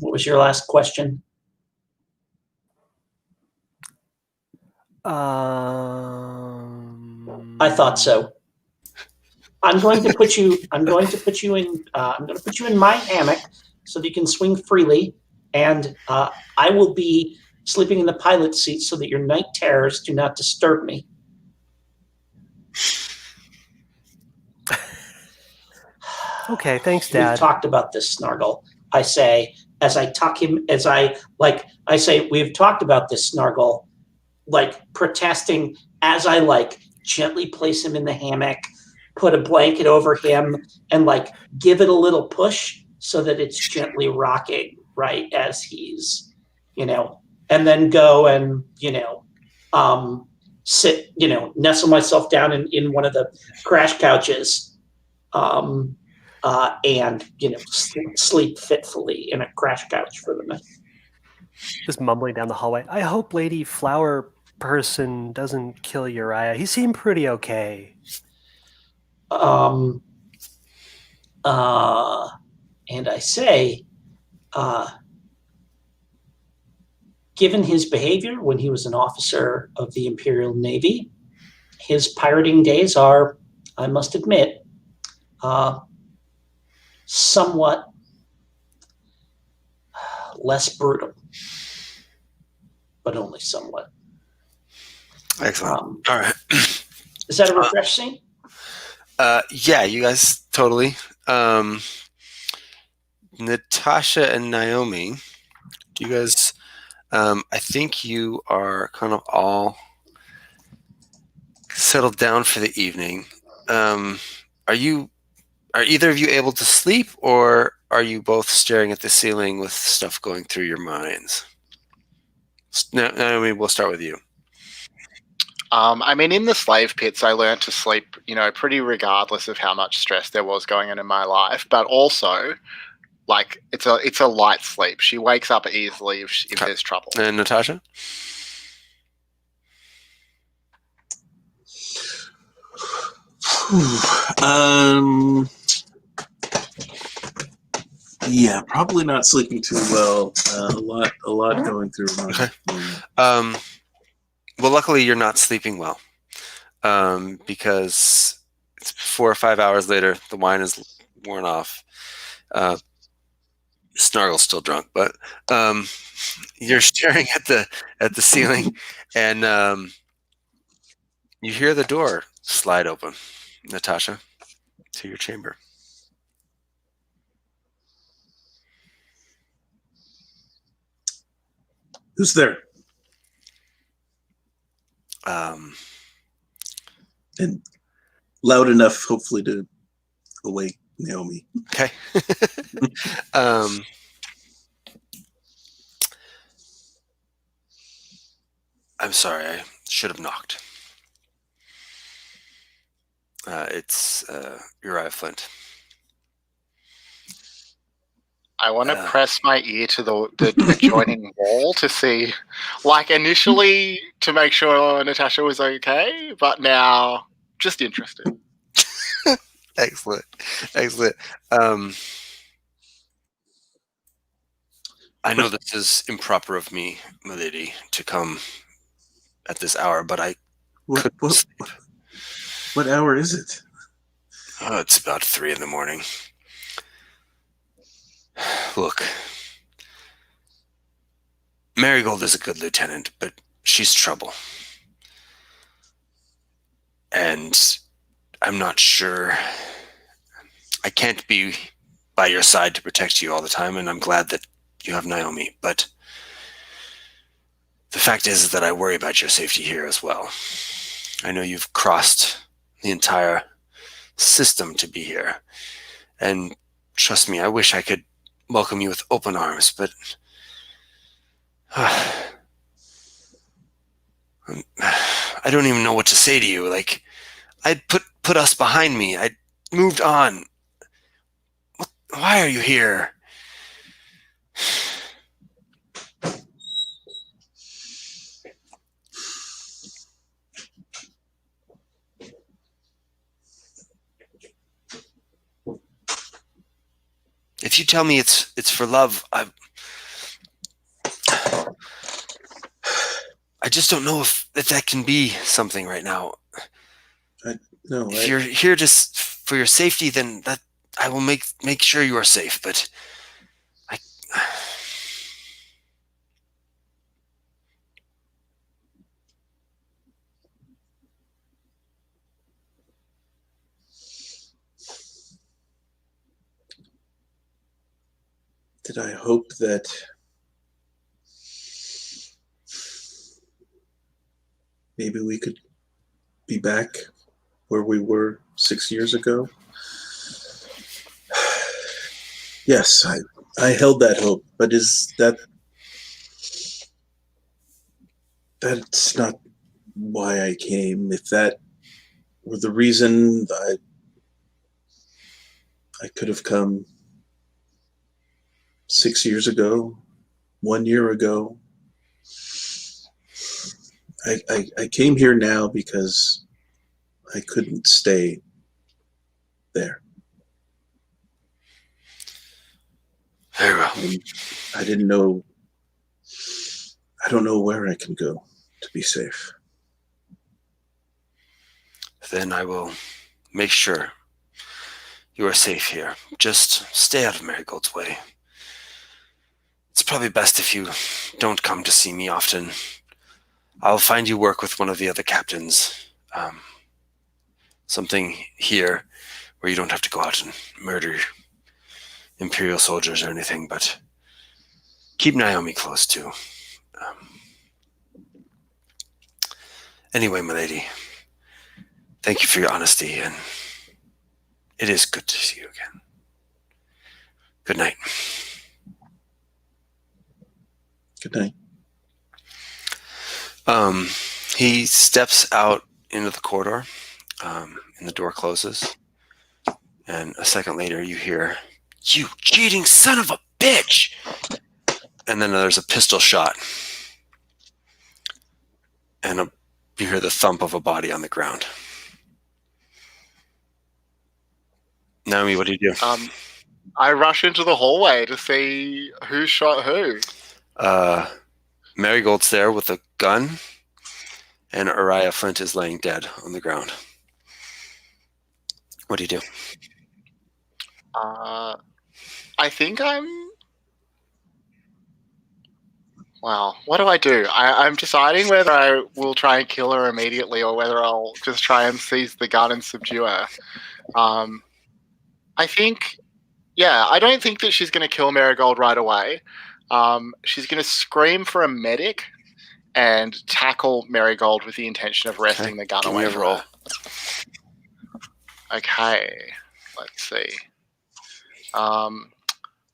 What was your last question? I thought so. I'm going to put you in my hammock so that you can swing freely, and I will be sleeping in the pilot's seat so that your night terrors do not disturb me. Okay, thanks, Dad. We've talked about this, Snargle. I say, we've talked about this, Snargle, protesting as I gently place him in the hammock, put a blanket over him, and give it a little push so that it's gently rocking, right, as he's, and then go and, sit, nestle myself down in one of the crash couches. and sleep fitfully in a crash couch for the night. Just mumbling down the hallway. I hope Lady Flower Person doesn't kill Uriah. He seemed pretty okay. And I say, given his behavior when he was an officer of the Imperial Navy, his pirating days are, I must admit, somewhat less brutal, but only somewhat. Excellent. All right. Is that a refresh scene? Yeah, you guys totally. Natasha and Naomi, do you guys? I think you are kind of all settled down for the evening. Are either of you able to sleep, or are you both staring at the ceiling with stuff going through your minds? Naomi, we'll start with you. I mean, in the slave pits, I learned to sleep, pretty regardless of how much stress there was going on in my life. But also, like, it's a light sleep. She wakes up easily if there's trouble. And Natasha? Yeah, probably not sleeping too well. A lot going through my mind. Well, luckily you're not sleeping well, because it's 4 or 5 hours later. The wine is worn off. Snargle's still drunk, but you're staring at the ceiling, and you hear the door slide open, Natasha, to your chamber. Who's there? And loud enough, hopefully, to awake Naomi. Okay. I'm sorry, I should have knocked. It's Uriah Flint. I want to press my ear to the adjoining wall to see, like, initially to make sure Natasha was okay, but now just interested. Excellent. I know this is improper of me, milady, to come at this hour, but I couldn't sleep. What hour is it? Oh, it's about 3 a.m. Look, Marigold is a good lieutenant, but she's trouble. And I'm not sure. I can't be by your side to protect you all the time, and I'm glad that you have Naomi, but the fact is that I worry about your safety here as well. I know you've crossed the entire system to be here, and trust me, I wish I could welcome you with open arms, but I don't even know what to say to you. Like, I'd put us behind me. I'd moved on. Why are you here? If you tell me it's for love, I just don't know if that can be something right now. If you're here just for your safety, then that I will make sure you are safe. But did I hope that maybe we could be back where we were 6 years ago? Yes, I held that hope, but that's not why I came. If that were the reason, I could have come 6 years ago, 1 year ago. I came here now because I couldn't stay there. Very well. And I don't know where I can go to be safe. Then I will make sure you are safe here. Just stay out of Marigold's way. It's probably best if you don't come to see me often. I'll find you work with one of the other captains. Something here where you don't have to go out and murder Imperial soldiers or anything, but keep Naomi close too. Anyway, my lady, thank you for your honesty, and it is good to see you again. Good night. Good night. He steps out into the corridor, and the door closes. And a second later, you hear, "You cheating son of a bitch!" And then there's a pistol shot. And you hear the thump of a body on the ground. Naomi, what do you do? I rush into the hallway to see who shot who. Marigold's there with a gun, and Uriah Flint is laying dead on the ground. What do you do? I think Wow, what do I do? I'm deciding whether I will try and kill her immediately or whether I'll just try and seize the gun and subdue her. I think, I don't think that she's going to kill Marigold right away. She's going to scream for a medic and tackle Marigold with the intention of wresting the gun Give away me a from roll. her. Okay, let's see.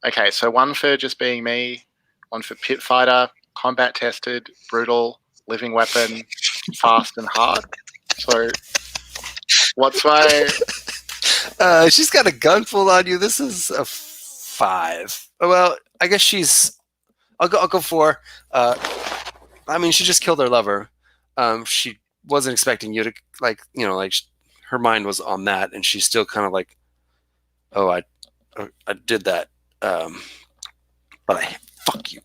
Okay, so one for just being me, one for pit fighter, combat tested, brutal, living weapon, fast and hard. So what's my... She's got a gun pulled on you. This is a 5. Well, I guess I'll go 4. I mean, she just killed her lover. She wasn't expecting you to, her mind was on that, and she's still kind of like, oh, I did that. But fuck you.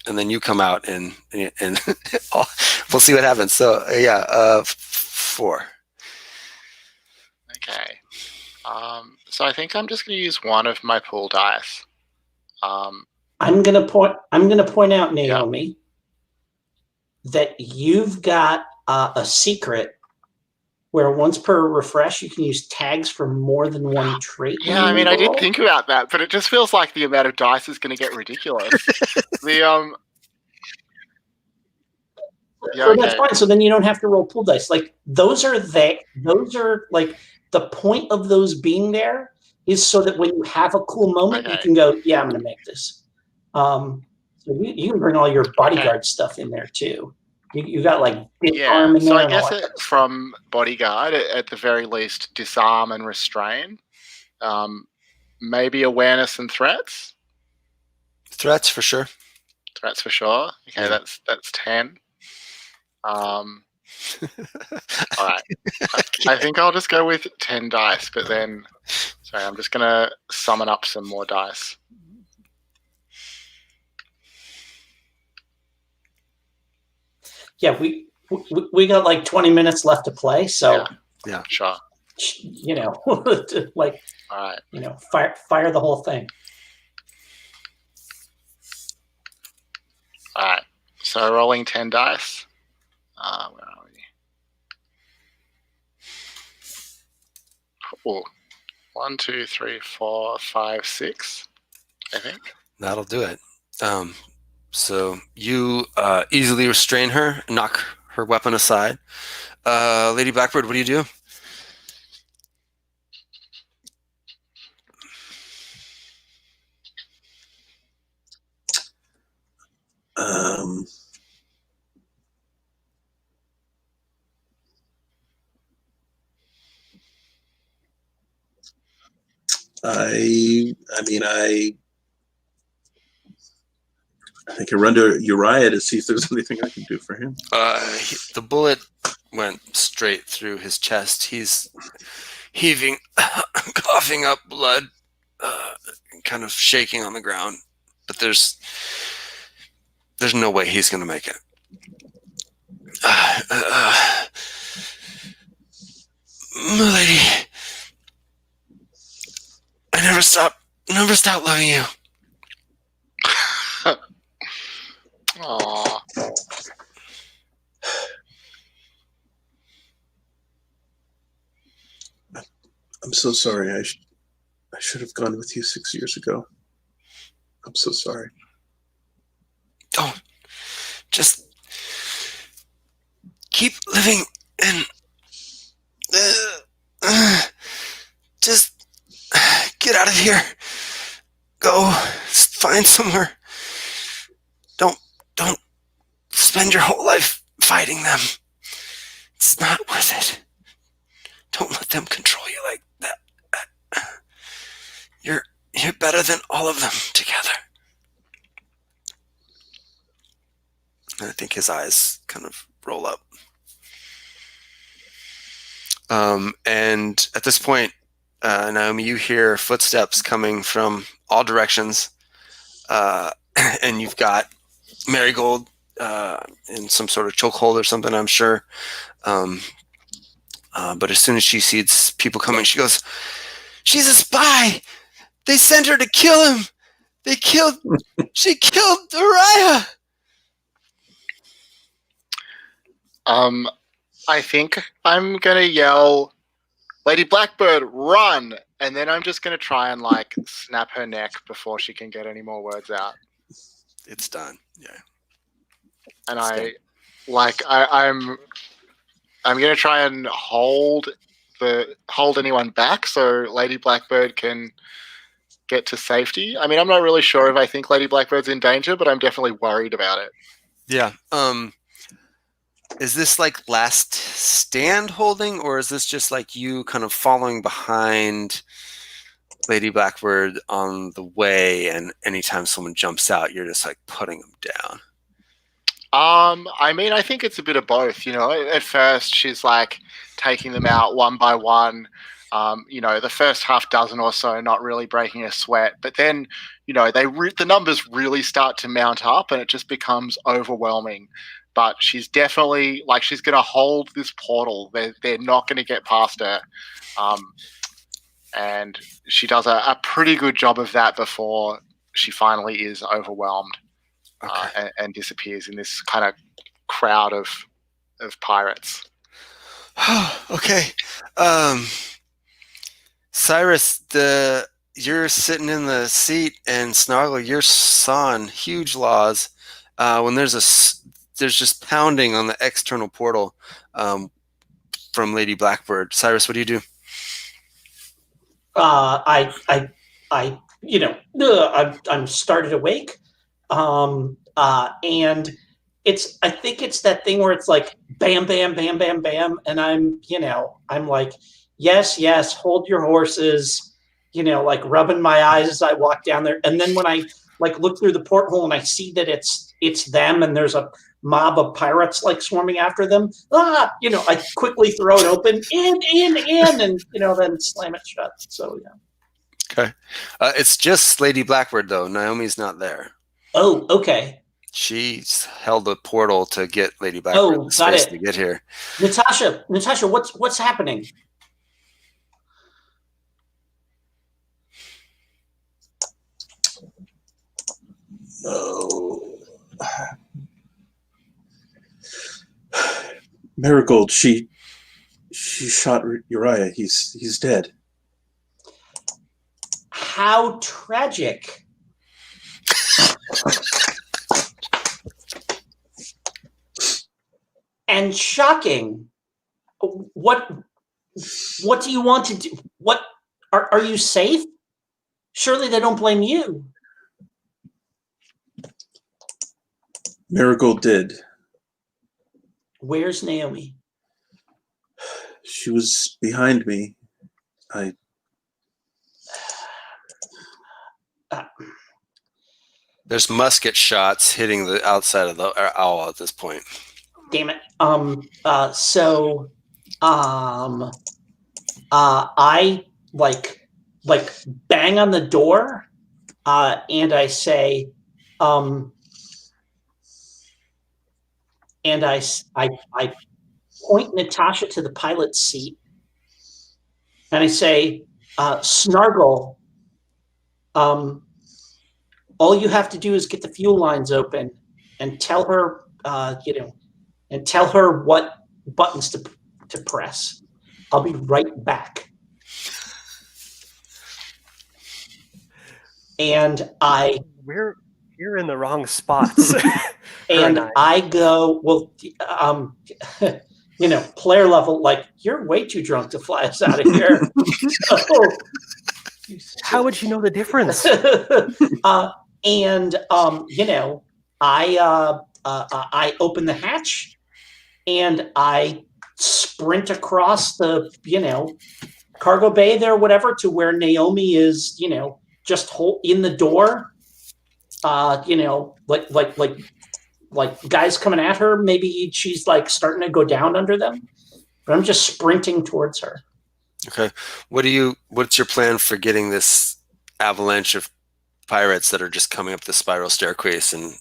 And then you come out and we'll see what happens. So 4. Okay. So I think I'm just going to use one of my pool dice. I'm gonna point out, Naomi, that you've got a secret where once per refresh you can use tags for more than one trait. Yeah, I mean, I did think about that, but it just feels like the amount of dice is going to get ridiculous. So that's fine. So then you don't have to roll pool dice. Like those are like the point of those being there is so that when you have a cool moment, you can go, yeah, I'm going to make this. So you can bring all your bodyguard stuff in there too. You got like disarm in there. So I guess from bodyguard, at the very least, disarm and restrain. Maybe awareness and threats. Threats for sure. Threats for sure. Okay, yeah. That's 10. All right. I think I'll just go with 10 dice, but then, sorry, I'm just gonna summon up some more dice. Yeah, we got like 20 minutes left to play, so yeah, sure. You know, like, all right, you know, fire the whole thing. All right, so rolling 10 dice. Where are we? Oh, 1, 2, 3, 4, 5, 6. I think that'll do it. So you easily restrain her, knock her weapon aside. Lady Blackbird, what do you do? I think I run to Uriah to see if there's anything I can do for him. The bullet went straight through his chest. He's heaving, coughing up blood, kind of shaking on the ground. But there's no way he's going to make it. Milady, I never stop loving you. Aww. I'm so sorry. I should have gone with you 6 years ago. I'm so sorry. Don't. Just keep living and just get out of here. Go find somewhere. Don't spend your whole life fighting them. It's not worth it. Don't let them control you like that. You're better than all of them together. And I think his eyes kind of roll up. And at this point, Naomi, you hear footsteps coming from all directions. And you've got Marigold in some sort of chokehold or something, I'm sure. But as soon as she sees people coming, she goes, "She's a spy! They sent her to kill him! She killed Uriah!" I think I'm gonna yell, "Lady Blackbird, run!" And then I'm just gonna try and like snap her neck before she can get any more words out. It's done. Yeah. And It's I'm gonna try and hold anyone back so Lady Blackbird can get to safety. I mean, I'm not really sure if I think Lady Blackbird's in danger, but I'm definitely worried about it. Yeah. Is this like last stand holding, or is this just like you kind of following behind Lady Blackbird on the way, and anytime someone jumps out, you're just like putting them down? I mean, I think it's a bit of both. You know, at first she's like taking them out one by one. You know, the first half dozen or so, not really breaking a sweat, but then, you know, the numbers really start to mount up, and it just becomes overwhelming. But she's definitely like she's going to hold this portal. They're not going to get past her, and she does a pretty good job of that before she finally is overwhelmed. Okay. And disappears in this kind of crowd of pirates. Okay. Cyrus, you're sitting in the seat, and Snargle, you're sawing huge laws. When there's just pounding on the external portal from Lady Blackbird. Cyrus, what do you do? I'm started awake. And I think it's that thing where it's like bam, bam, bam, bam, bam. And I'm like, yes, hold your horses, like rubbing my eyes as I walk down there. And then when I like look through the porthole and I see that it's them and there's a mob of pirates like swarming after them, I quickly throw it open in, and, then slam it shut. So, yeah. Okay. It's just Lady Blackbird, though. Naomi's not there. Oh, okay. She's held the portal to get Lady Blackbird the space to get here. Natasha, what's happening? Oh. Marigold, she shot Uriah. He's dead. How tragic. And shocking. What do you want to do? What are you safe? Surely they don't blame you. Marigold did. Where's Naomi? She was behind me. There's musket shots hitting the outside of the owl at this point. Damn it. I like bang on the door, and I say, and I point Natasha to the pilot's seat, and I say, Snargle, all you have to do is get the fuel lines open and tell her, and tell her what buttons to press. I'll be right back. And you're in the wrong spots. and I go, well, player level, like, you're way too drunk to fly us out of here. How would you know the difference? I open the hatch and I sprint across the, cargo bay there, whatever, to where Naomi is, just in the door, like guys coming at her. Maybe she's like starting to go down under them, but I'm just sprinting towards her. Okay. What's your plan for getting this avalanche of pirates that are just coming up the spiral staircase and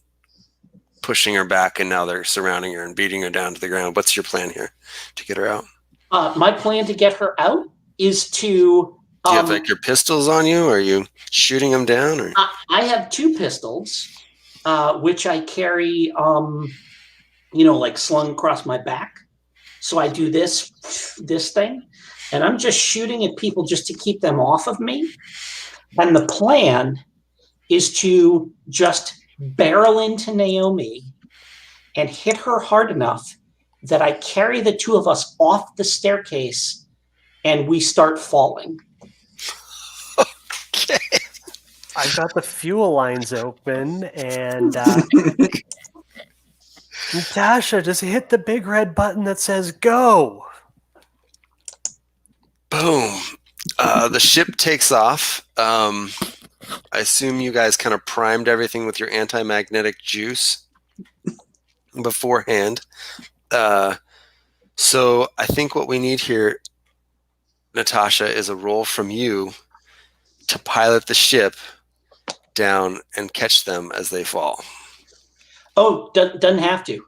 pushing her back, and now they're surrounding her and beating her down to the ground? What's your plan here to get her out? My plan to get her out is to... Do you have like your pistols on you? Or are you shooting them down? Or? I have 2 pistols, which I carry, like slung across my back. So I do this thing, and I'm just shooting at people just to keep them off of me. And the plan is to just barrel into Naomi and hit her hard enough that I carry the 2 of us off the staircase and we start falling. Okay. I've got the fuel lines open, and Natasha, just hit the big red button that says go. Boom. The ship takes off. I assume you guys kind of primed everything with your anti-magnetic juice beforehand. So I think what we need here, Natasha, is a roll from you to pilot the ship down and catch them as they fall. Oh, doesn't have to.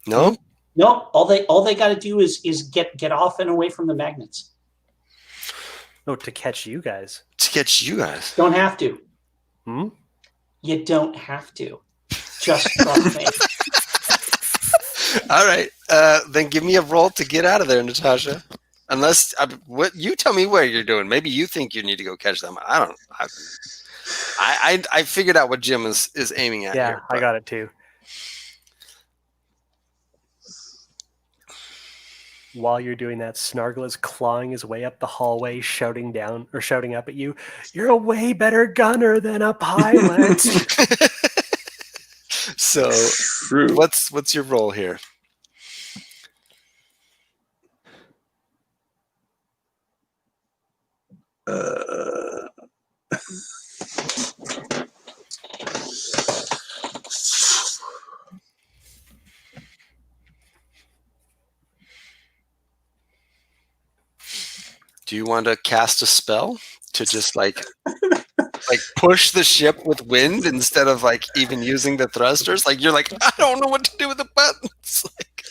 No? No, all they got to do is get off and away from the magnets. No, to catch you guys. To catch you guys. Don't have to. Hmm? You don't have to. Just trust me. All right. Then give me a roll to get out of there, Natasha. Unless, what you tell me where you're doing. Maybe you think you need to go catch them. I don't. I figured out what Jim is aiming at. Yeah, here, I got it too. While you're doing that, Snargle is clawing his way up the hallway, shouting up at you, "You're a way better gunner than a pilot." So, True. what's your role here? Do you want to cast a spell to just like push the ship with wind instead of like even using the thrusters? Like you're like, I don't know what to do with the buttons. Like,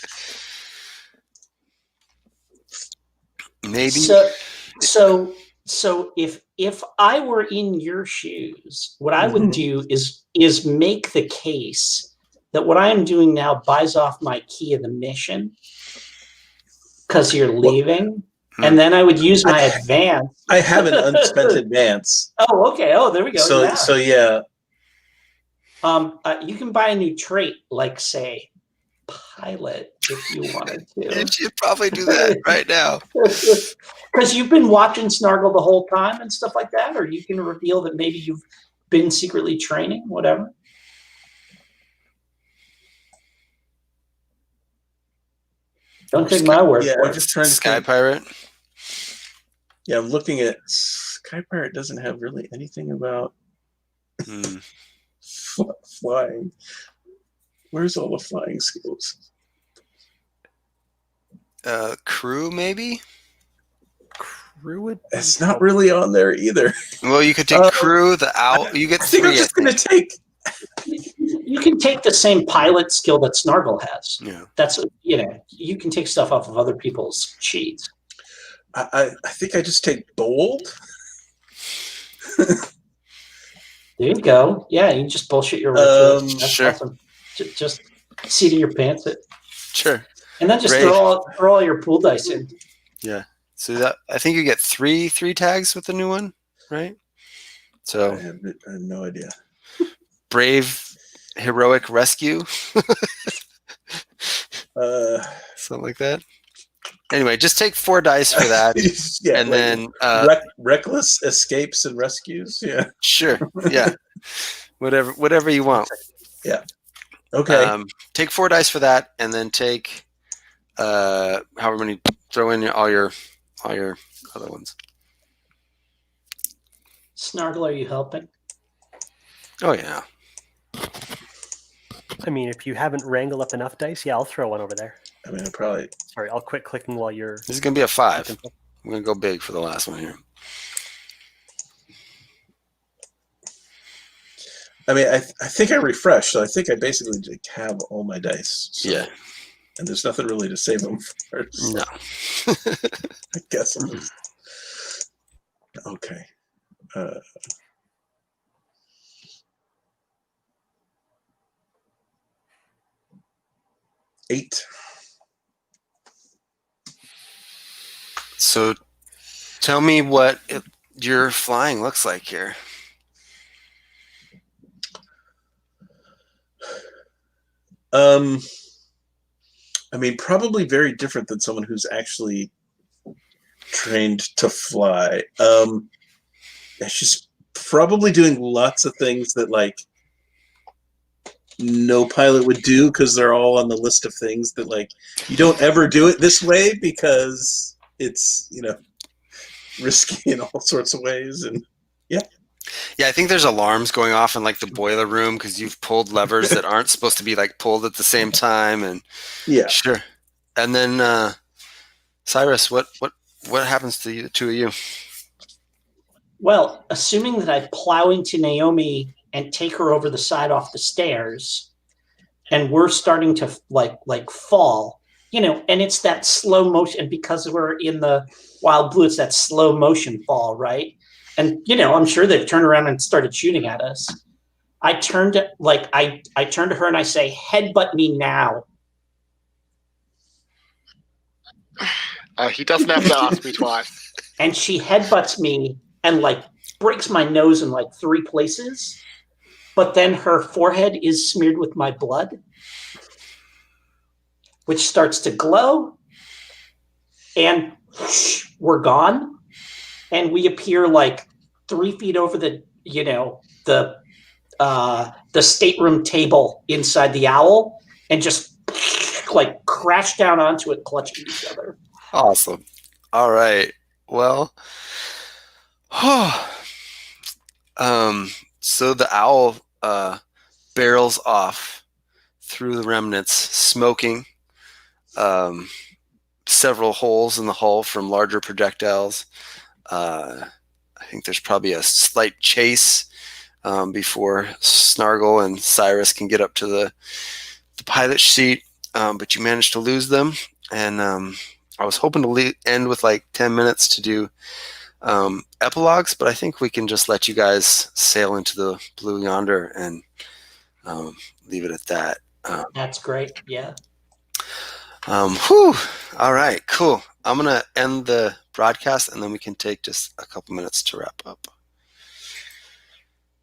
maybe. So if I were in your shoes, what I would do is make the case that what I am doing now buys off my key of the mission because you're leaving. And then I would use my advance. I have an unspent advance. Oh, okay. Oh, there we go. So yeah. You can buy a new trait, like say, pilot, if you wanted to. You should probably do that right now. Because you've been watching Snargle the whole time and stuff like that, or you can reveal that maybe you've been secretly training, whatever. Don't take my word for I'm it. just trying to Sky Pirate. Yeah, I'm looking at Sky Pirate doesn't have really anything about Hmm. flying. Where's all the flying skills? Crew, maybe? Crew would. It's not really on there either. Well, you could take crew, the owl. You get I think I'm three, just going to take. You can take the same pilot skill that Snargle has. Yeah. That's, you can take stuff off of other people's sheets. I think I just take bold. There you go. Yeah, you just bullshit your way through it. That's sure. awesome. Just seat in your pants it. Sure. And then just Great. throw all your pool dice in. Yeah. So that I think you get three tags with the new one, right? So I have no idea. brave, heroic rescue, something like that. Anyway, just take 4 dice for that, yeah, and like then reckless escapes and rescues. Yeah. sure, yeah, whatever you want. Yeah. Okay. Take 4 dice for that, and then take however many. Throw in all your other ones. Snargle, are you helping? Oh yeah. I mean, if you haven't wrangled up enough dice, yeah, I'll throw one over there. I mean, I probably. Sorry, I'll quit clicking while you're. This is gonna be a 5. I'm gonna go big for the last one here. I mean, I think I refreshed, so I think I basically have all my dice. So, Yeah. And there's nothing really to save them for. So No. I guess I'm just... Okay. 8. So, tell me what your flying looks like here. I mean, probably very different than someone who's actually trained to fly. She's probably doing lots of things that like no pilot would do because they're all on the list of things that like you don't ever do it this way because it's risky in all sorts of ways. And yeah. Yeah, I think there's alarms going off in like the boiler room because you've pulled levers that aren't supposed to be like pulled at the same time, and yeah, sure. And then Cyrus, what happens to the two of you? Well, assuming that I plow into Naomi and take her over the side off the stairs, and we're starting to like fall, and it's that slow motion, and because we're in the Wild Blue, it's that slow motion fall, right? And I'm sure they've turned around and started shooting at us. I turned to her and I say, "Headbutt me now." He doesn't have to ask me twice. And she headbutts me and like breaks my nose in like 3 places. But then her forehead is smeared with my blood, which starts to glow. And we're gone. And we appear like 3 feet over the stateroom table inside the owl, and just like crash down onto it, clutching each other. Awesome. All right. Well, so the owl barrels off through the remnants, smoking several holes in the hull from larger projectiles. I think there's probably a slight chase before Snargle and Cyrus can get up to the pilot seat, but you managed to lose them. And I was hoping to end with like 10 minutes to do epilogues, but I think we can just let you guys sail into the blue yonder and leave it at that. That's great. Yeah. Whew. All right, cool. I'm going to end the broadcast, and then we can take just a couple minutes to wrap up.